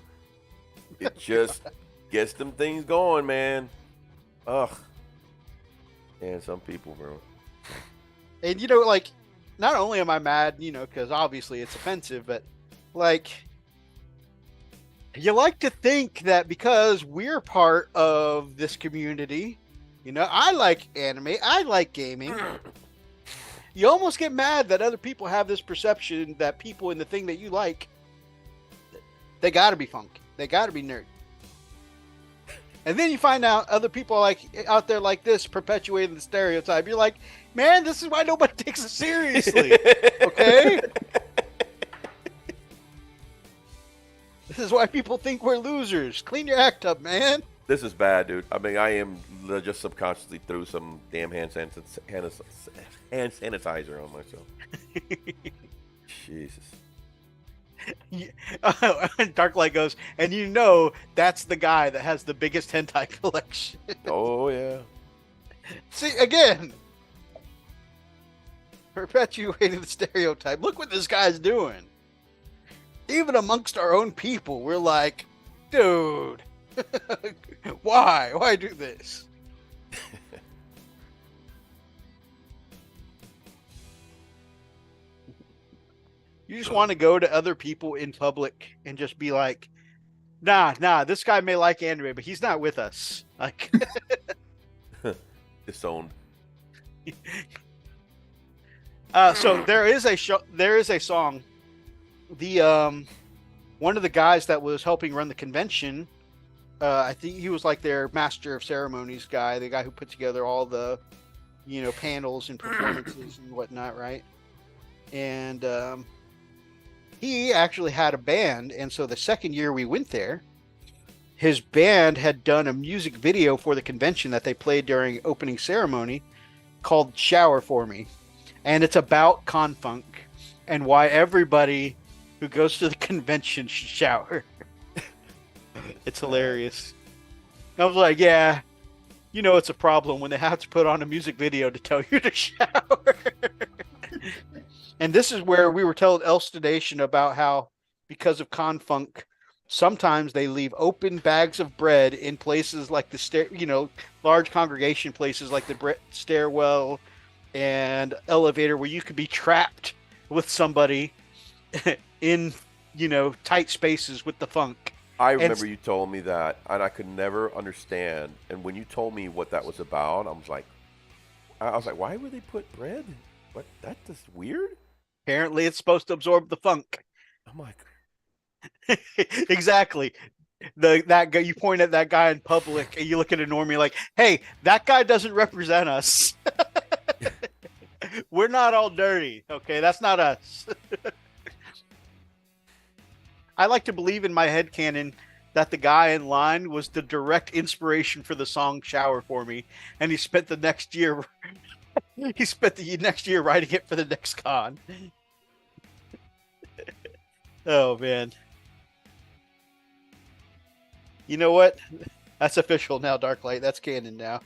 It just gets them things going, man. Ugh. And some people, bro. And like, not only am I mad, because obviously it's offensive, but like, you like to think that because we're part of this community, I like anime, I like gaming. You almost get mad that other people have this perception that people in the thing that you like, they got to be funky, they got to be nerdy. And then you find out other people out there like this perpetuating the stereotype. You're like, man, this is why nobody takes it seriously. Okay? This is why people think we're losers. Clean your act up, man. This is bad, dude. I mean, I am just subconsciously threw some damn hand sanitizer on myself. Jesus. Darklight goes, and that's the guy that has the biggest hentai collection. Oh, yeah. See, again, perpetuating the stereotype. Look what this guy's doing. Even amongst our own people, we're like, dude, why do this? You just want to go to other people in public and just be like, nah, this guy may like anime, but he's not with us. Like, disowned. So there is a song. The one of the guys that was helping run the convention, I think he was like their master of ceremonies guy, the guy who put together all the, panels and performances and whatnot, right? And he actually had a band, and so the second year we went there, his band had done a music video for the convention that they played during opening ceremony called Shower for Me. And it's about Confunk and why everybody who goes to the convention should shower. It's hilarious. I was like, yeah, it's a problem when they have to put on a music video to tell you to shower. And this is where we were telling Elstonation about how, because of Confunk, sometimes they leave open bags of bread in places like the large congregation places like the stairwell and elevator, where you could be trapped with somebody in, tight spaces with the funk. I remember you told me that, and I could never understand. And when you told me what that was about, I was like, why would they put bread? What? That's just weird. Apparently, it's supposed to absorb the funk. I'm like, exactly. That guy, you point at that guy in public, and you look at a normie like, "Hey, that guy doesn't represent us. We're not all dirty, okay? That's not us." I like to believe in my headcanon that the guy in line was the direct inspiration for the song "Shower for Me," and he spent the next year writing it for the next con. Oh man. You know what? That's official now, Darklight. That's canon now.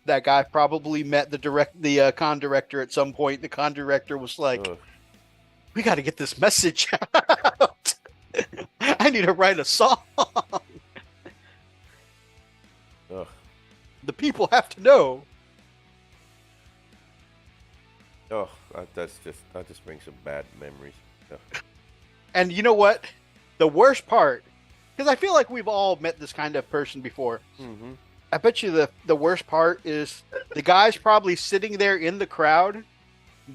That guy probably met the con director at some point. The con director was like, "We got to get this message out. I need to write a song. The people have to know." Oh, that just brings some bad memories. Ugh. And you know what? The worst part, because I feel like we've all met this kind of person before. Mm-hmm. I bet you the worst part is the guy's probably sitting there in the crowd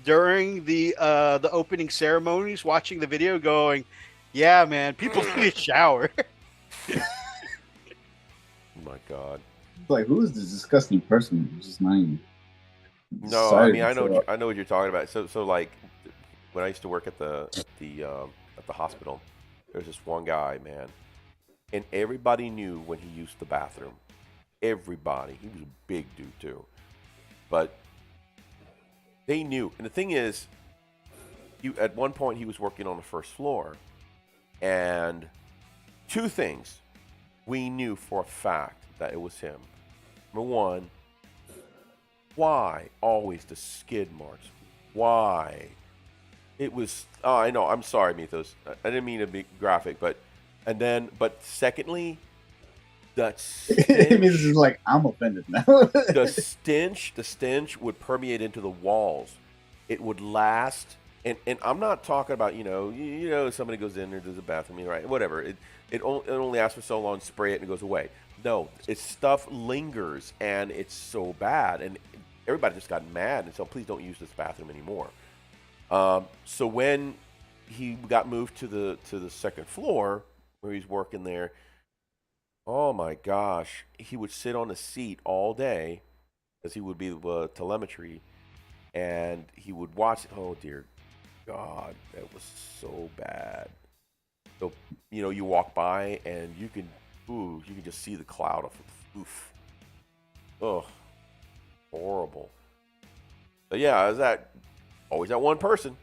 during the opening ceremonies, watching the video, going, "Yeah, man, people need a shower." Oh my God. Like, who is this disgusting person who's just not even... No, I mean, I know what you're talking about. So like, when I used to work at the hospital, there was this one guy, man, and everybody knew when he used the bathroom. Everybody. He was a big dude too, but they knew. And the thing is, at one point he was working on the first floor, and two things we knew for a fact that it was him. Number one, why always the skid marks? Why? It was, oh, I know, I'm sorry, Methos. I didn't mean to be graphic, but secondly, that stench, It means it's like, I'm offended now. the stench would permeate into the walls. It would last, and I'm not talking about, somebody goes in there, does a bathroom, right, whatever. It only lasts for so long, spray it, and it goes away. No, it's stuff lingers, and it's so bad, and everybody just got mad, and so please don't use this bathroom anymore. So when he got moved to the second floor where he's working there, oh my gosh, he would sit on a seat all day, as he would be telemetry, and he would watch. Oh dear God, that was so bad. So you walk by and you can just see the cloud of oof. Oh, horrible. But yeah, is that always that one person,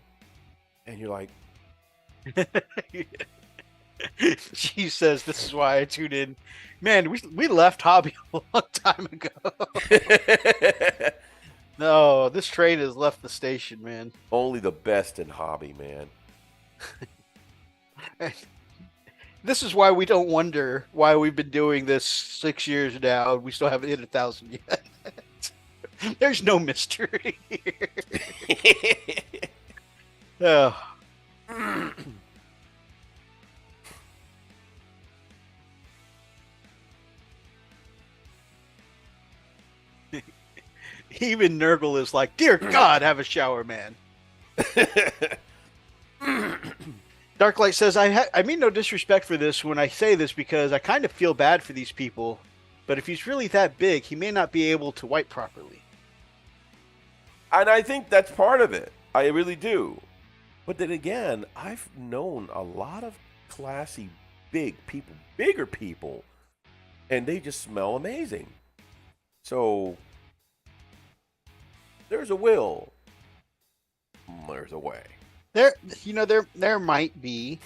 and you're like, She says, "This is why I tune in." Man, we left hobby a long time ago. No, this train has left the station, man. only the best in hobby, man. This is why we don't wonder why we've been doing this 6 years now. We still haven't hit 1,000 yet. There's no mystery here. Oh. Even Nurgle is like, "Dear God, have a shower, man." Darklight says, I mean no disrespect for this when I say this, because I kind of feel bad for these people, but if he's really that big, he may not be able to wipe properly." And I think that's part of it. I really do. But then again, I've known a lot of classy, bigger people, and they just smell amazing. So there's a will. There's a way. There might be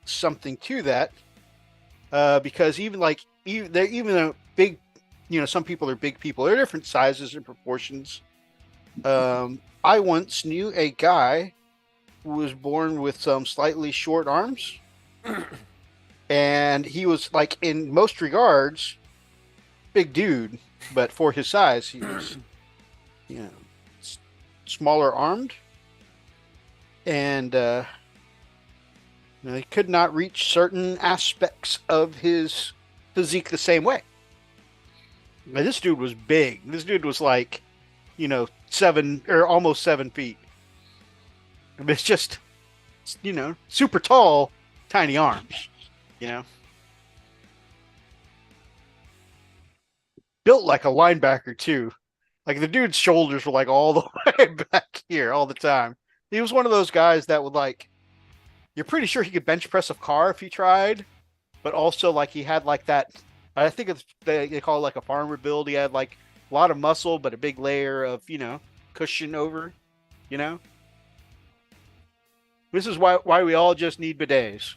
something to that, because even a big, some people are big people. There are different sizes and proportions. I once knew a guy who was born with some slightly short arms, and he was, like, in most regards, big dude, but for his size, he was, smaller armed. and he could not reach certain aspects of his physique the same way. Now, this dude was big. This dude was like, 7 or almost 7 feet. It's just, super tall, tiny arms, Built like a linebacker, too. Like, the dude's shoulders were like all the way back here all the time. He was one of those guys that would you're pretty sure he could bench press a car if he tried, but also like he had like that, I think they call it like a farmer build. He had like a lot of muscle, but a big layer of, cushion over, This is why we all just need bidets.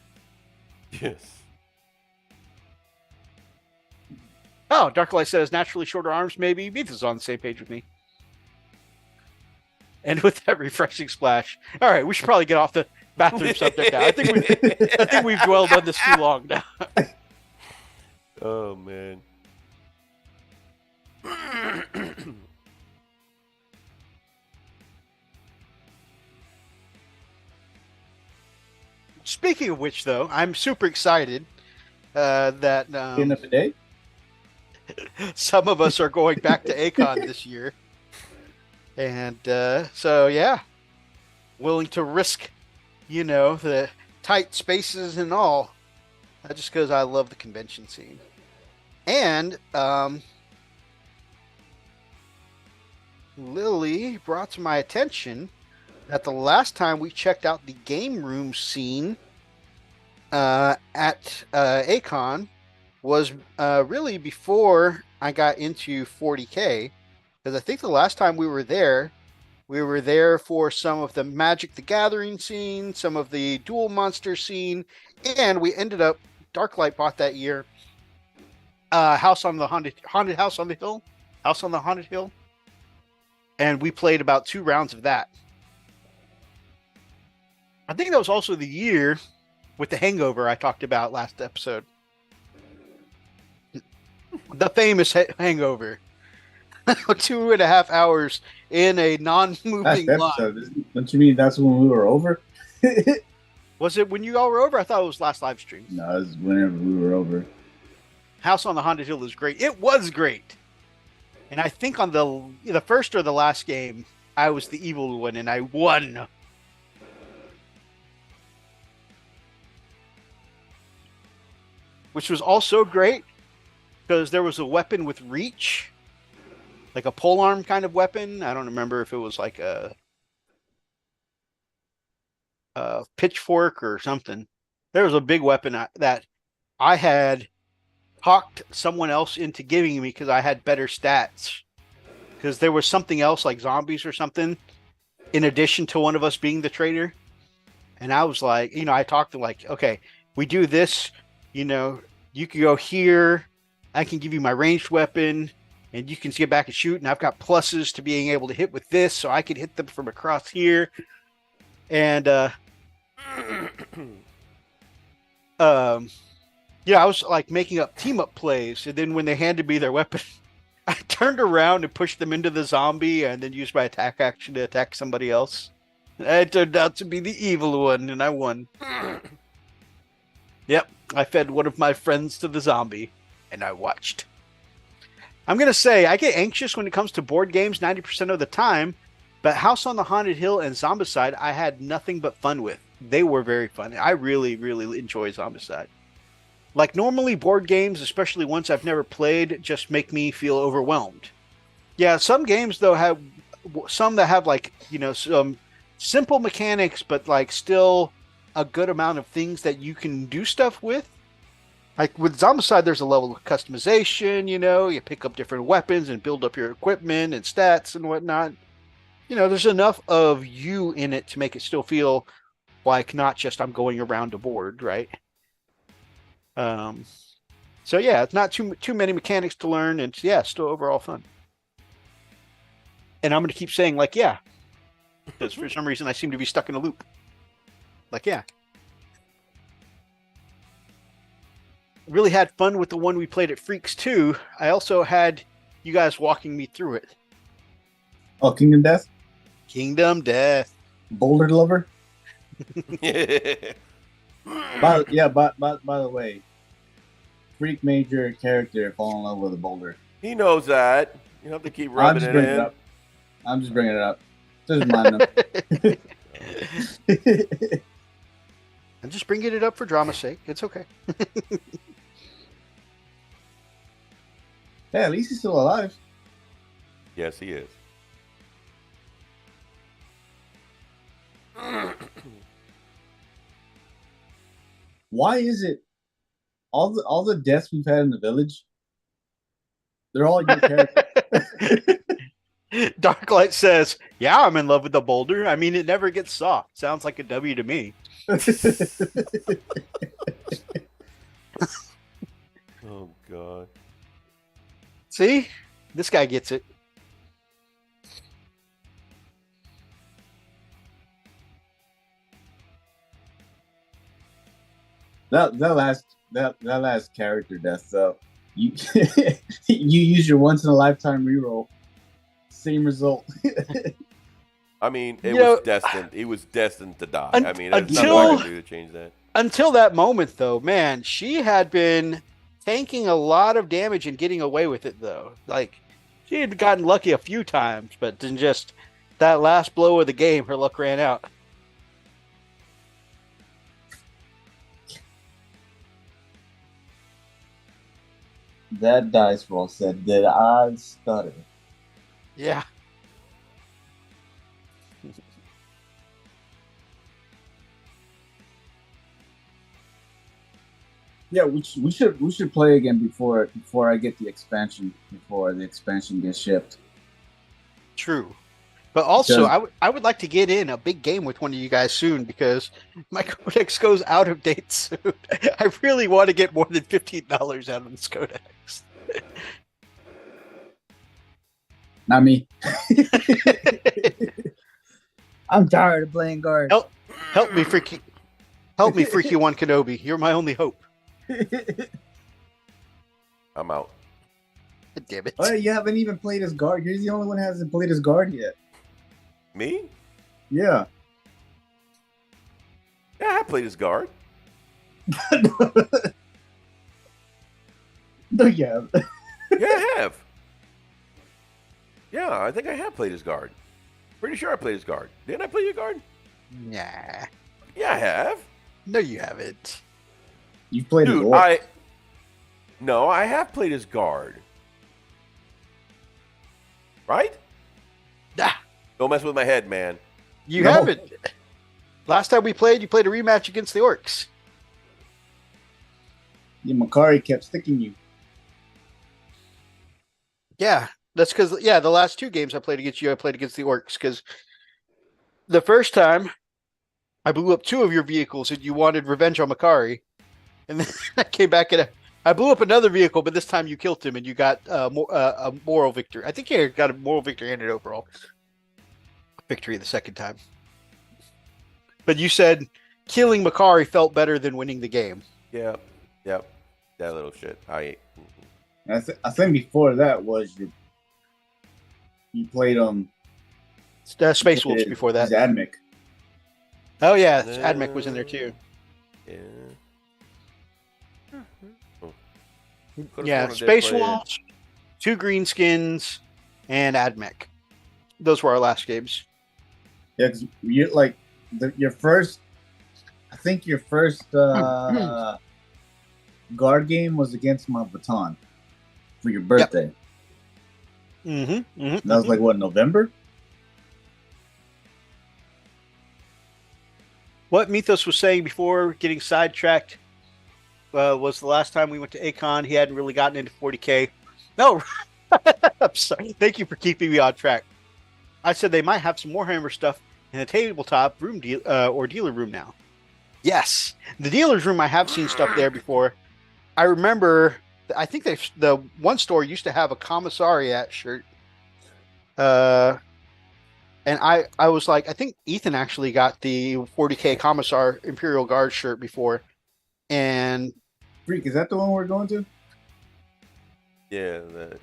Yes. Oh, Darklight says naturally shorter arms, maybe. Methos is on the same page with me. And with that refreshing splash. All right, we should probably get off the bathroom subject now. I think we've dwelled on this too long now. Oh man. Speaking of which, though, I'm super excited that In a day? some of us are going back to Acon this year. And so, yeah, willing to risk, the tight spaces and all. Just because I love the convention scene. And Lily brought to my attention that the last time we checked out the game room scene at Acon was really before I got into 40K. Because I think the last time we were there for some of the Magic the Gathering scene, some of the Duel Monster scene, and we ended up, Darklight bought that year, House on the Haunted House on the Hill? House on the Haunted Hill? And we played about 2 rounds of that. I think that was also the year with the Hangover I talked about last episode. The famous Hangover. 2.5 hours in a non-moving line. Don't you mean that's when we were over? Was it when you all were over? I thought it was last live stream. No, it was whenever we were over. House on the Haunted Hill is great. It was great. And I think on the first or the last game, I was the evil one and I won. Which was also great because there was a weapon with reach. Like a polearm kind of weapon. I don't remember if it was like a pitchfork or something. There was a big weapon that I had talked someone else into giving me because I had better stats. Because there was something else like zombies or something in addition to one of us being the traitor. And I was like, I talked to like, okay, we do this, you can go here. I can give you my ranged weapon. And you can get back and shoot, and I've got pluses to being able to hit with this, so I could hit them from across here. And I was like making up team up plays, and then when they handed me their weapon, I turned around and pushed them into the zombie, and then used my attack action to attack somebody else. And I turned out to be the evil one, and I won. Yep, I fed one of my friends to the zombie, and I watched. I'm going to say I get anxious when it comes to board games 90% of the time, but House on the Haunted Hill and Zombicide I had nothing but fun with. They were very fun. I really, really enjoy Zombicide. Like normally board games, especially ones I've never played, just make me feel overwhelmed. Yeah, some games though have some that have like, some simple mechanics, but like still a good amount of things that you can do stuff with. Like with Zombicide, there's a level of customization, you pick up different weapons and build up your equipment and stats and whatnot. There's enough of you in it to make it still feel like not just I'm going around a board, right? So yeah, it's not too many mechanics to learn, and yeah, still overall fun. And I'm going to keep saying like, yeah, because for some reason I seem to be stuck in a loop. Like, yeah. Really had fun with the one we played at Freaks 2. I also had you guys walking me through it. Oh, Kingdom Death? Kingdom Death. Boulder Lover? By the way, Freak made your character fall in love with a boulder. He knows that. You don't have to keep I'm rubbing just it bringing in. it up. I'm just bringing it up. Just remind them. I'm just bringing it up for drama's sake. It's okay. Hey, at least he's still alive. Yes, he is. Why is it all the deaths we've had in the village? They're all your character. Darklight says, "Yeah, I'm in love with the boulder. I mean, it never gets soft. Sounds like a W to me." Oh God. See, this guy gets it. that last character death though. You you use your once in a lifetime reroll. Same result. I mean, it You know, was destined. He was destined to die. I mean, there's nothing until- I can do to change that. Until that moment, though, man, she had been tanking a lot of damage and getting away with it, though. Like, she had gotten lucky a few times, but then just that last blow of the game, her luck ran out. That dice roll said, "Did I stutter?" Yeah. Yeah, we should play again before I get the expansion, before the expansion gets shipped. True. But also, Because- I would like to get in a big game with one of you guys soon because my codex goes out of date soon. I really want to get more than $15 out of this codex. Not me. I'm tired of playing guard. Help me, Freaky One Kenobi. You're my only hope. I'm out. Damn it. Oh, you haven't even played as guard. You're the only one who hasn't played as guard yet. Me? Yeah. Yeah, I played as guard. No, yeah. Yeah, I have. Yeah, I think I have played as guard. Pretty sure I played as guard. Didn't I play as guard? Nah. Yeah, I have. No, you haven't. You've played as Dude, orc. No, I have played as guard. Right? Nah, Don't mess with my head, man. you No. haven't. Last time we played, you played a rematch against the Orcs. Yeah, Makari kept sticking you. Yeah, that's because, the last two games I played against you, I played against the Orcs because the first time I blew up two of your vehicles and you wanted revenge on Makari. And then I came back and I blew up another vehicle, but this time you killed him and you got a moral victory. I think you got a moral victory and an overall victory the second time. But you said killing Makari felt better than winning the game. Yep. That little shit. I think before that was you played Space Wolves before that. Zadmic. Oh yeah, Admech was in there too. Yeah. Yeah, Space Wolves, two Greenskins, and Admech. Those were our last games. Yeah, because you like your first. I think your first guard game was against my baton for your birthday. Mm-hmm. That was like what, November? What Methos was saying before getting sidetracked was the last time we went to Acon, he hadn't really gotten into 40K. No, I'm sorry. Thank you for keeping me on track. I said they might have some Warhammer stuff in the tabletop room or dealer room now. Yes, the dealer's room, I have seen stuff there before. I remember, I think the one store used to have a commissariat shirt. And I was like, I think Ethan actually got the 40K Commissar Imperial Guard shirt before. And Freak, is that the one we're going to? Yeah. The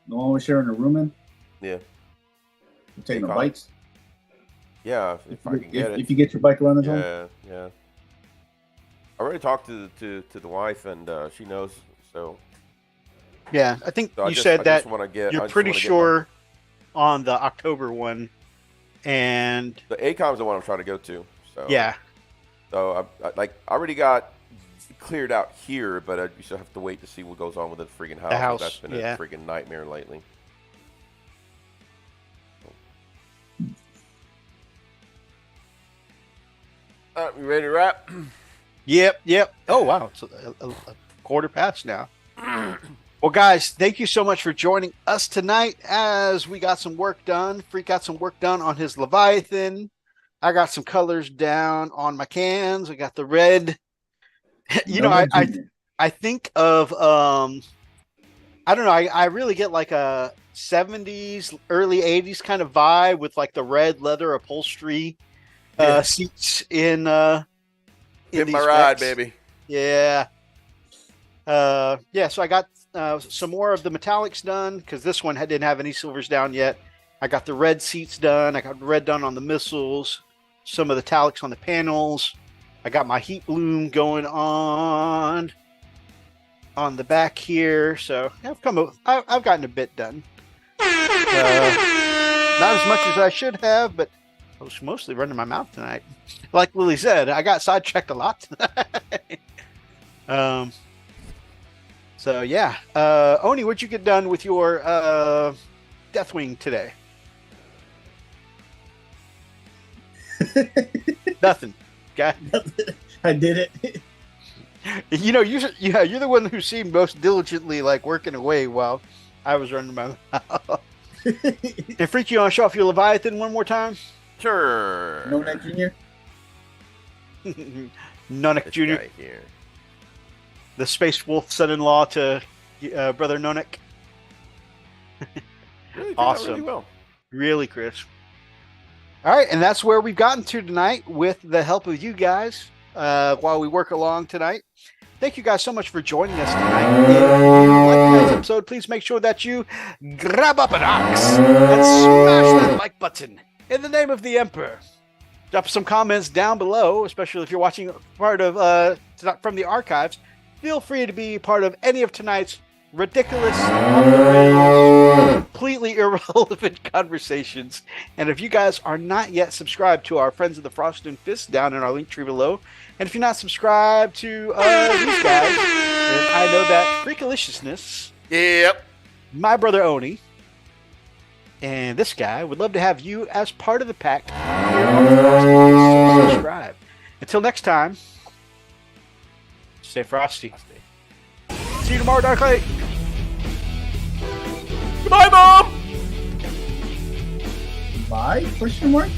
one we're sharing a room in? Yeah. We're taking the Acon. bites? Yeah, if I can get it. If you get your bike around the zone. Yeah, yeah. I already talked to the wife, and she knows. So Yeah, I think I you just- said I that just wanna get- I you're just pretty wanna get sure on the October one, and the ACOM's the one I'm trying to go to. So yeah, So I already got cleared out here, but I still have to wait to see what goes on with the freaking house. The house, That's been yeah. a freaking nightmare lately. You ready to wrap? yep. Oh wow, it's a quarter past now. Well, guys, thank you so much for joining us tonight as we got some work done. Freak got some work done on his Leviathan. I got some colors down on my cans. I got the red. You know, I think of I don't know. I really get like a 70s, early 80s kind of vibe with like the red leather upholstery seats in Hit my these ride, decks. baby. Yeah. So I got some more of the metallics done because this one didn't have any silvers down yet. I got the red seats done. I got red done on the missiles, some of the metallics on the panels. I got my heat bloom going on the back here. So I've gotten a bit done. Not as much as I should have, but I was mostly running my mouth tonight. Like Lily said, I got sidetracked a lot tonight. So yeah, Oni, what'd you get done with your Death-Wing today? Nothing. Okay. I did it. You know, you're the one who seemed most diligently like working away while I was running my mouth. And Freak, you want to show off your Leviathan one more time? Sure. No Neck Junior. Nonic This Jr., guy here. the Space Wolf son-in-law to Brother Nonic. Really turned out Awesome. Really well. Really crisp. All right, and that's where we've gotten to tonight with the help of you guys while we work along tonight. Thank you guys so much for joining us tonight. If you like tonight's episode, please make sure that you grab up an ox and smash that like button in the name of the Emperor. Drop some comments down below, especially if you're watching part of from the archives. Feel free to be part of any of tonight's ridiculous, completely irrelevant conversations. And if you guys are not yet subscribed to our Friends of the Frost and Fist down in our link tree below, and if you're not subscribed to these guys, then I know that Freakaliciousness, Yep. my brother Oni, and this guy would love to have you as part of the pack here on the Frost and Fist. So subscribe. Until next time, stay frosty. See you tomorrow, Darklight. Goodbye, Mom! Bye? Question mark?